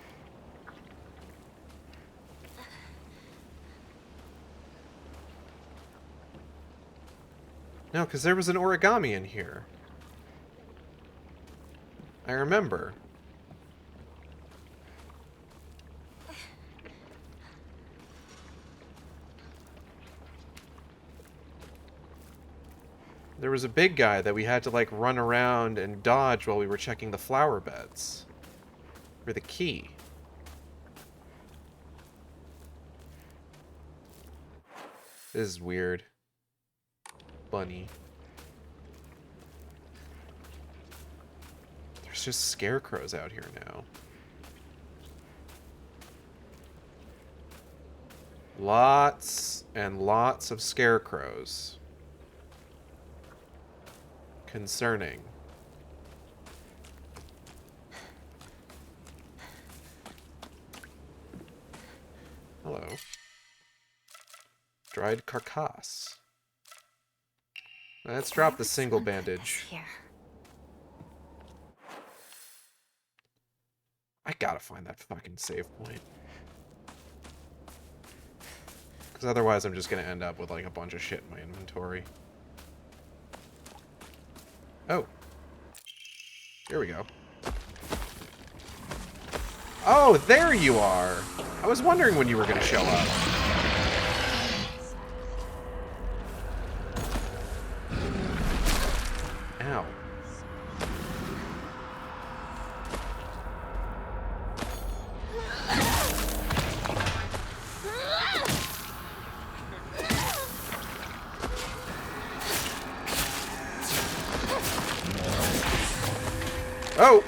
No, because there was an origami in here. I remember. There was a big guy that we had to, like, run around and dodge while we were checking the flower beds. For the key. This is weird. Bunny. There's just scarecrows out here now. Lots and lots of scarecrows. Concerning. Hello. Dried carcass. Let's drop the single bandage. I gotta find that fucking save point. Because otherwise I'm just gonna end up with like a bunch of shit in my inventory. Oh. Here we go. Oh, there you are! I was wondering when you were gonna show up. Ow. Oh!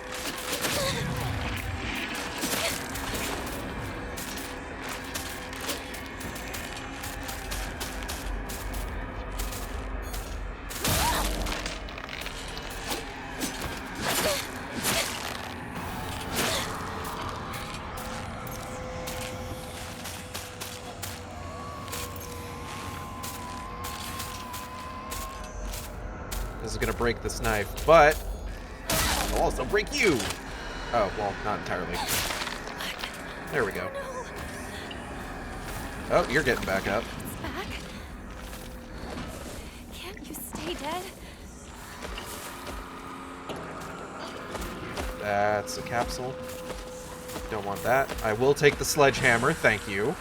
This is gonna break this knife, but it'll also break you. Oh, well, not entirely. There we go. Oh, you're getting back up. It's back. Can't you stay dead? That's a capsule. Don't want that. I will take the sledgehammer, thank you.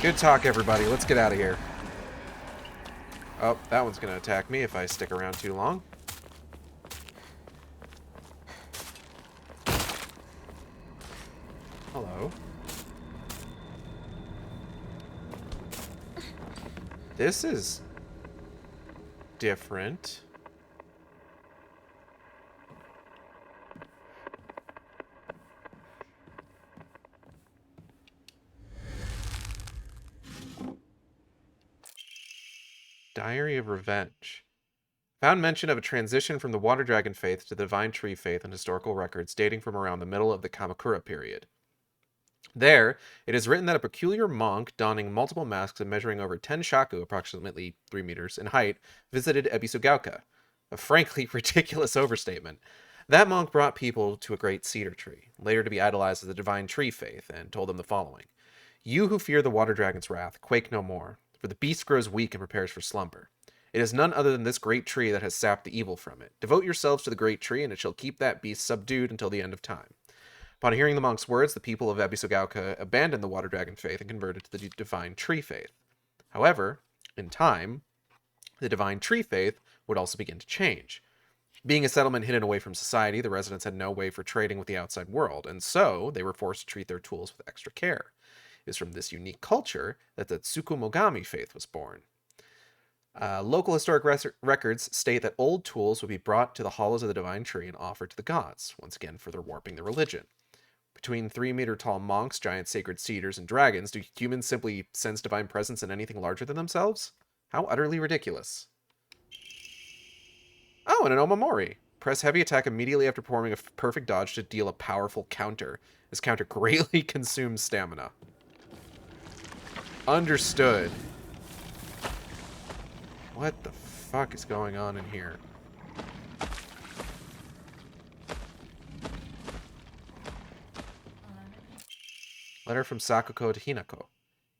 Good talk, everybody. Let's get out of here. Oh, that one's gonna attack me if I stick around too long. Hello. This is different. Diary of Revenge. Found mention of a transition from the Water Dragon faith to the Divine Tree faith in historical records dating from around the middle of the Kamakura period. There, it is written that a peculiar monk donning multiple masks and measuring over 10 shaku, approximately 3 meters, in height, visited Ebisugaoka. A frankly ridiculous overstatement. That monk brought people to a great cedar tree, later to be idolized as the Divine Tree faith, and told them the following. You who fear the Water Dragon's wrath, quake no more, for the beast grows weak and prepares for slumber. It is none other than this great tree that has sapped the evil from it. Devote yourselves to the great tree, and it shall keep that beast subdued until the end of time. Upon hearing the monk's words, the people of Ebisugaoka abandoned the Water Dragon faith and converted to the Divine Tree faith. However, in time, the Divine Tree faith would also begin to change. Being a settlement hidden away from society, the residents had no way for trading with the outside world, and so they were forced to treat their tools with extra care. It was from this unique culture that the Tsukumogami faith was born. Local historic records state that old tools would be brought to the hollows of the Divine Tree and offered to the gods, once again further warping the religion. Between 3-meter-tall monks, giant sacred cedars, and dragons, do humans simply sense divine presence in anything larger than themselves? How utterly ridiculous. Oh, and an Omamori. Press heavy attack immediately after performing a perfect dodge to deal a powerful counter. This counter greatly consumes stamina. Understood. What the fuck is going on in here? Letter from Sakuko to Hinako.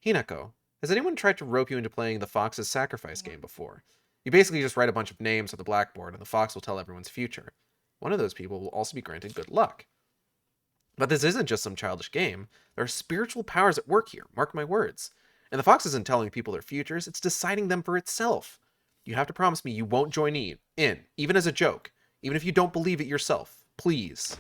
Hinako, has anyone tried to rope you into playing the Fox's Sacrifice game before? You basically just write a bunch of names on the blackboard and the fox will tell everyone's future. One of those people will also be granted good luck. But this isn't just some childish game. There are spiritual powers at work here, mark my words. And the fox isn't telling people their futures, it's deciding them for itself. You have to promise me you won't join in, even as a joke, even if you don't believe it yourself. Please.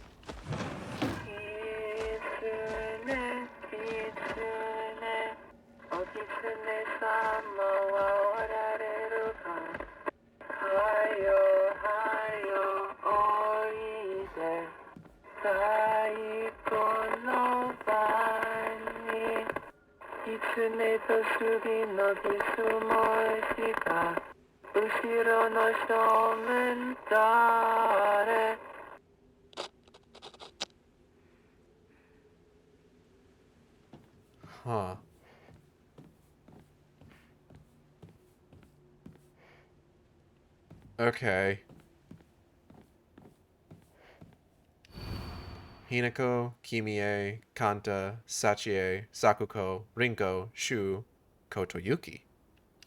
Huh. Okay. Hinako, Kimie, Kanta, Sachie, Sakuko, Rinko, Shu, Kotoyuki.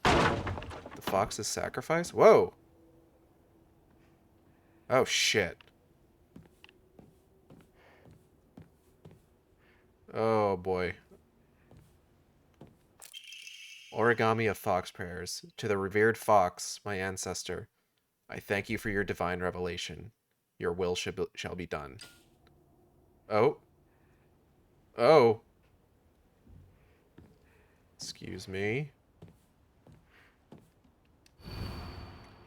The Fox's Sacrifice? Whoa! Oh, shit. Oh, boy. Origami of Fox Prayers. To the revered Fox, my ancestor, I thank you for your divine revelation. Your will shall be done. Oh. Oh. Excuse me.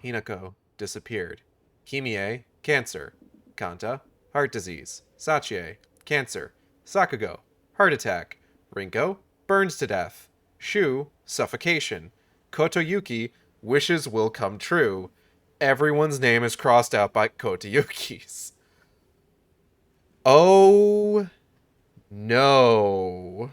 Hinako, disappeared. Kimie, cancer. Kanta, heart disease. Sachie, cancer. Sakugo, heart attack. Rinko, burns to death. Shu, suffocation. Kotoyuki, wishes will come true. Everyone's name is crossed out by Kotoyuki's. Oh, no.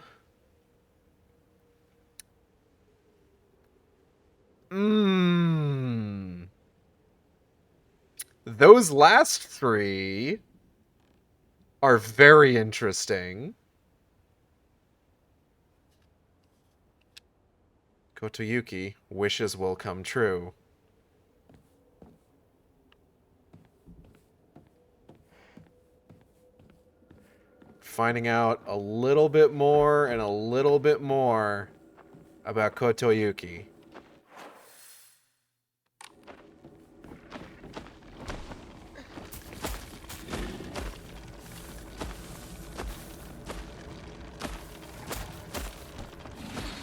Those last three are very interesting. Kotoyuki, wishes will come true. Finding out a little bit more and a little bit more about Kotoyuki.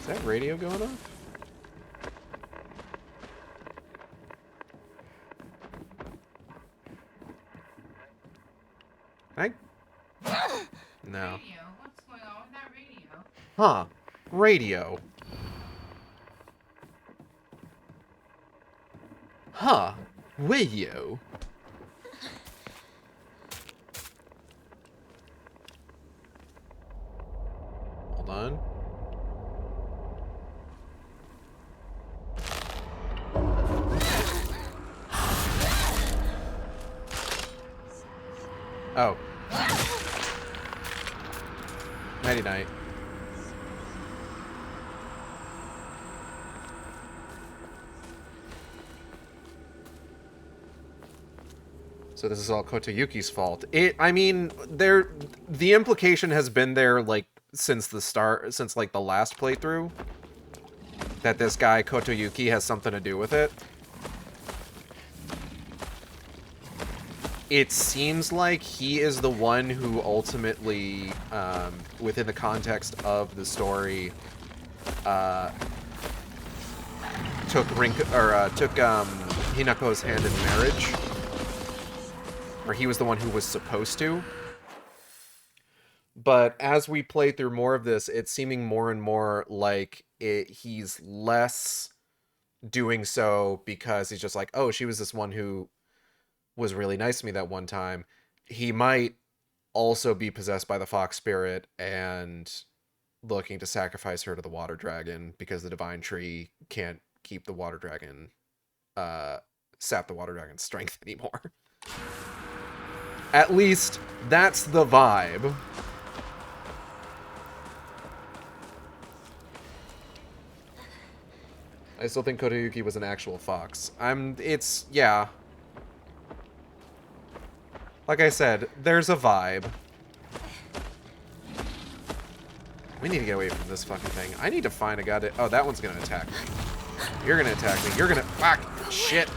Is that radio going off? No. Radio? What's going on with that radio? Huh. Radio. Huh. Radio. Hold on. Oh. Nighty night. So this is all Kotoyuki's fault. I mean, the implication has been there, like, since the start, since, like, the last playthrough, that this guy, Kotoyuki, has something to do with it. It seems like he is the one who ultimately, within the context of the story, took Hinako's hand in marriage. Or he was the one who was supposed to. But as we play through more of this, it's seeming more and more like he's less doing so because he's just like, oh, she was this one who was really nice to me that one time. He might also be possessed by the fox spirit and looking to sacrifice her to the water dragon because the divine tree can't keep the water dragon, sap the water dragon's strength anymore. At least that's the vibe. I still think Kotoyuki was an actual fox. Yeah. Like I said, there's a vibe. We need to get away from this fucking thing. I need to find a goddamn... Oh, that one's gonna attack me. You're gonna attack me. You're gonna... Fuck! Shit!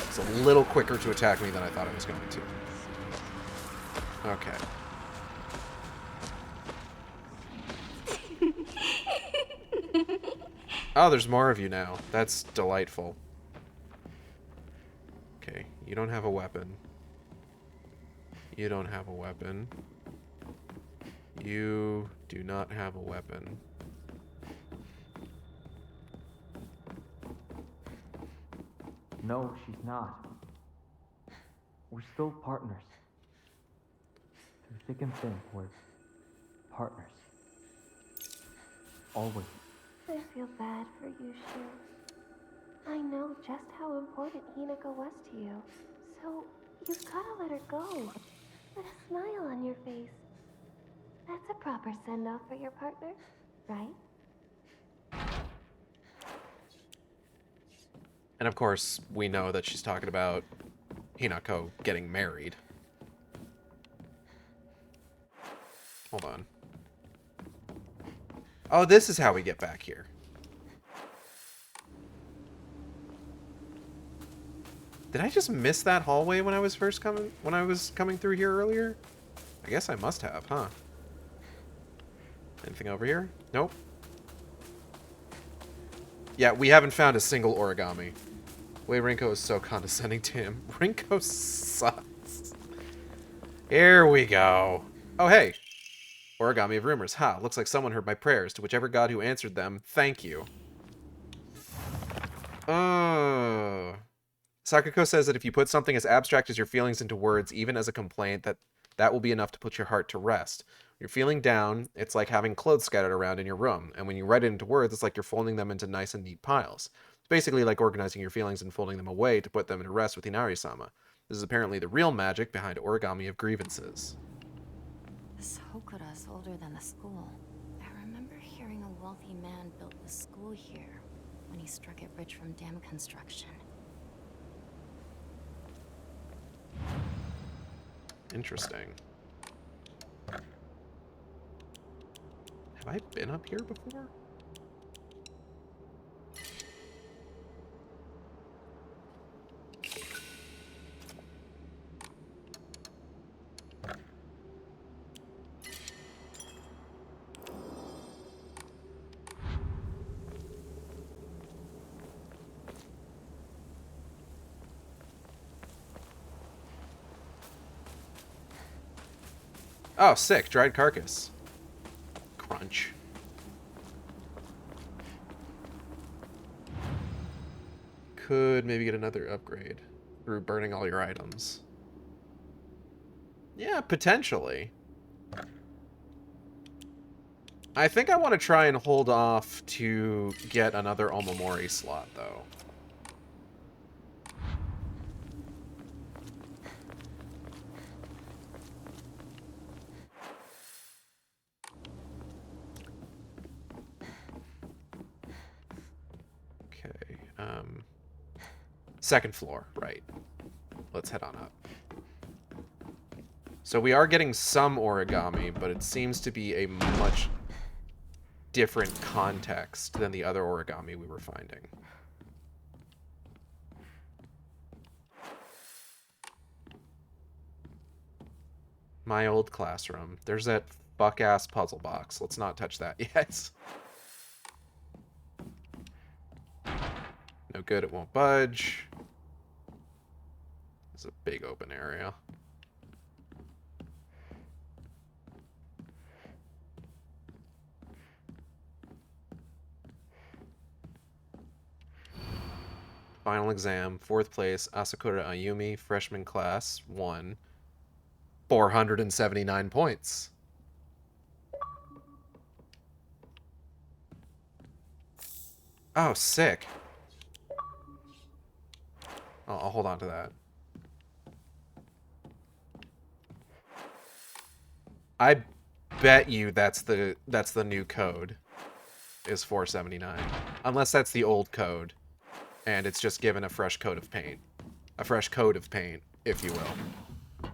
It's a little quicker to attack me than I thought it was going to. Okay. Oh, there's more of you now. That's delightful. Okay, you don't have a weapon. You don't have a weapon. You do not have a weapon. No, she's not. We're still partners. Through thick and thin, we're partners. Always. I feel bad for you, Shu. I know just how important Hinako was to you. So, you've gotta let her go. With a smile on your face. That's a proper send-off for your partner, right? And of course, we know that she's talking about Hinako getting married. Hold on. Oh, this is how we get back here. Did I just miss that hallway when I was coming through here earlier? I guess I must have, huh? Anything over here? Nope. Yeah, we haven't found a single origami. Wait, Rinko is so condescending to him. Rinko sucks. Here we go. Oh, hey. Origami of rumors. Ha, looks like someone heard my prayers. To whichever god who answered them, thank you. Sakako says that if you put something as abstract as your feelings into words, even as a complaint, that will be enough to put your heart to rest. When you're feeling down, it's like having clothes scattered around in your room. And when you write it into words, it's like you're folding them into nice and neat piles. It's basically like organizing your feelings and folding them away to put them to rest with Inari-sama. This is apparently the real magic behind origami of grievances. This Hokura is older than the school. I remember hearing a wealthy man built the school here when he struck it rich from dam construction. Interesting. Have I been up here before? Oh, sick. Dried carcass. Crunch. Could maybe get another upgrade through burning all your items. Yeah, potentially. I think I want to try and hold off to get another Omamori slot, though. Second floor, right. Let's head on up. So we are getting some origami, but it seems to be a much different context than the other origami we were finding. My old classroom. There's that fuck-ass puzzle box. Let's not touch that yet. No good, it won't budge. It's a big open area. Final exam, 4th place, Asakura Ayumi, freshman class, 1. 479 points. Oh, sick. I'll hold on to that. I bet you that's the new code. Is 479. Unless that's the old code. And it's just given a fresh coat of paint. A fresh coat of paint, if you will.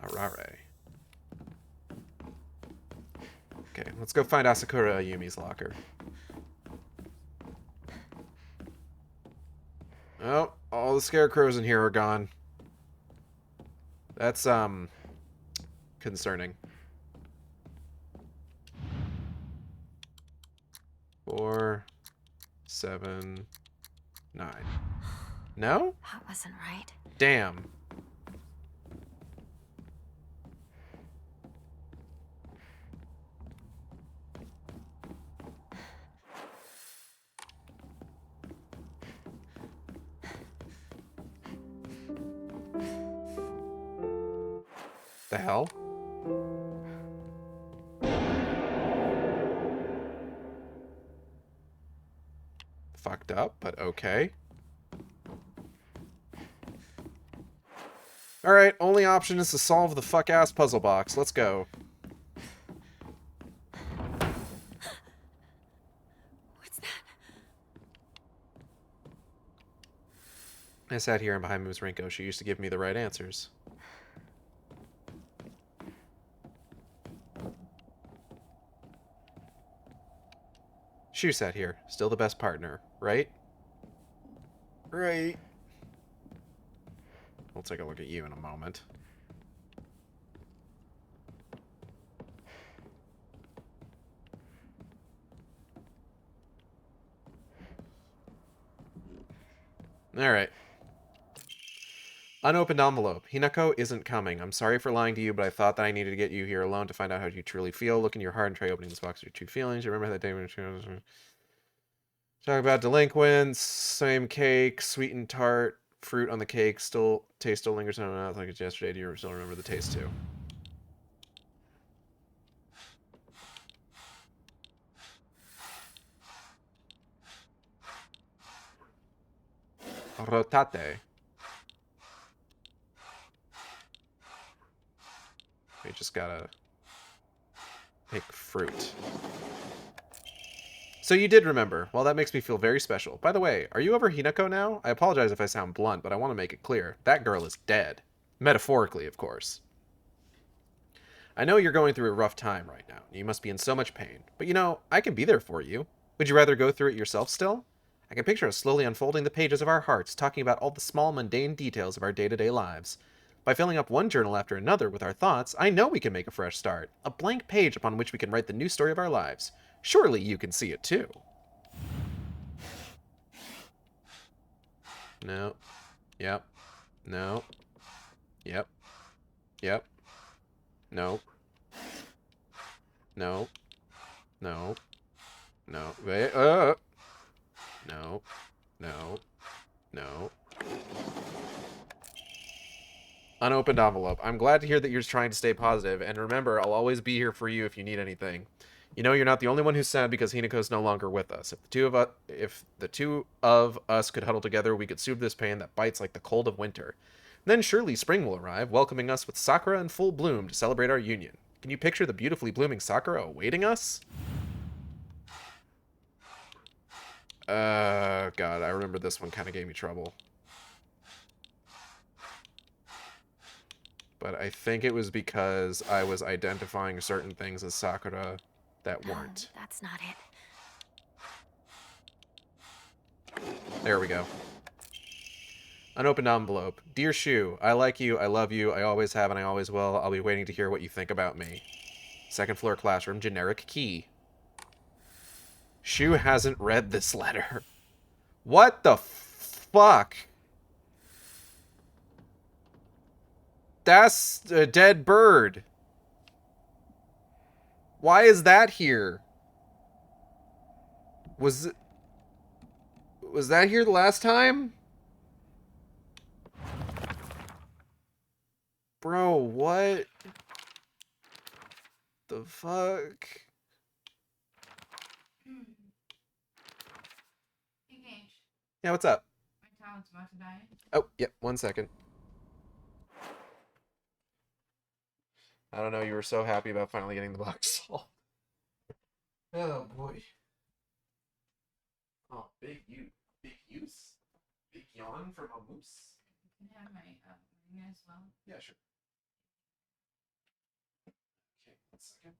Arare. Okay, let's go find Asakura Ayumi's locker. Oh, all the scarecrows in here are gone. That's, concerning. 4, 7, 9. No? That wasn't right. Damn. The hell? Fucked up, but okay. Alright, only option is to solve the fuck-ass puzzle box. Let's go. What's that? I sat here and behind me was Rinko. She used to give me the right answers. Shu sat here. Still the best partner, right? Right. We'll take a look at you in a moment. Alright. Unopened envelope. Hinako isn't coming. I'm sorry for lying to you, but I thought that I needed to get you here alone to find out how you truly feel. Look in your heart and try opening this box of your true feelings. You remember that day when you talk about delinquents, same cake, sweet and tart, fruit on the cake, taste still lingers in my mouth like it's yesterday. Do you still remember the taste too? Rotate. We just gotta pick fruit. So you did remember. Well, that makes me feel very special. By the way, are you over Hinako now? I apologize if I sound blunt, but I want to make it clear. That girl is dead. Metaphorically, of course. I know you're going through a rough time right now. You must be in so much pain. But you know, I can be there for you. Would you rather go through it yourself still? I can picture us slowly unfolding the pages of our hearts, talking about all the small, mundane details of our day-to-day lives. By filling up one journal after another with our thoughts, I know we can make a fresh start. A blank page upon which we can write the new story of our lives. Surely you can see it too. No. Yep. No. Yep. Yep. No. No. No. No. Wait. No. No. No. Unopened envelope. I'm glad to hear that you're trying to stay positive, and remember, I'll always be here for you if you need anything. You know, you're not the only one who's sad because Hinako's no longer with us. If the two of us could huddle together, we could soothe this pain that bites like the cold of winter. Then surely spring will arrive, welcoming us with sakura in full bloom to celebrate our union. Can you picture the beautifully blooming sakura awaiting us? God, I remember this one kind of gave me trouble. But I think it was because I was identifying certain things as sakura that weren't. That's not it. There we go. Unopened envelope. Dear Shu, I like you, I love you, I always have and I always will. I'll be waiting to hear what you think about me. Second floor classroom, generic key. Shu hasn't read this letter. What the fuck? That's a dead bird. Why is that here? Was that here the last time? Bro, what the fuck? Hey, Gage. Yeah, what's up? My talent's about to die. Oh, yep, 1 second. I don't know, you were so happy about finally getting the box solved. Oh, boy. Oh, big use. Big yawn from a moose. Can I have my ring as well? Yeah, sure. Okay, 1 second.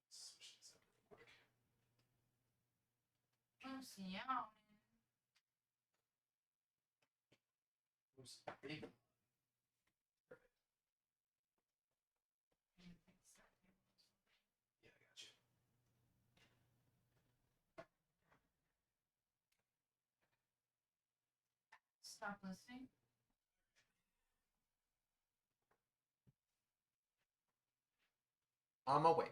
Switch this up real quick. Oh, see, yeah. Moose, big. Yeah, I got you. Stop listening. On my way.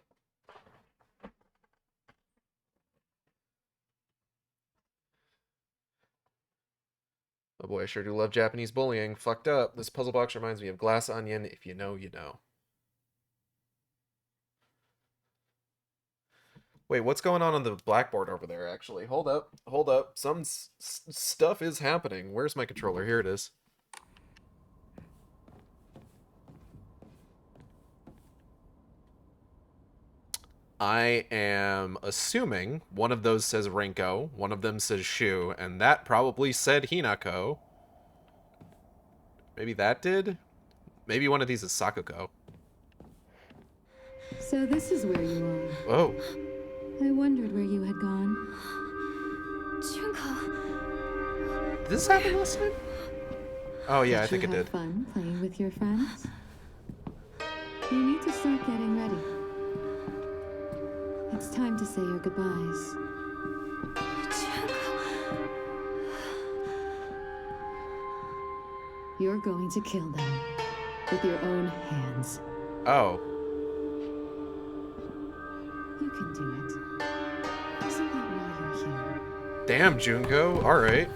Oh boy, I sure do love Japanese bullying. Fucked up. This puzzle box reminds me of Glass Onion. If you know, you know. Wait, what's going on the blackboard over there, actually? Hold up. Hold up. Some stuff is happening. Where's my controller? Here it is. I am assuming one of those says Rinko, one of them says Shu, and that probably said Hinako. Maybe that did? Maybe one of these is Sakuko. So this is where you are. Oh. I wondered where you had gone. Junko. Did this happen last time? Oh yeah, I think it you have did. fun playing with your friends? You need to start getting ready. It's time to say your goodbyes. Junko. You're going to kill them. With your own hands. Oh. You can do it. Isn't that why you're here? Damn, Junko. Alright.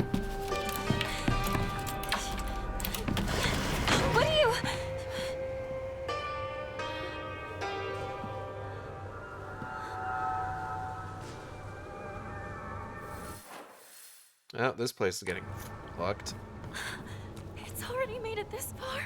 What are you... Oh, this place is getting fucked. It's already made it this far.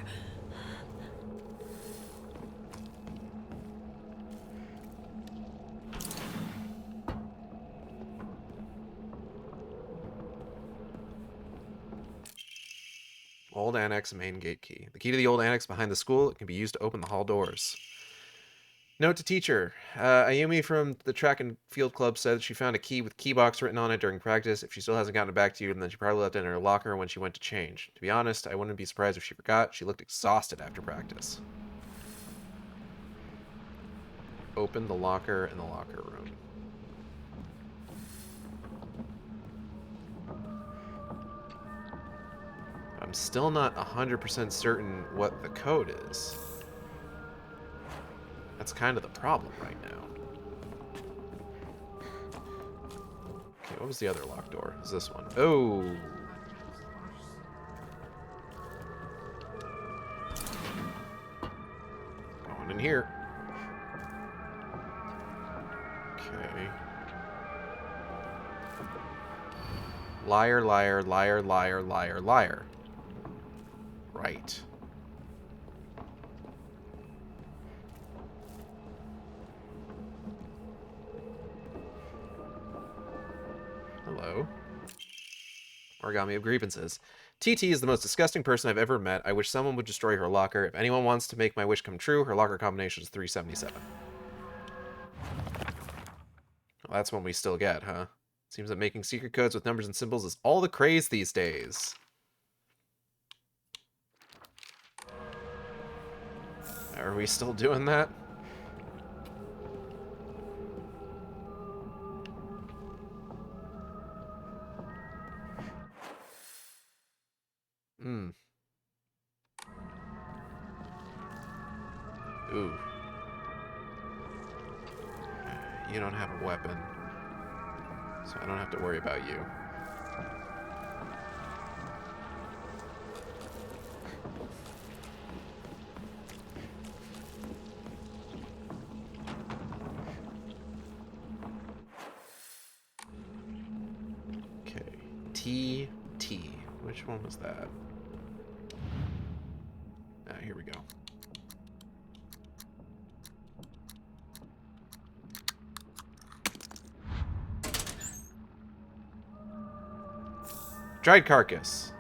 Old Annex main gate key. The key to the old annex behind the school. It can be used to open the hall doors. Note to teacher. Ayumi from the track and field club said that she found a key with key box written on it during practice. If she still hasn't gotten it back to you, then she probably left it in her locker when she went to change. To be honest, I wouldn't be surprised if she forgot. She looked exhausted after practice. Open the locker in the locker room. I'm still not 100% certain what the code is. That's kind of the problem right now. Okay, what was the other locked door? Is this one? Oh! Going in here. Okay. Liar, liar, liar, liar, liar, liar. Right. Hello. Origami of grievances. TT is the most disgusting person I've ever met. I wish someone would destroy her locker. If anyone wants to make my wish come true, her locker combination is 377. Well, that's one we still get, huh? Seems that making secret codes with numbers and symbols is all the craze these days. Are we still doing that? Hmm. Ooh. You don't have a weapon, so I don't have to worry about you. Okay. TT. Which one was that? Ah, here we go. Dried carcass.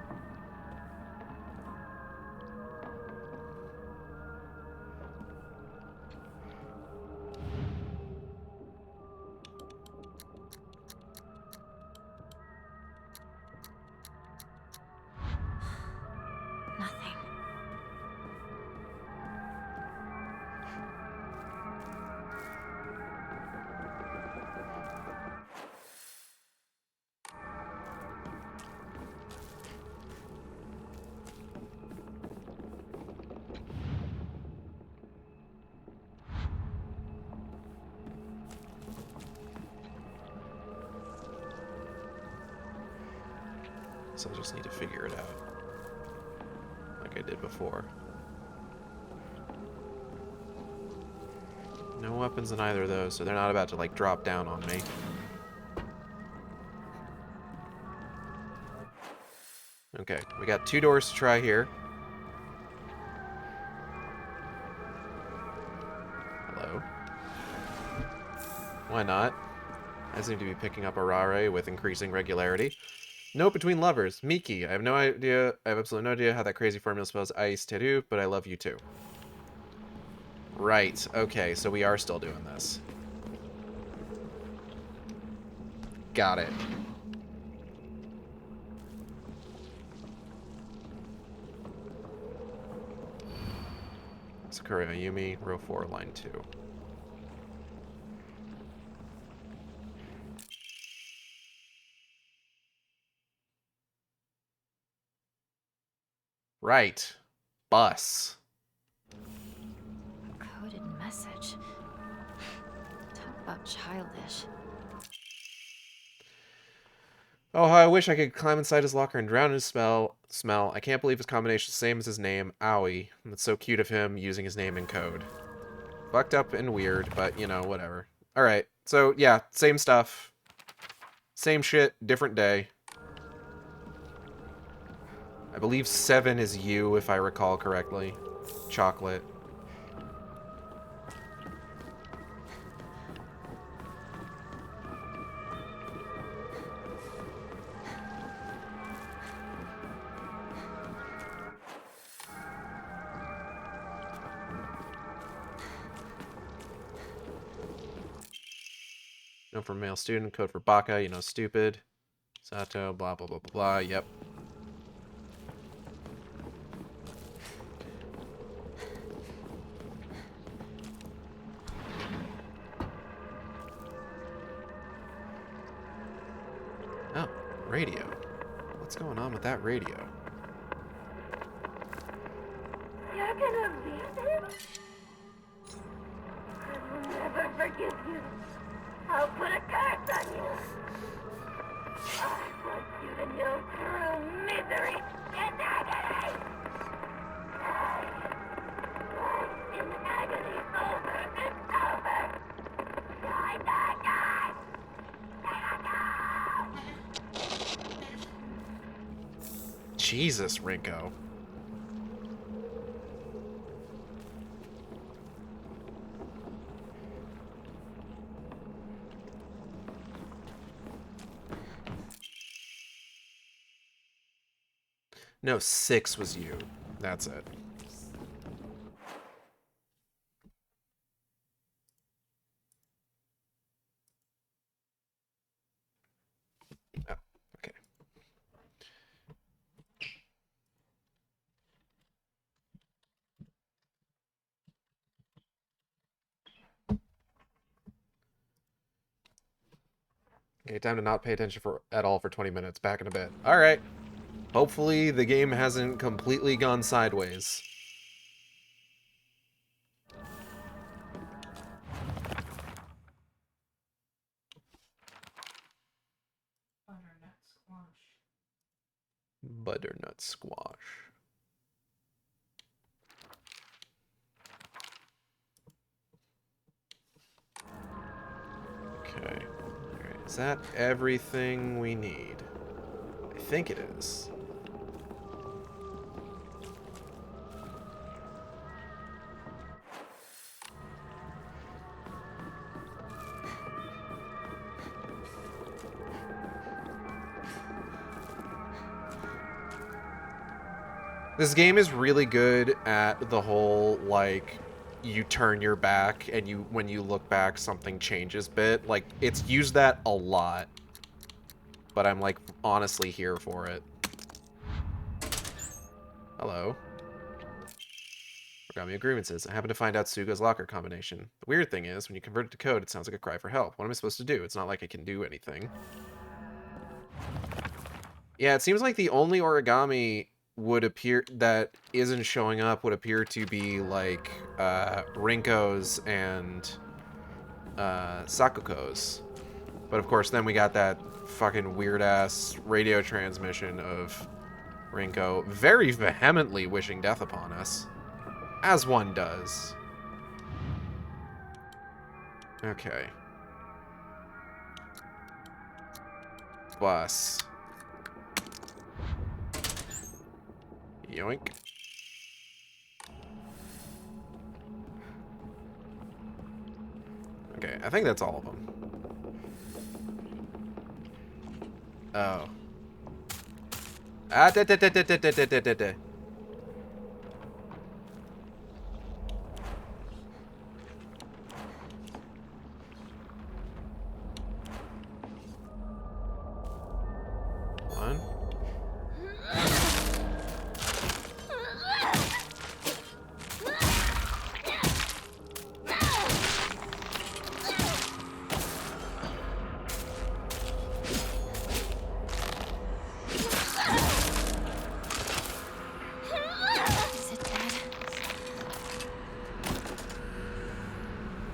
Nothing. So I just need to figure it out. Like I did before. No weapons in either of those, so they're not about to, like, drop down on me. Okay, we got 2 doors to try here. Hello? Why not? I seem to be picking up Arare with increasing regularity. Note between lovers. Miki, I have no idea, I have absolutely no idea how that crazy formula spells Ais Teru, but I love you too. Right, okay, so we are still doing this. Got it. Sakura Ayumi, row 4, line 2. Right. Bus. Coded message. Talk about childish. Oh, how I wish I could climb inside his locker and drown in his smell. I can't believe his combination is the same as his name. Owie. That's so cute of him using his name in code. Fucked up and weird, but, you know, whatever. Alright, so, yeah, same stuff. Same shit, different day. I believe 7 is you, if I recall correctly. Chocolate. No for male student, code for Baka, you know, stupid. Sato, blah, blah, blah, blah, blah, yep. Oh, radio. What's going on with that radio? You're gonna leave him? I will never forgive you. I'll put a curse on you. I want you to know true misery and agony. Life in agony over and over. Die, die, die. Jesus, Rinko. No, 6 was you. That's it. Oh, okay. Okay, time to not pay attention at all for 20 minutes. Back in a bit. All right. Hopefully the game hasn't completely gone sideways. Butternut squash. Butternut squash. Okay. Alright, is that everything we need? I think it is. This game is really good at the whole, like, you turn your back and when you look back something changes bit. Like, it's used that a lot. But I'm, like, honestly here for it. Hello. Forgot me grievances. I happened to find out Suga's locker combination. The weird thing is, when you convert it to code, it sounds like a cry for help. What am I supposed to do? It's not like I can do anything. Yeah, it seems like the only origami would appear that isn't showing up would appear to be like Rinko's and Sakuko's. But of course then we got that fucking weird ass radio transmission of Rinko very vehemently wishing death upon us. As one does. Okay. Bus. Yoink. Okay, I think that's all of them. Oh. Ah, da da da da da da da da da. One.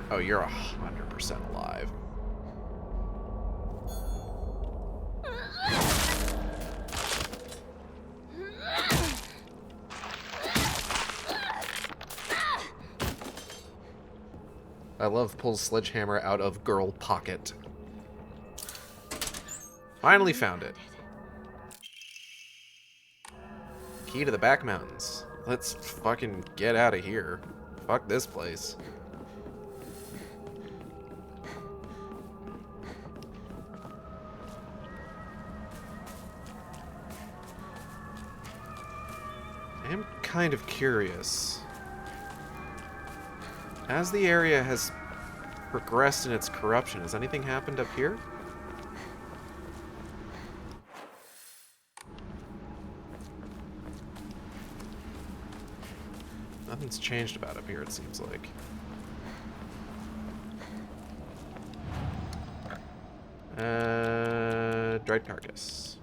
Oh, you're 100% alive. I love pulls sledgehammer out of girl pocket. Finally found it. Key to the back mountains. Let's fucking get out of here. Fuck this place. I am kind of curious. As the area has progressed in its corruption, has anything happened up here? Nothing's changed about up here, it seems like. Dried carcass.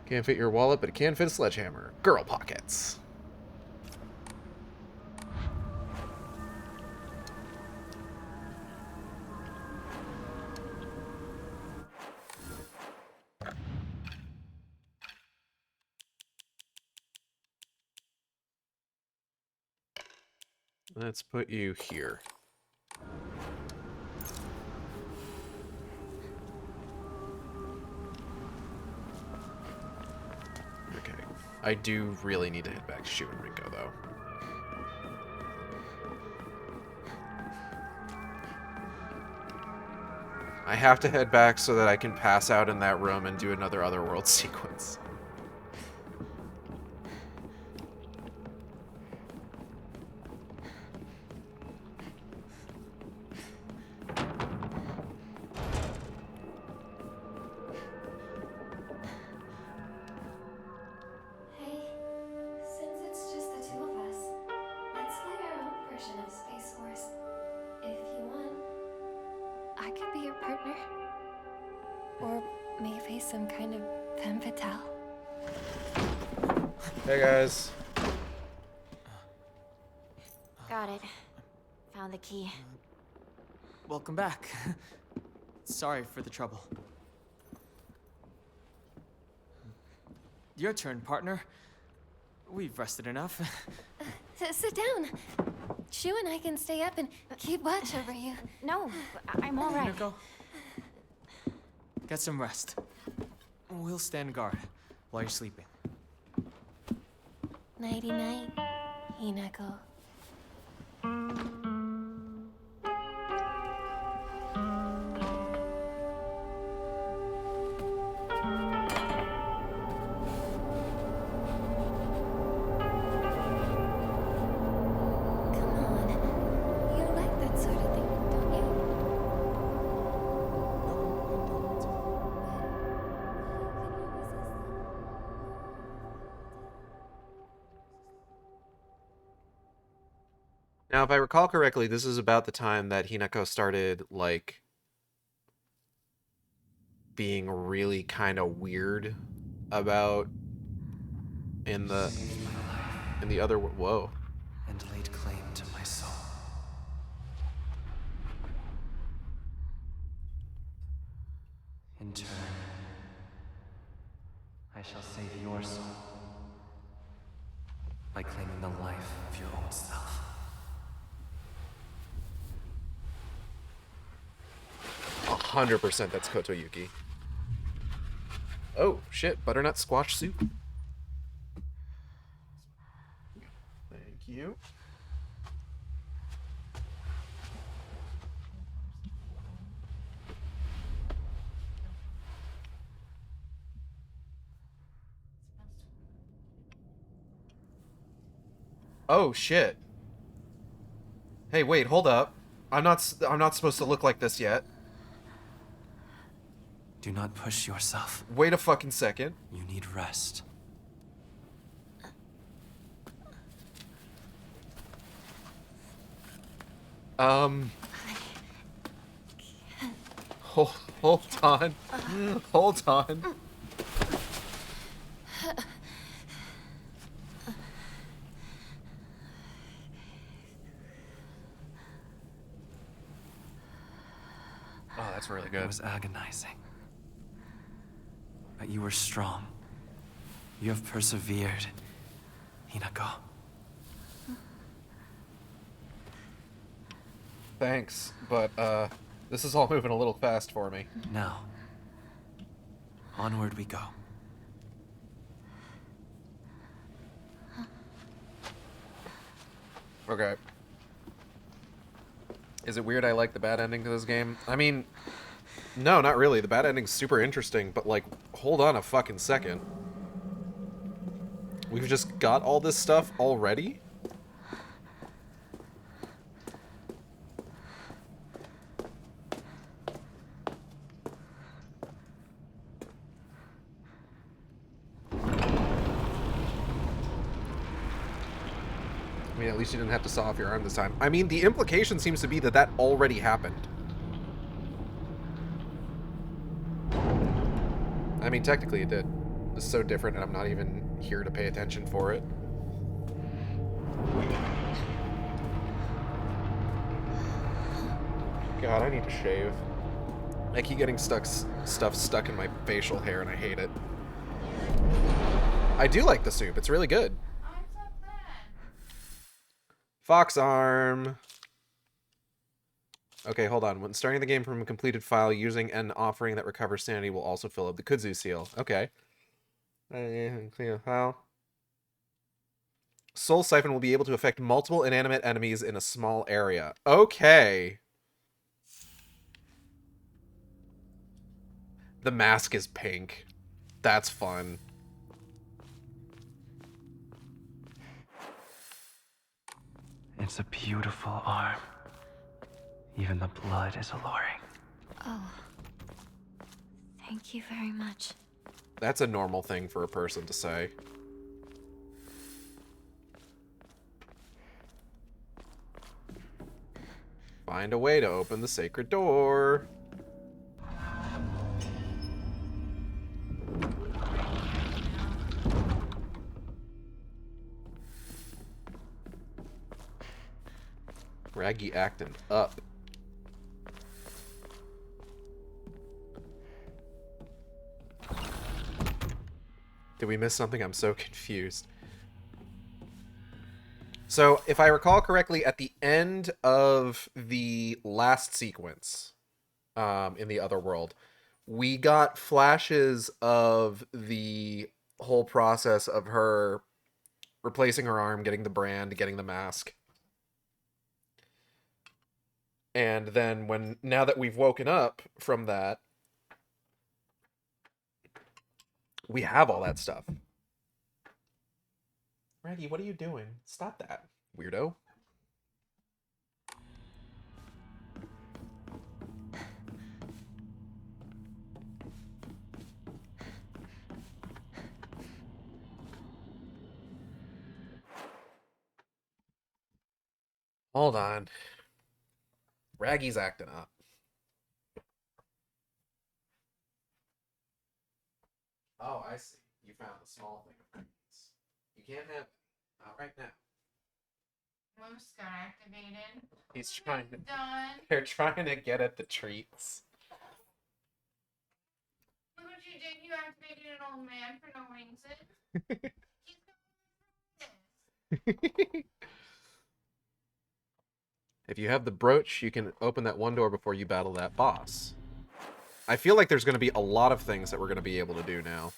Can't fit your wallet, but it can fit a sledgehammer. Girl pockets. Let's put you here. Okay. I do really need to head back to Shu and Rinko, though. I have to head back so that I can pass out in that room and do another Otherworld sequence. Hey, since it's just the two of us, let's play our own version of Space Force. If you want, I could be your partner. Or maybe some kind of femme fatale. Hey, guys. Got it. Found the key. Welcome back. Sorry for the trouble. Your turn, partner. We've rested enough. Sit down. Shu and I can stay up and keep watch over you. No, I'm all right. Hinako, get some rest. We'll stand guard while you're sleeping. Nighty night, Hinako. Come on. You like that sort of thing, don't you? Now, if I recall correctly, this is about the time that Hinako started, like, being really kind of weird about in the other whoa. And laid claim to my soul. In turn, I shall save your soul by claiming the life of your own self. 100% that's Kotoyuki. Oh, shit. Butternut squash soup. Thank you. Oh, shit. Hey, wait, hold up. I'm not supposed to look like this yet. Do not push yourself. Wait a fucking second. You need rest. Hold on. Hold on. It's really good. It was agonizing. But you were strong. You have persevered, Hinako. Thanks, but this is all moving a little fast for me. Now, onward we go. Okay. Is it weird I like the bad ending to this game? I mean, no, not really. The bad ending's super interesting, but like, hold on a fucking second. We've just got all this stuff already? I mean, at least you didn't have to saw off your arm this time. I mean, the implication seems to be that that already happened. I mean, technically it did. It's so different, and I'm not even here to pay attention for it. God, I need to shave. I keep getting stuff stuck in my facial hair, and I hate it. I do like the soup. It's really good. Fox arm. Okay, hold on. When starting the game from a completed file, using an offering that recovers sanity will also fill up the kudzu seal. Okay. Clear file. Soul Siphon will be able to affect multiple inanimate enemies in a small area. Okay. The mask is pink. That's fun. It's a beautiful arm. Even the blood is alluring. Oh. Thank you very much. That's a normal thing for a person to say. Find a way to open the sacred door. Raggy acting up. Did we miss something? I'm so confused. So, if I recall correctly, at the end of the last sequence, in the other world, we got flashes of the whole process of her replacing her arm, getting the brand, getting the mask. And then now that we've woken up from that, we have all that stuff. Raggy, what are you doing? Stop that, weirdo. Hold on. Raggy's acting up. Oh, I see. You found the small thing of cookies. You can't have it. Not right now. Moose got activated. He's trying to... Done. They're trying to get at the treats. Look what you did. You activated an old man for no reason. If you have the brooch, you can open that one door before you battle that boss. I feel like there's going to be a lot of things that we're going to be able to do now.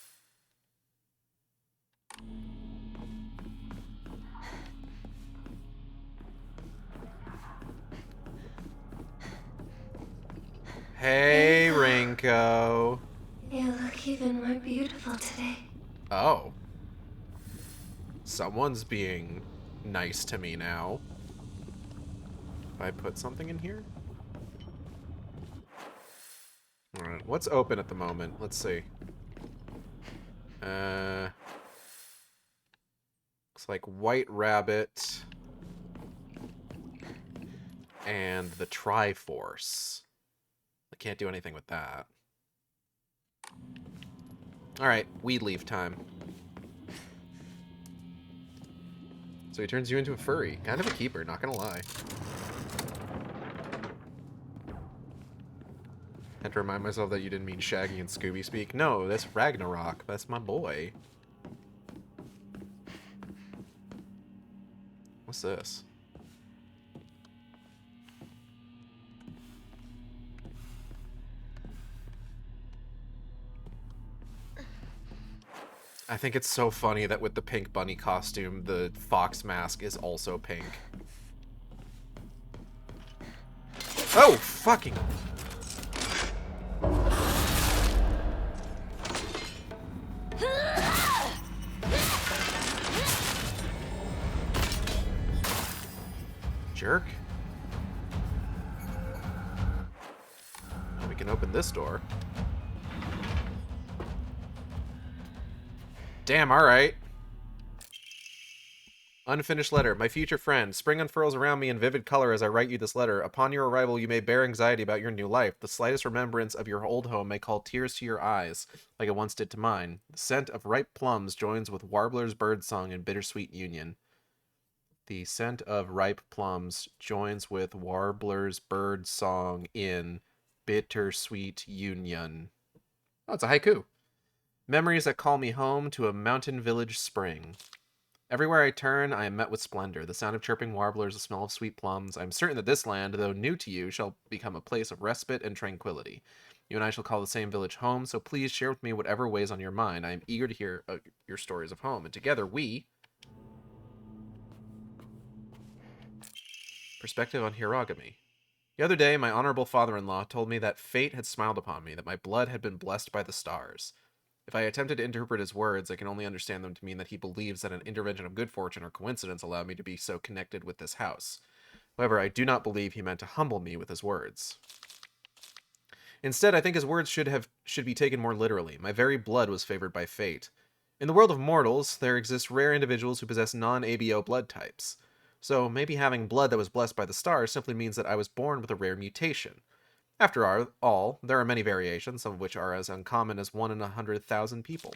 Hey, Rinko. You look even more beautiful today. Oh. Someone's being nice to me now. If I put something in here? Alright, what's open at the moment? Let's see. Looks like White Rabbit and the Triforce. I can't do anything with that. Alright, weed leaf time. So he turns you into a furry. Kind of a keeper, not gonna lie. Had to remind myself that you didn't mean Shaggy and Scooby speak. No, that's Ragnarok. That's my boy. What's this? I think it's so funny that with the pink bunny costume, the fox mask is also pink. Oh, fucking... Jerk. Now we can open this door. Damn, alright. Unfinished letter. My future friend. Spring unfurls around me in vivid color as I write you this letter. Upon your arrival, you may bear anxiety about your new life. The slightest remembrance of your old home may call tears to your eyes, like it once did to mine. The scent of ripe plums joins with warbler's birdsong in bittersweet union. The scent of ripe plums joins with warbler's birdsong in bittersweet union. Oh, it's a haiku. Memories that call me home to a mountain village spring. Everywhere I turn, I am met with splendor. The sound of chirping warblers, the smell of sweet plums. I am certain that this land, though new to you, shall become a place of respite and tranquility. You and I shall call the same village home, so please share with me whatever weighs on your mind. I am eager to hear your stories of home, and together we... Perspective on Hiragami. The other day, my honorable father-in-law told me that fate had smiled upon me, that my blood had been blessed by the stars. If I attempted to interpret his words, I can only understand them to mean that he believes that an intervention of good fortune or coincidence allowed me to be so connected with this house. However, I do not believe he meant to humble me with his words. Instead, I think his words should be taken more literally. My very blood was favored by fate. In the world of mortals, there exist rare individuals who possess non-ABO blood types. So maybe having blood that was blessed by the stars simply means that I was born with a rare mutation. After all, there are many variations, some of which are as uncommon as 1 in 100,000 people.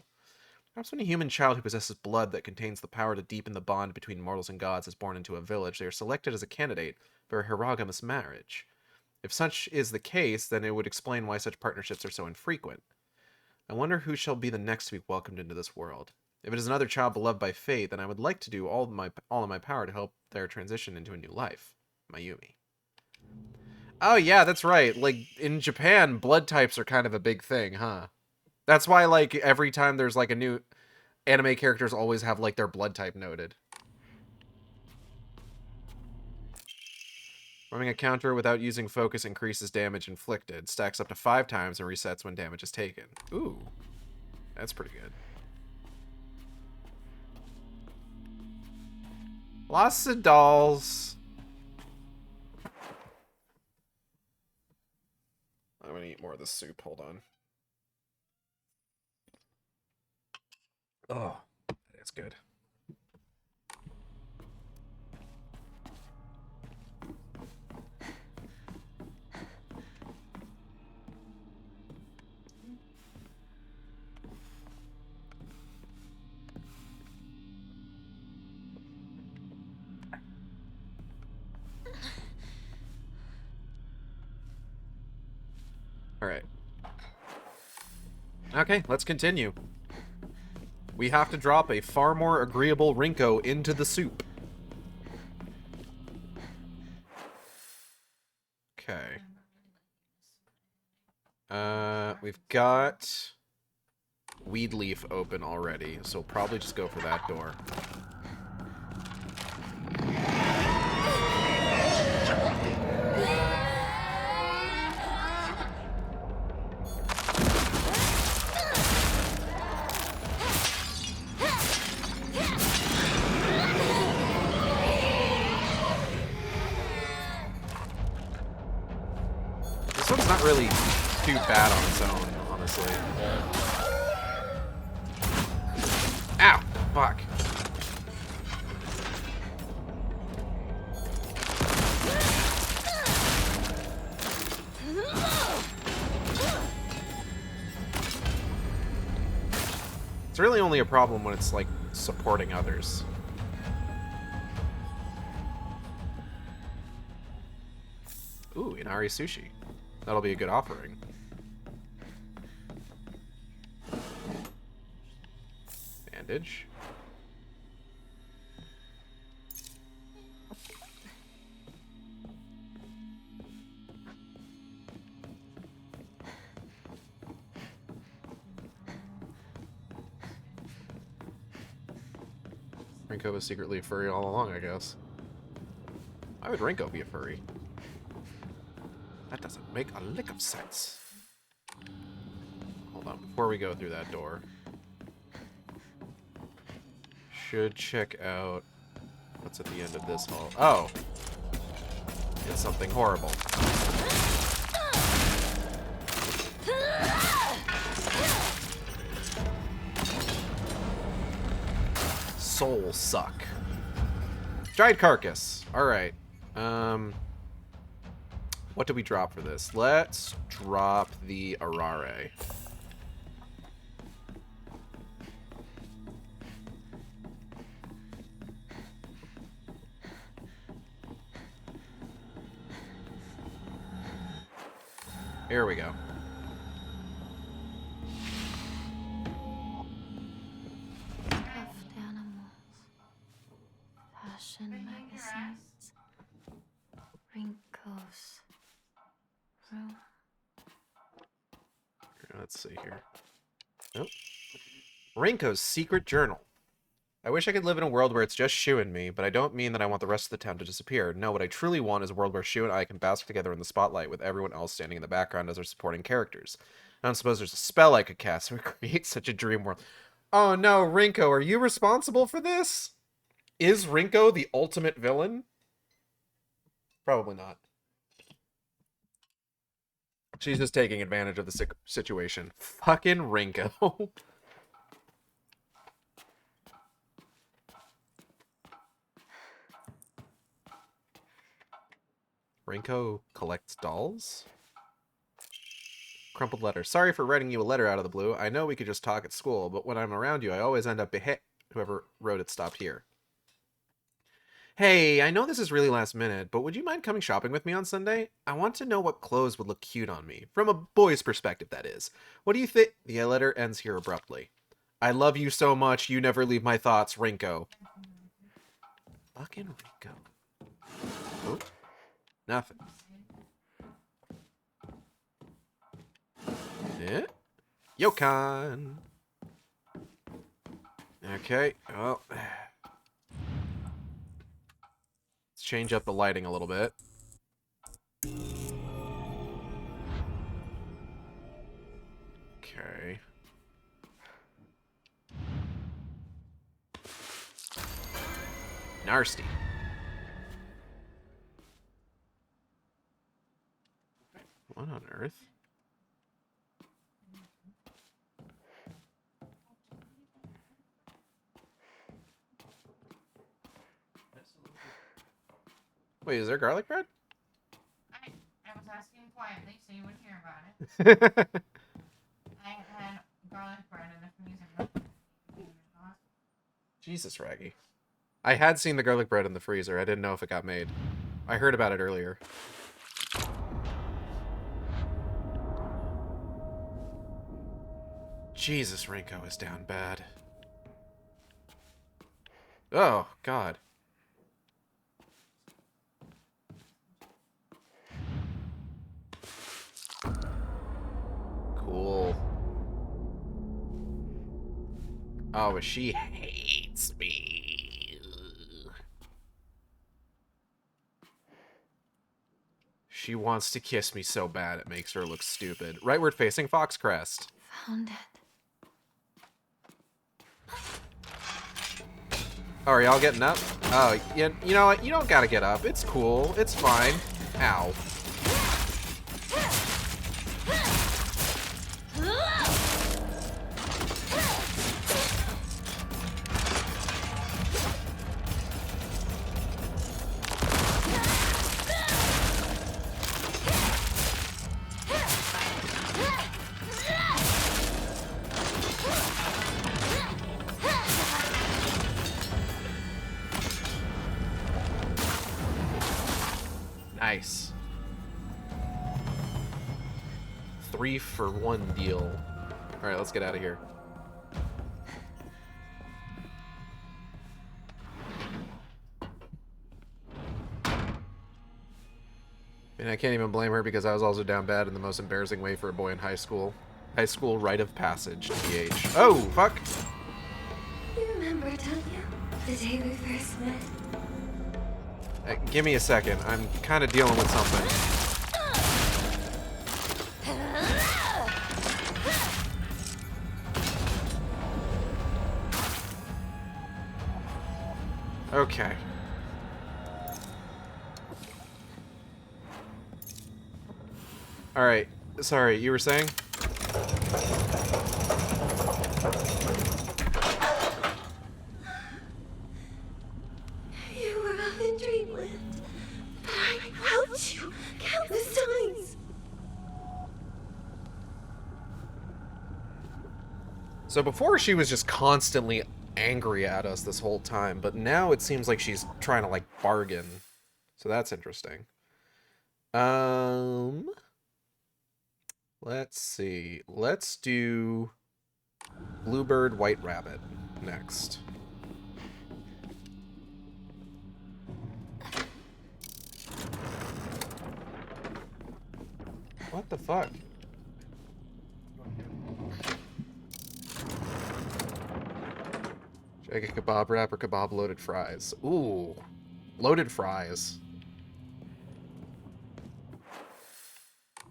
Perhaps when a human child who possesses blood that contains the power to deepen the bond between mortals and gods is born into a village, they are selected as a candidate for a hierogamous marriage. If such is the case, then it would explain why such partnerships are so infrequent. I wonder who shall be the next to be welcomed into this world. If it is another child beloved by fate, then I would like to do all in my power to help their transition into a new life. Mayumi. Oh yeah, that's right. Like, in Japan, blood types are kind of a big thing, huh? That's why, like, every time there's, like, a new... Anime characters always have, like, their blood type noted. Running a counter without using focus increases damage inflicted. Stacks up to 5 times and resets when damage is taken. Ooh. That's pretty good. Lots of dolls. I'm gonna eat more of this soup. Hold on. Oh, that's good. All right. Okay, let's continue. We have to drop a far more agreeable Rinko into the soup. Okay. We've got Weed Leaf open already, so we'll probably just go for that door. This one's not really too bad on its own, honestly. Ow! Fuck. It's really only a problem when it's, like, supporting others. Ooh, Inari Sushi. That'll be a good offering. bandage. Rinko was secretly a furry all along, I guess. Why would Rinko be a furry? That doesn't make a lick of sense. Hold on, before we go through that door. Should check out what's at the end of this hall. Oh! It's something horrible. Soul suck. Dried carcass. Alright. What do we drop for this? Let's drop the Arare. Here we go. Stuffed animals. Fashion magazines. Rinko's room. Let's see here. Nope. Rinko's secret journal. I wish I could live in a world where it's just Shu and me, but I don't mean that I want the rest of the town to disappear. No, what I truly want is a world where Shu and I can bask together in the spotlight with everyone else standing in the background as our supporting characters. I don't suppose there's a spell I could cast to create such a dream world. Oh no, Rinko, are you responsible for this? Is Rinko the ultimate villain? Probably not. She's just taking advantage of the situation. Fucking Rinko. Rinko collects dolls? Crumpled letter. Sorry for writing you a letter out of the blue. I know we could just talk at school, but when I'm around you, I always end up whoever wrote it stopped here. Hey, I know this is really last minute, but would you mind coming shopping with me on Sunday? I want to know what clothes would look cute on me. From a boy's perspective, that is. What do you think? The letter ends here abruptly. I love you so much, you never leave my thoughts, Rinko. Fucking Rinko. Oh. Nothing. Yeah. Yokan. Okay, well. Let's change up the lighting a little bit. Okay. Nasty. What on earth? Wait, is there garlic bread? I was asking quietly so you wouldn't hear about it. I had garlic bread in the freezer. Jesus, Raggy. I had seen the garlic bread in the freezer. I didn't know if it got made. I heard about it earlier. Jesus, Rinko is down bad. Oh, God. Cool. Oh, but she hates me. She wants to kiss me so bad it makes her look stupid. Rightward facing Foxcrest. Found it. Oh, are y'all getting up? Oh, you know what? You don't gotta get up. It's cool. It's fine. Ow. Nice. 3-for-1 deal. Alright, let's get out of here. And I can't even blame her because I was also down bad in the most embarrassing way for a boy in high school. High school rite of passage, TH. Oh, fuck! You remember, don't you? The day we first met. Give me a second. I'm kind of dealing with something. Okay. Alright. Sorry, you were saying? You were up in dreamland. But I helped you countless times. So before she was just constantly angry at us this whole time, but now it seems like she's trying to, like, bargain. So that's interesting. Let's see. Let's do Bluebird White Rabbit next. What the fuck? Should I get kebab wrap or kebab loaded fries? Ooh, loaded fries.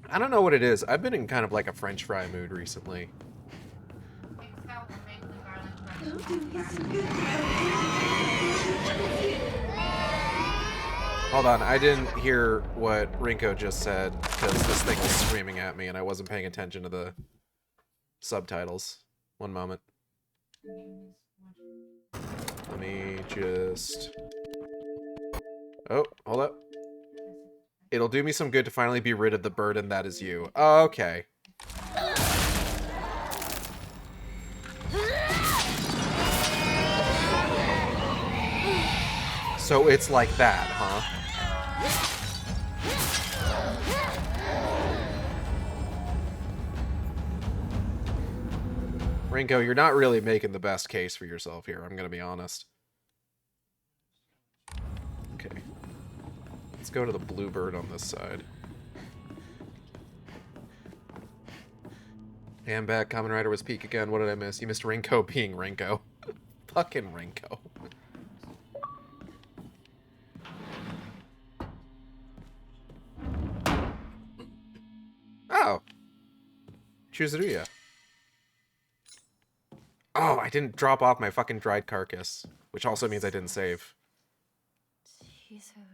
I don't know what it is. I've been in kind of like a French fry mood recently. Hold on, I didn't hear what Rinko just said because this thing was screaming at me and I wasn't paying attention to the subtitles. One moment. Let me just... Oh, hold up. It'll do me some good to finally be rid of the burden that is you. Okay. So it's like that, huh? Rinko, you're not really making the best case for yourself here, I'm gonna be honest. Okay. Let's go to the Bluebird on this side. Hey, I'm back. Kamen Rider was peak again. What did I miss? You missed Rinko being Rinko. Fucking Rinko. Oh. Chuzuruya. Oh, I didn't drop off my fucking dried carcass. Which also means I didn't save. Chizuruya?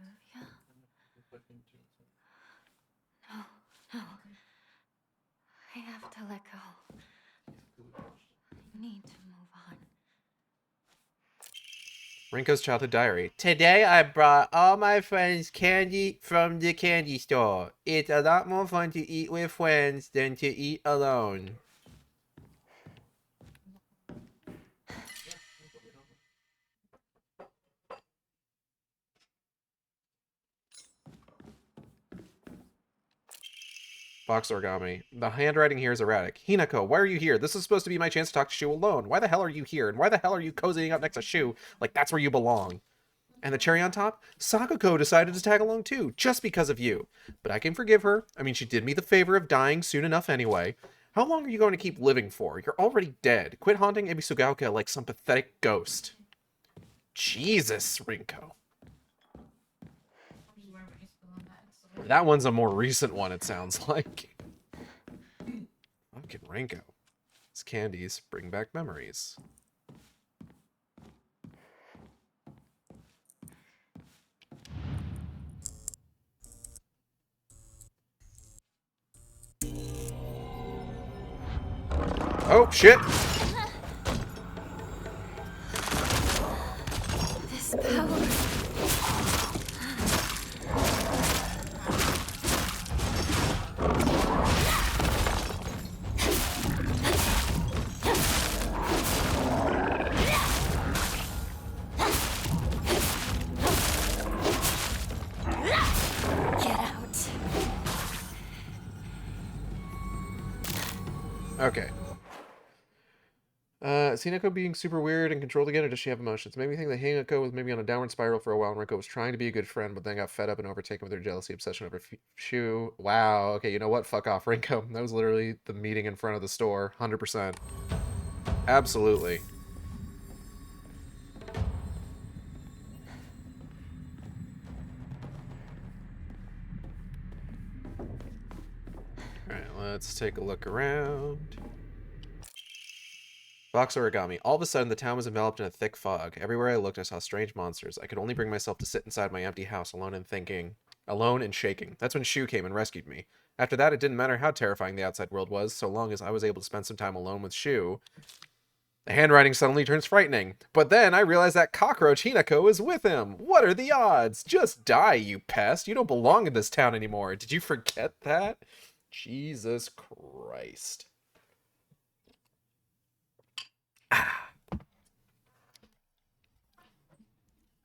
No. I have to let go. I need to move on. Rinko's childhood diary. Today I brought all my friends candy from the candy store. It's a lot more fun to eat with friends than to eat alone. Box origami. The handwriting here is erratic. Hinako, why are you here? This is supposed to be my chance to talk to Shu alone. Why the hell are you here? And why the hell are you cozying up next to Shu? Like, that's where you belong. And the cherry on top? Sakuko decided to tag along too, just because of you. But I can forgive her. I mean, she did me the favor of dying soon enough anyway. How long are you going to keep living for? You're already dead. Quit haunting Ibisugaoka like some pathetic ghost. Jesus, Rinko. That one's a more recent one, it sounds like. Fucking Rinko. These candies bring back memories. Oh, shit! This power. Okay. Is Hinako being super weird and controlled again, or does she have emotions? Made me think that Hinako was maybe on a downward spiral for a while, and Rinko was trying to be a good friend, but then got fed up and overtaken with her jealousy obsession over Shu. Wow. Okay, you know what? Fuck off, Rinko. That was literally the meeting in front of the store. 100%. Absolutely. Alright, let's take a look around. Box origami. All of a sudden, the town was enveloped in a thick fog. Everywhere I looked, I saw strange monsters. I could only bring myself to sit inside my empty house, alone and shaking. That's when Shu came and rescued me. After that, it didn't matter how terrifying the outside world was, so long as I was able to spend some time alone with Shu. The handwriting suddenly turns frightening. But then I realized that cockroach Hinako is with him. What are the odds? Just die, you pest. You don't belong in this town anymore. Did you forget that? Jesus Christ.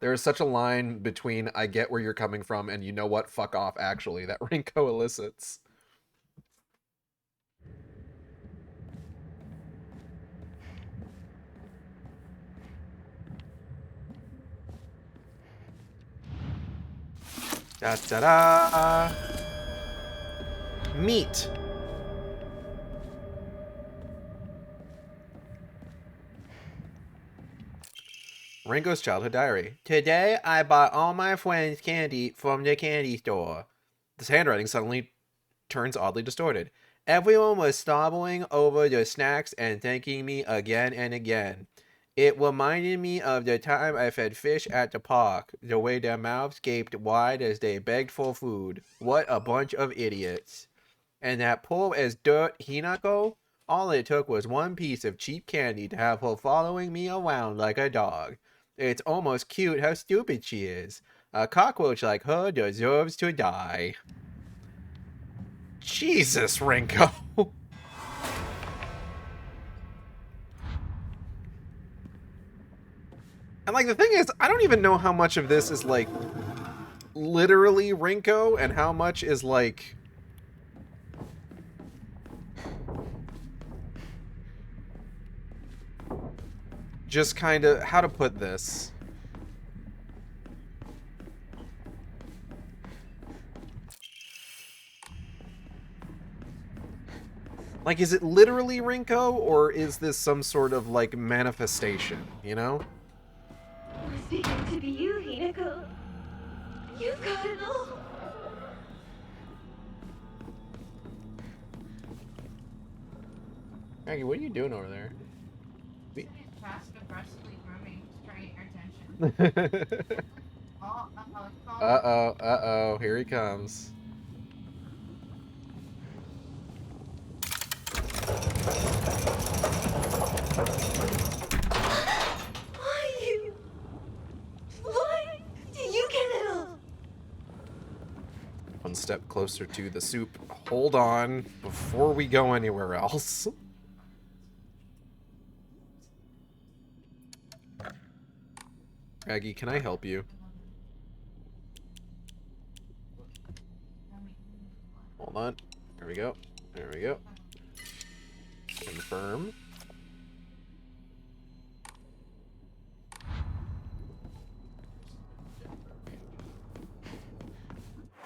There is such a line between I get where you're coming from and you know what, fuck off, actually, that Rinko elicits. Da-da-da! Meat! Ringo's childhood diary. Today, I bought all my friends candy from the candy store. This handwriting suddenly turns oddly distorted. Everyone was snobbling over the snacks and thanking me again and again. It reminded me of the time I fed fish at the park, the way their mouths gaped wide as they begged for food. What a bunch of idiots. And that poor as dirt Hinako? All it took was one piece of cheap candy to have her following me around like a dog. It's almost cute how stupid she is. A cockroach like her deserves to die. Jesus, Rinko. And, like, the thing is, I don't even know how much of this is, like, literally Rinko and how much is, like... just kind of... how to put this? Like, is it literally Rinko, or is this some sort of, like, manifestation, you know? Must be good to be you, Hinako. You got it all. Maggie, what are you doing over there? He's passive aggressively grooming to try to get your attention. Uh-oh, here he comes. Why do you get it all? One step closer to the soup. Hold on, before we go anywhere else. Aggie, can I help you? Hold on. There we go. There we go. Confirm.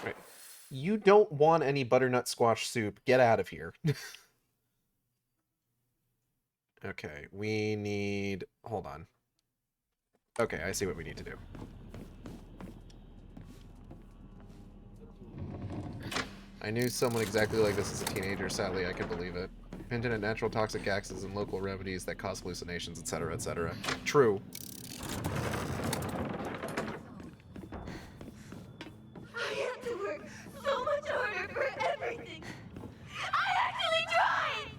Right. You don't want any butternut squash soup. Get out of here. Okay, we need... hold on. Okay, I see what we need to do. I knew someone exactly like this as a teenager. Sadly, I can believe it. Hinted at natural toxic gases and local remedies that cause hallucinations, etc., etc. True. I have to work so much harder for everything. I actually tried.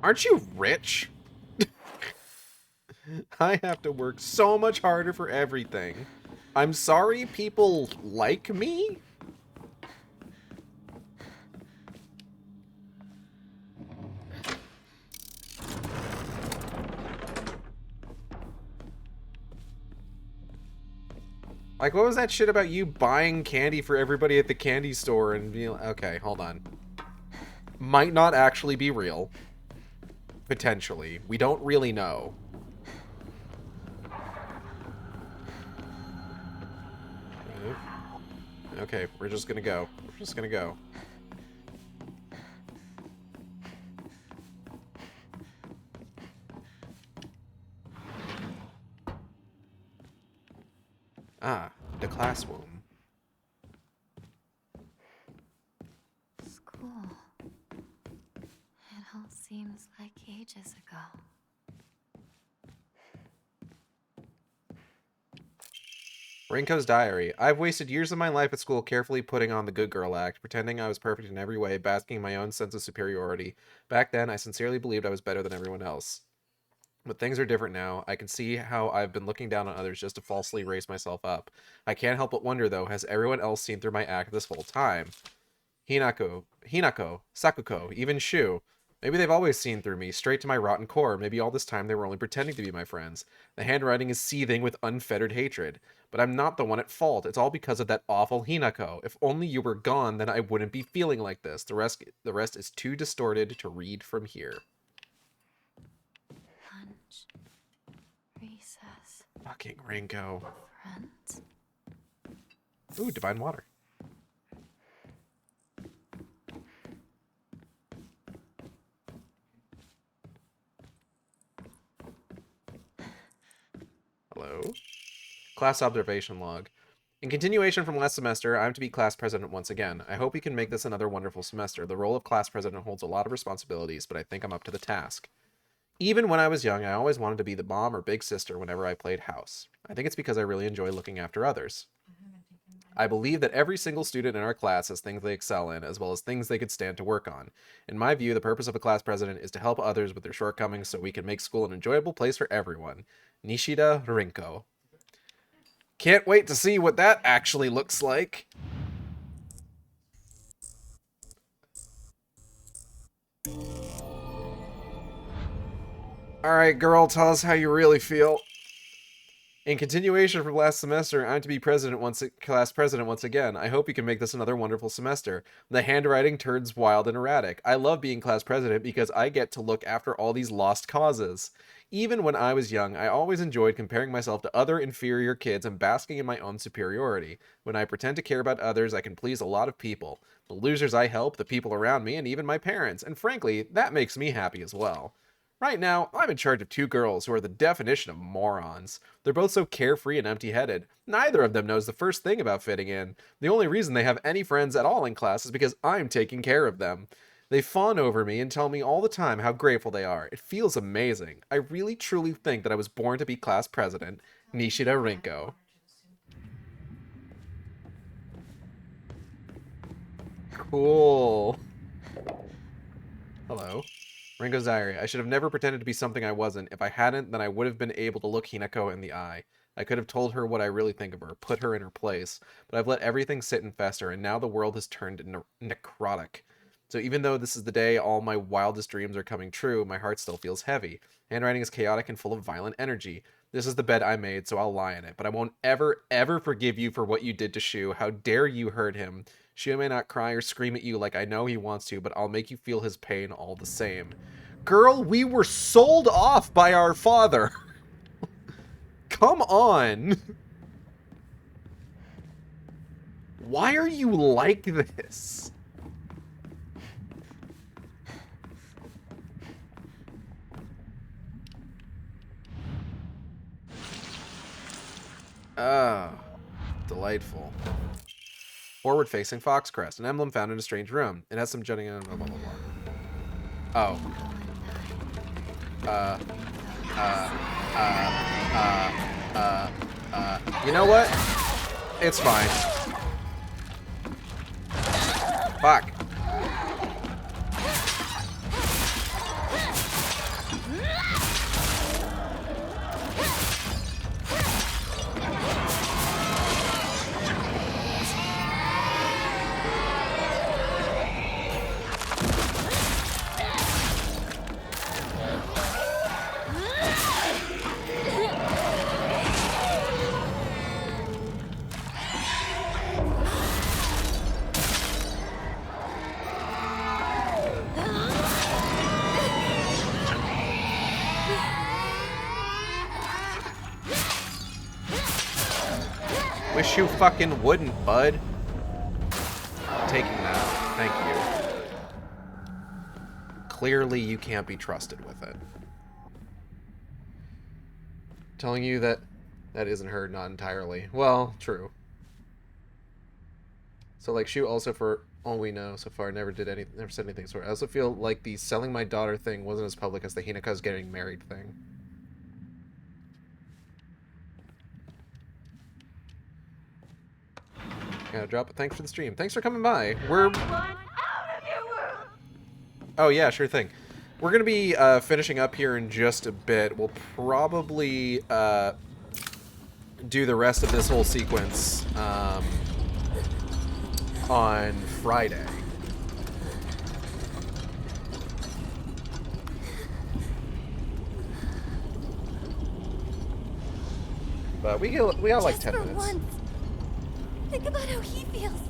Aren't you rich? I have to work so much harder for everything. I'm sorry people like me? Like, what was that shit about you buying candy for everybody at the candy store and being like, okay, hold on. Might not actually be real. potentially. We don't really know. Okay, we're just gonna go. We're just gonna go. Ah, the classroom. School. It all seems like ages ago. Rinko's diary. I've wasted years of my life at school carefully putting on the good girl act, pretending I was perfect in every way, basking in my own sense of superiority. Back then, I sincerely believed I was better than everyone else. But things are different now. I can see how I've been looking down on others just to falsely raise myself up. I can't help but wonder, though, has everyone else seen through my act this whole time? Hinako, Sakuko, even Shu. Maybe they've always seen through me, straight to my rotten core. Maybe all this time they were only pretending to be my friends. The handwriting is seething with unfettered hatred. But I'm not the one at fault. It's all because of that awful Hinako. If only you were gone, then I wouldn't be feeling like this. The rest is too distorted to read from here. Lunch. Recess. Fucking Rinko. Friends. Ooh, divine water. Hello? Class observation log. In continuation from last semester, I'm to be class president once again. I hope we can make this another wonderful semester. The role of class president holds a lot of responsibilities, but I think I'm up to the task. Even when I was young, I always wanted to be the mom or big sister whenever I played house. I think it's because I really enjoy looking after others. I believe that every single student in our class has things they excel in, as well as things they could stand to work on. In my view, the purpose of a class president is to help others with their shortcomings so we can make school an enjoyable place for everyone. Nishida Rinko. Can't wait to see what that actually looks like. Alright, girl, tell us how you really feel. In continuation from last semester, I'm to be class president once again. I hope you can make this another wonderful semester. The handwriting turns wild and erratic. I love being class president because I get to look after all these lost causes. Even when I was young, I always enjoyed comparing myself to other inferior kids and basking in my own superiority. When I pretend to care about others, I can please a lot of people. The losers I help, the people around me, and even my parents. And frankly, that makes me happy as well. Right now, I'm in charge of two girls who are the definition of morons. They're both so carefree and empty-headed. Neither of them knows the first thing about fitting in. The only reason they have any friends at all in class is because I'm taking care of them. They fawn over me and tell me all the time how grateful they are. It feels amazing. I really truly think that I was born to be class president. Nishida Rinko. Cool. Hello. Rinko's diary. I should have never pretended to be something I wasn't. If I hadn't, then I would have been able to look Hinako in the eye. I could have told her what I really think of her, put her in her place. But I've let everything sit and fester, and now the world has turned necrotic. So even though this is the day all my wildest dreams are coming true, my heart still feels heavy. Handwriting is chaotic and full of violent energy. This is the bed I made, so I'll lie in it. But I won't ever, ever forgive you for what you did to Shu. How dare you hurt him? Shu may not cry or scream at you like I know he wants to, but I'll make you feel his pain all the same. Girl, we were sold off by our father. Come on. Why are you like this? Ah, delightful. Forward-facing fox crest, an emblem found in a strange room. It has some jutting in. Blah blah blah blah. Oh. You know what? It's fine. Fuck. Wish you fucking wouldn't, bud. Taking that. Thank you. Clearly you can't be trusted with it. Telling you that that isn't her, not entirely. Well, true. So, like, Shu also, for all we know so far, never said anything sort. I also feel like the selling my daughter thing wasn't as public as the Hinaka's getting married thing. Gotta drop it. Thanks for the stream. Thanks for coming by. We're... Oh, yeah, sure thing. We're going to be finishing up here in just a bit. We'll probably do the rest of this whole sequence on Friday. But we got like 10 minutes. Once. Think about how he feels.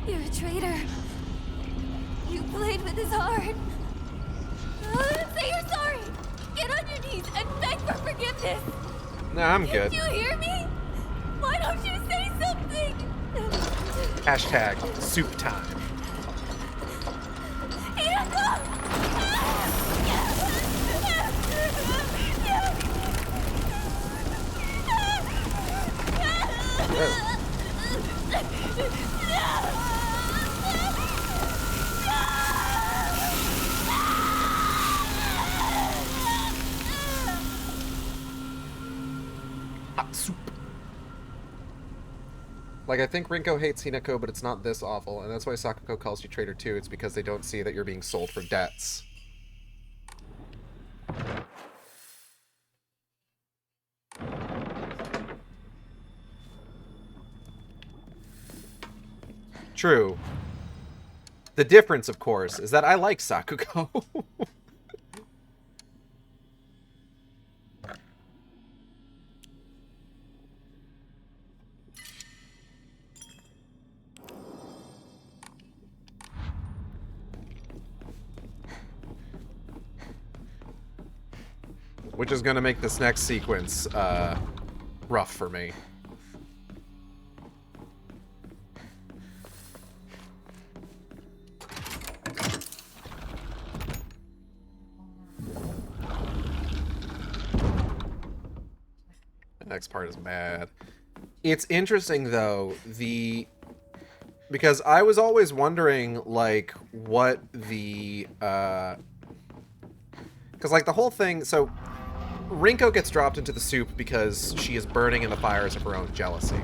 You're a traitor. You played with his heart. Say you're sorry. Get on your knees and beg for forgiveness. Nah, I'm good. Did you hear me? Why don't you say something? Hashtag soup time. Hot soup. Like, I think Rinko hates Hinako, but it's not this awful, and that's why Sakuko calls you traitor too. It's because they don't see that you're being sold for debts. True. The difference, of course, is that I like Sakuko. Which is going to make this next sequence rough for me. The next part is bad. It's interesting, though, because I was always wondering, like, what the... Because, like, the whole thing... So, Rinko gets dropped into the soup because she is burning in the fires of her own jealousy.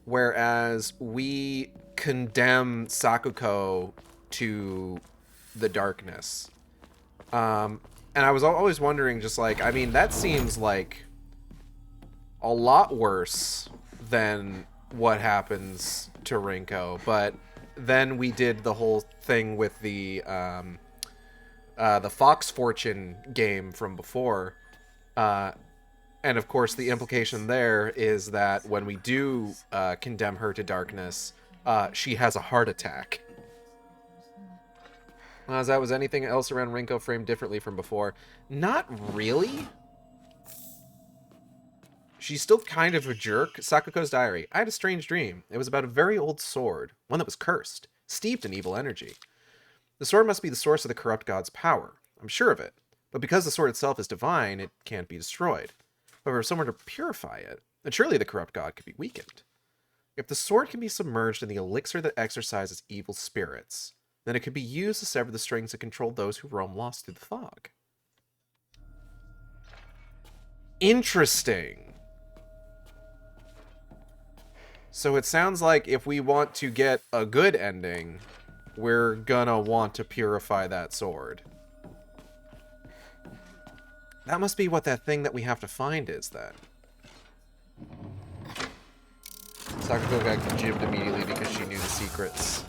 Whereas we condemn Sakuko to the darkness. And I was always wondering, just like, I mean, that seems like a lot worse than what happens to Rinko. But then we did the whole thing with the Fox Fortune game from before. And of course, the implication there is that when we do condemn her to darkness, she has a heart attack. As that was anything else around Rinko framed differently from before? Not really. She's still kind of a jerk. Sakuko's diary. I had a strange dream. It was about a very old sword, one that was cursed, steeped in evil energy. The sword must be the source of the corrupt god's power. I'm sure of it. But because the sword itself is divine, it can't be destroyed. However, if someone were to purify it, then surely the corrupt god could be weakened. If the sword can be submerged in the elixir that exorcises evil spirits, then it could be used to sever the strings that control those who roam lost through the fog. Interesting. So it sounds like if we want to get a good ending, we're gonna want to purify that sword. That must be what that thing that we have to find is, then. Sakuko got gybbed immediately because she knew the secrets.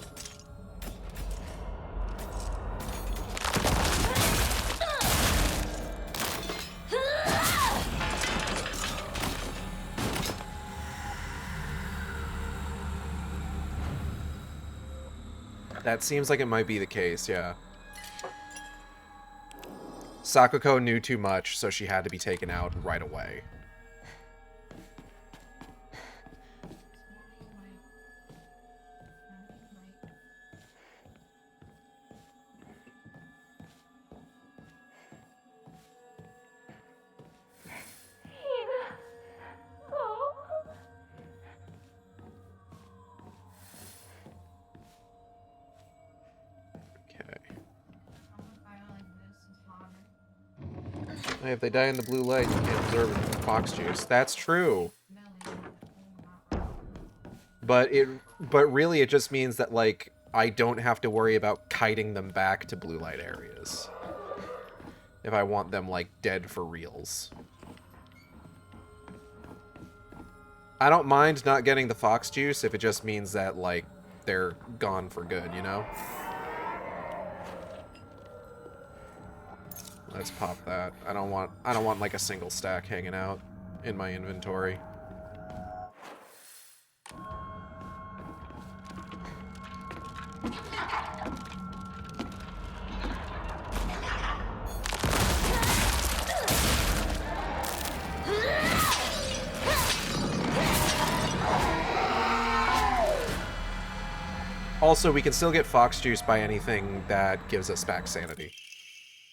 That seems like it might be the case, yeah. Sakuko knew too much, so she had to be taken out right away. Hey, if they die in the blue light, you can't observe fox juice. That's true. But really it just means that, like, I don't have to worry about kiting them back to blue light areas. If I want them, like, dead for reals. I don't mind not getting the fox juice if it just means that, like, they're gone for good, you know? Let's pop that. I don't want like a single stack hanging out in my inventory. Also, we can still get fox juice by anything that gives us back sanity.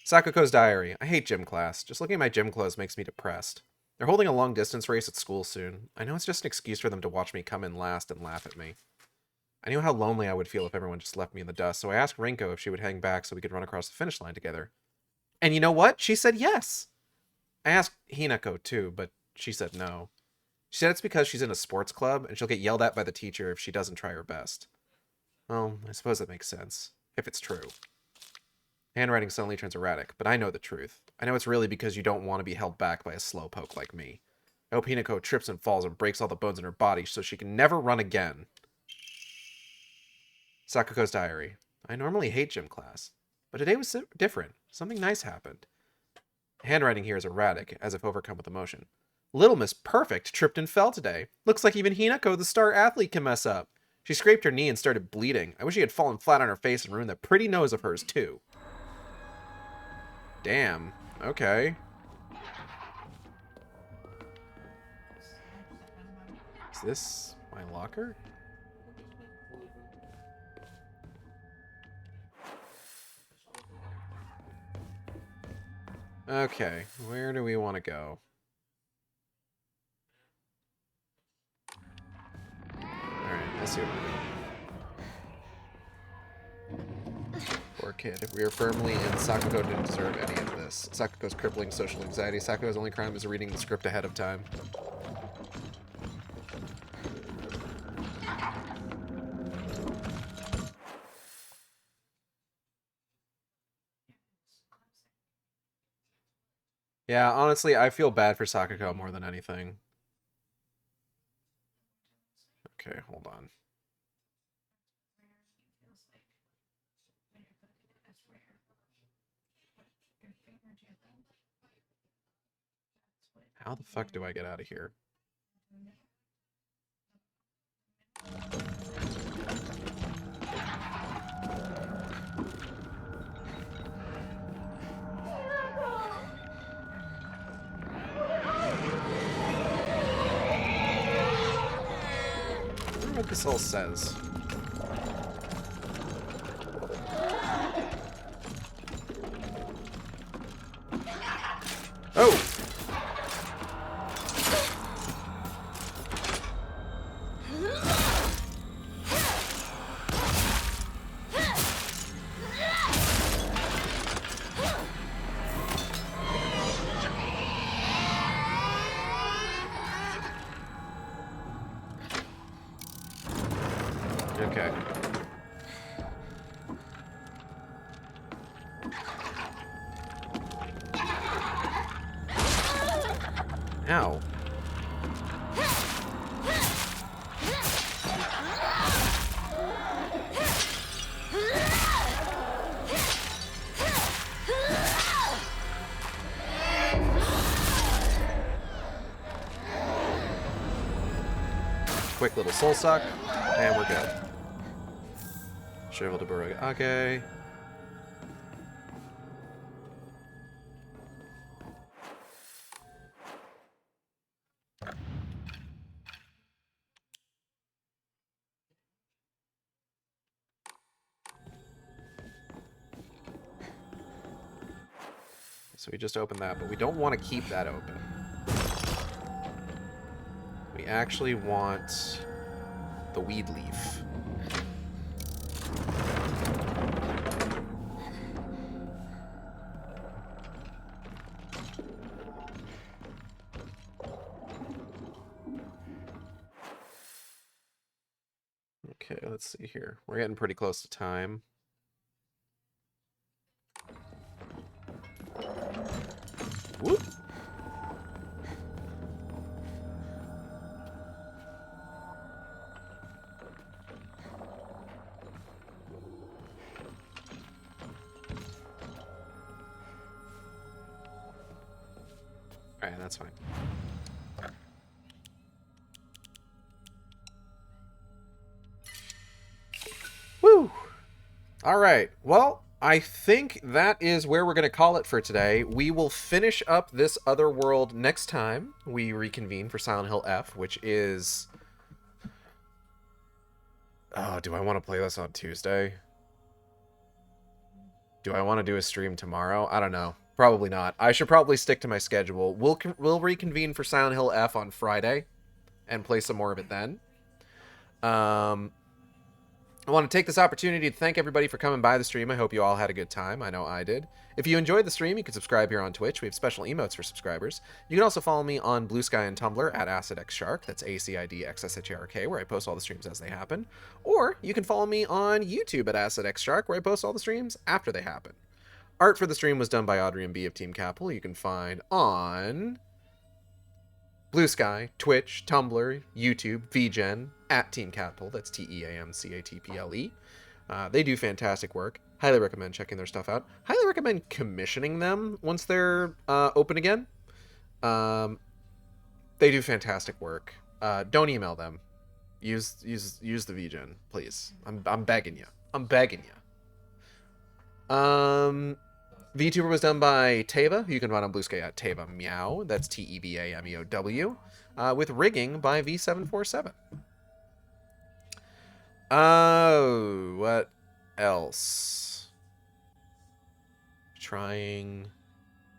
Sakuko's diary. I hate gym class. Just looking at my gym clothes makes me depressed. They're holding a long distance race at school soon. I know it's just an excuse for them to watch me come in last and laugh at me. I knew how lonely I would feel if everyone just left me in the dust, so I asked Rinko if she would hang back so we could run across the finish line together. And you know what? She said yes! I asked Hinako too, but she said no. She said it's because she's in a sports club, and she'll get yelled at by the teacher if she doesn't try her best. Well, I suppose that makes sense. If it's true. Handwriting suddenly turns erratic, but I know the truth. I know it's really because you don't want to be held back by a slowpoke like me. I hope Hinako trips and falls and breaks all the bones in her body so she can never run again. Sakuko's diary. I normally hate gym class, but today was different. Something nice happened. Handwriting here is erratic, as if overcome with emotion. Little Miss Perfect tripped and fell today. Looks like even Hinako, the star athlete, can mess up. She scraped her knee and started bleeding. I wish she had fallen flat on her face and ruined that pretty nose of hers, too. Damn. Okay. Is this my locker? Okay, where do we want to go? Alright, let's see what we do. Poor kid. We are firmly in. Sakuko didn't deserve any of this. Sakuko's crippling social anxiety. Sakuko's only crime is reading the script ahead of time. Yeah, honestly, I feel bad for Sakuko more than anything. Okay, hold on. How the fuck do I get out of here? I don't know what this all says. Oh! Okay. Ow. Quick little soul suck, and we're good. Shovel to Burug. Okay. So we just opened that, but we don't want to keep that open. We actually want the weed leaf. Okay, let's see here. We're getting pretty close to time. Whoop. Alright, that's fine. Woo! Alright, well, I think that is where we're going to call it for today. We will finish up this other world next time we reconvene for Silent Hill F, which is... Oh, do I want to play this on Tuesday? Do I want to do a stream tomorrow? I don't know. Probably not. I should probably stick to my schedule. We'll reconvene for Silent Hill F on Friday and play some more of it then. I want to take this opportunity to thank everybody for coming by the stream. I hope you all had a good time. I know I did. If you enjoyed the stream, you can subscribe here on Twitch. We have special emotes for subscribers. You can also follow me on Blue Sky and Tumblr at AcidXShark. That's AcidXSHARK, where I post all the streams as they happen. Or you can follow me on YouTube at AcidXShark, where I post all the streams after they happen. Art for the stream was done by Audrey and B of Team Capital. You can find on Blue Sky, Twitch, Tumblr, YouTube, VGen, at Team Capital. That's TEAMCATPLE. They do fantastic work. Highly recommend checking their stuff out. Highly recommend commissioning them once they're open again. They do fantastic work. Don't email them. Use the VGen, please. I'm begging you. I'm begging you. VTuber was done by Teva, who you can find on Blue Sky at Teva Meow. That's TEVAMEOW. With rigging by V747. Oh, what else? Trying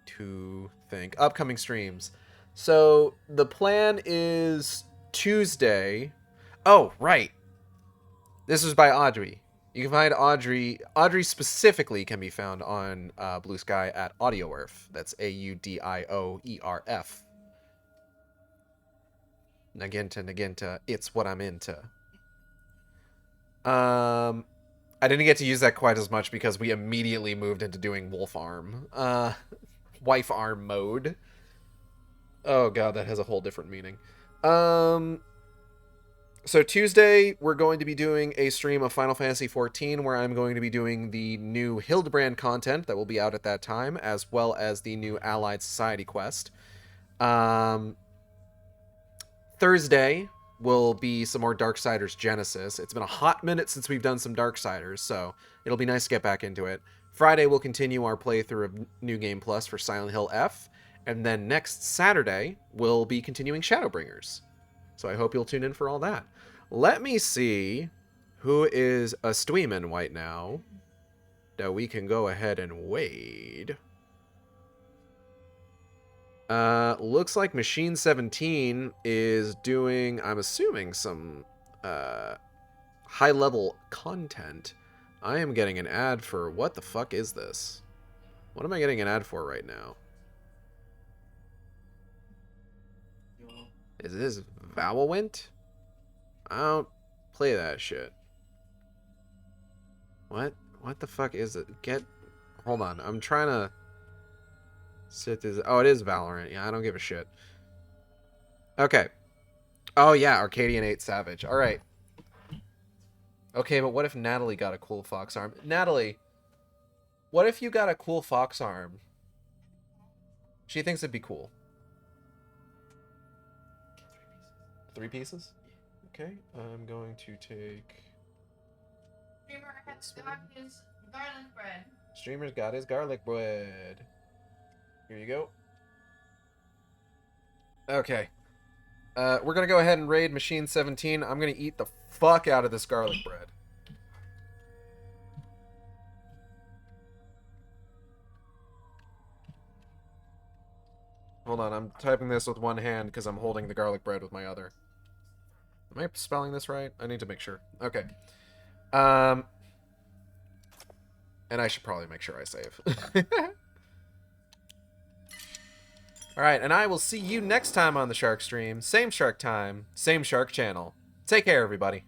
to think. Upcoming streams. So the plan is Tuesday. Oh, right. This was by Audrey. You can find Audrey. Audrey specifically can be found on Blue Sky at AudioERF. That's AUDIOERF. Naginta, it's what I'm into. I didn't get to use that quite as much because we immediately moved into doing wolf arm. Wife arm mode. Oh god, that has a whole different meaning. So Tuesday, we're going to be doing a stream of Final Fantasy XIV where I'm going to be doing the new Hildebrand content that will be out at that time, as well as the new Allied Society quest. Thursday will be some more Darksiders Genesis. It's been a hot minute since we've done some Darksiders, so it'll be nice to get back into it. Friday, we'll continue our playthrough of New Game Plus for Silent Hill F, and then next Saturday, we'll be continuing Shadowbringers. So I hope you'll tune in for all that. Let me see who is a streaming right now that we can go ahead and wade. Looks like Machine 17 is doing, I'm assuming, some high-level content. I am getting an ad for, what the fuck is this? What am I getting an ad for right now? Is this Valorant? I don't play that shit. What? What the fuck is it? Hold on. I'm trying to sit this. Oh, it is Valorant. Yeah, I don't give a shit. Okay. Oh, yeah. Arcadian 8 Savage. All right. Okay, but what if Natalie got a cool fox arm? Natalie, what if you got a cool fox arm? She thinks it'd be cool. 3 pieces? Okay, I'm going to take... Streamer has got his garlic bread. Streamer's got his garlic bread. Here you go. Okay. We're gonna go ahead and raid Machine 17. I'm gonna eat the fuck out of this garlic bread. Hold on, I'm typing this with one hand because I'm holding the garlic bread with my other. Am I spelling this right? I need to make sure. Okay. And I should probably make sure I save. Alright, and I will see you next time on the Shark Stream. Same Shark time, same Shark channel. Take care, everybody.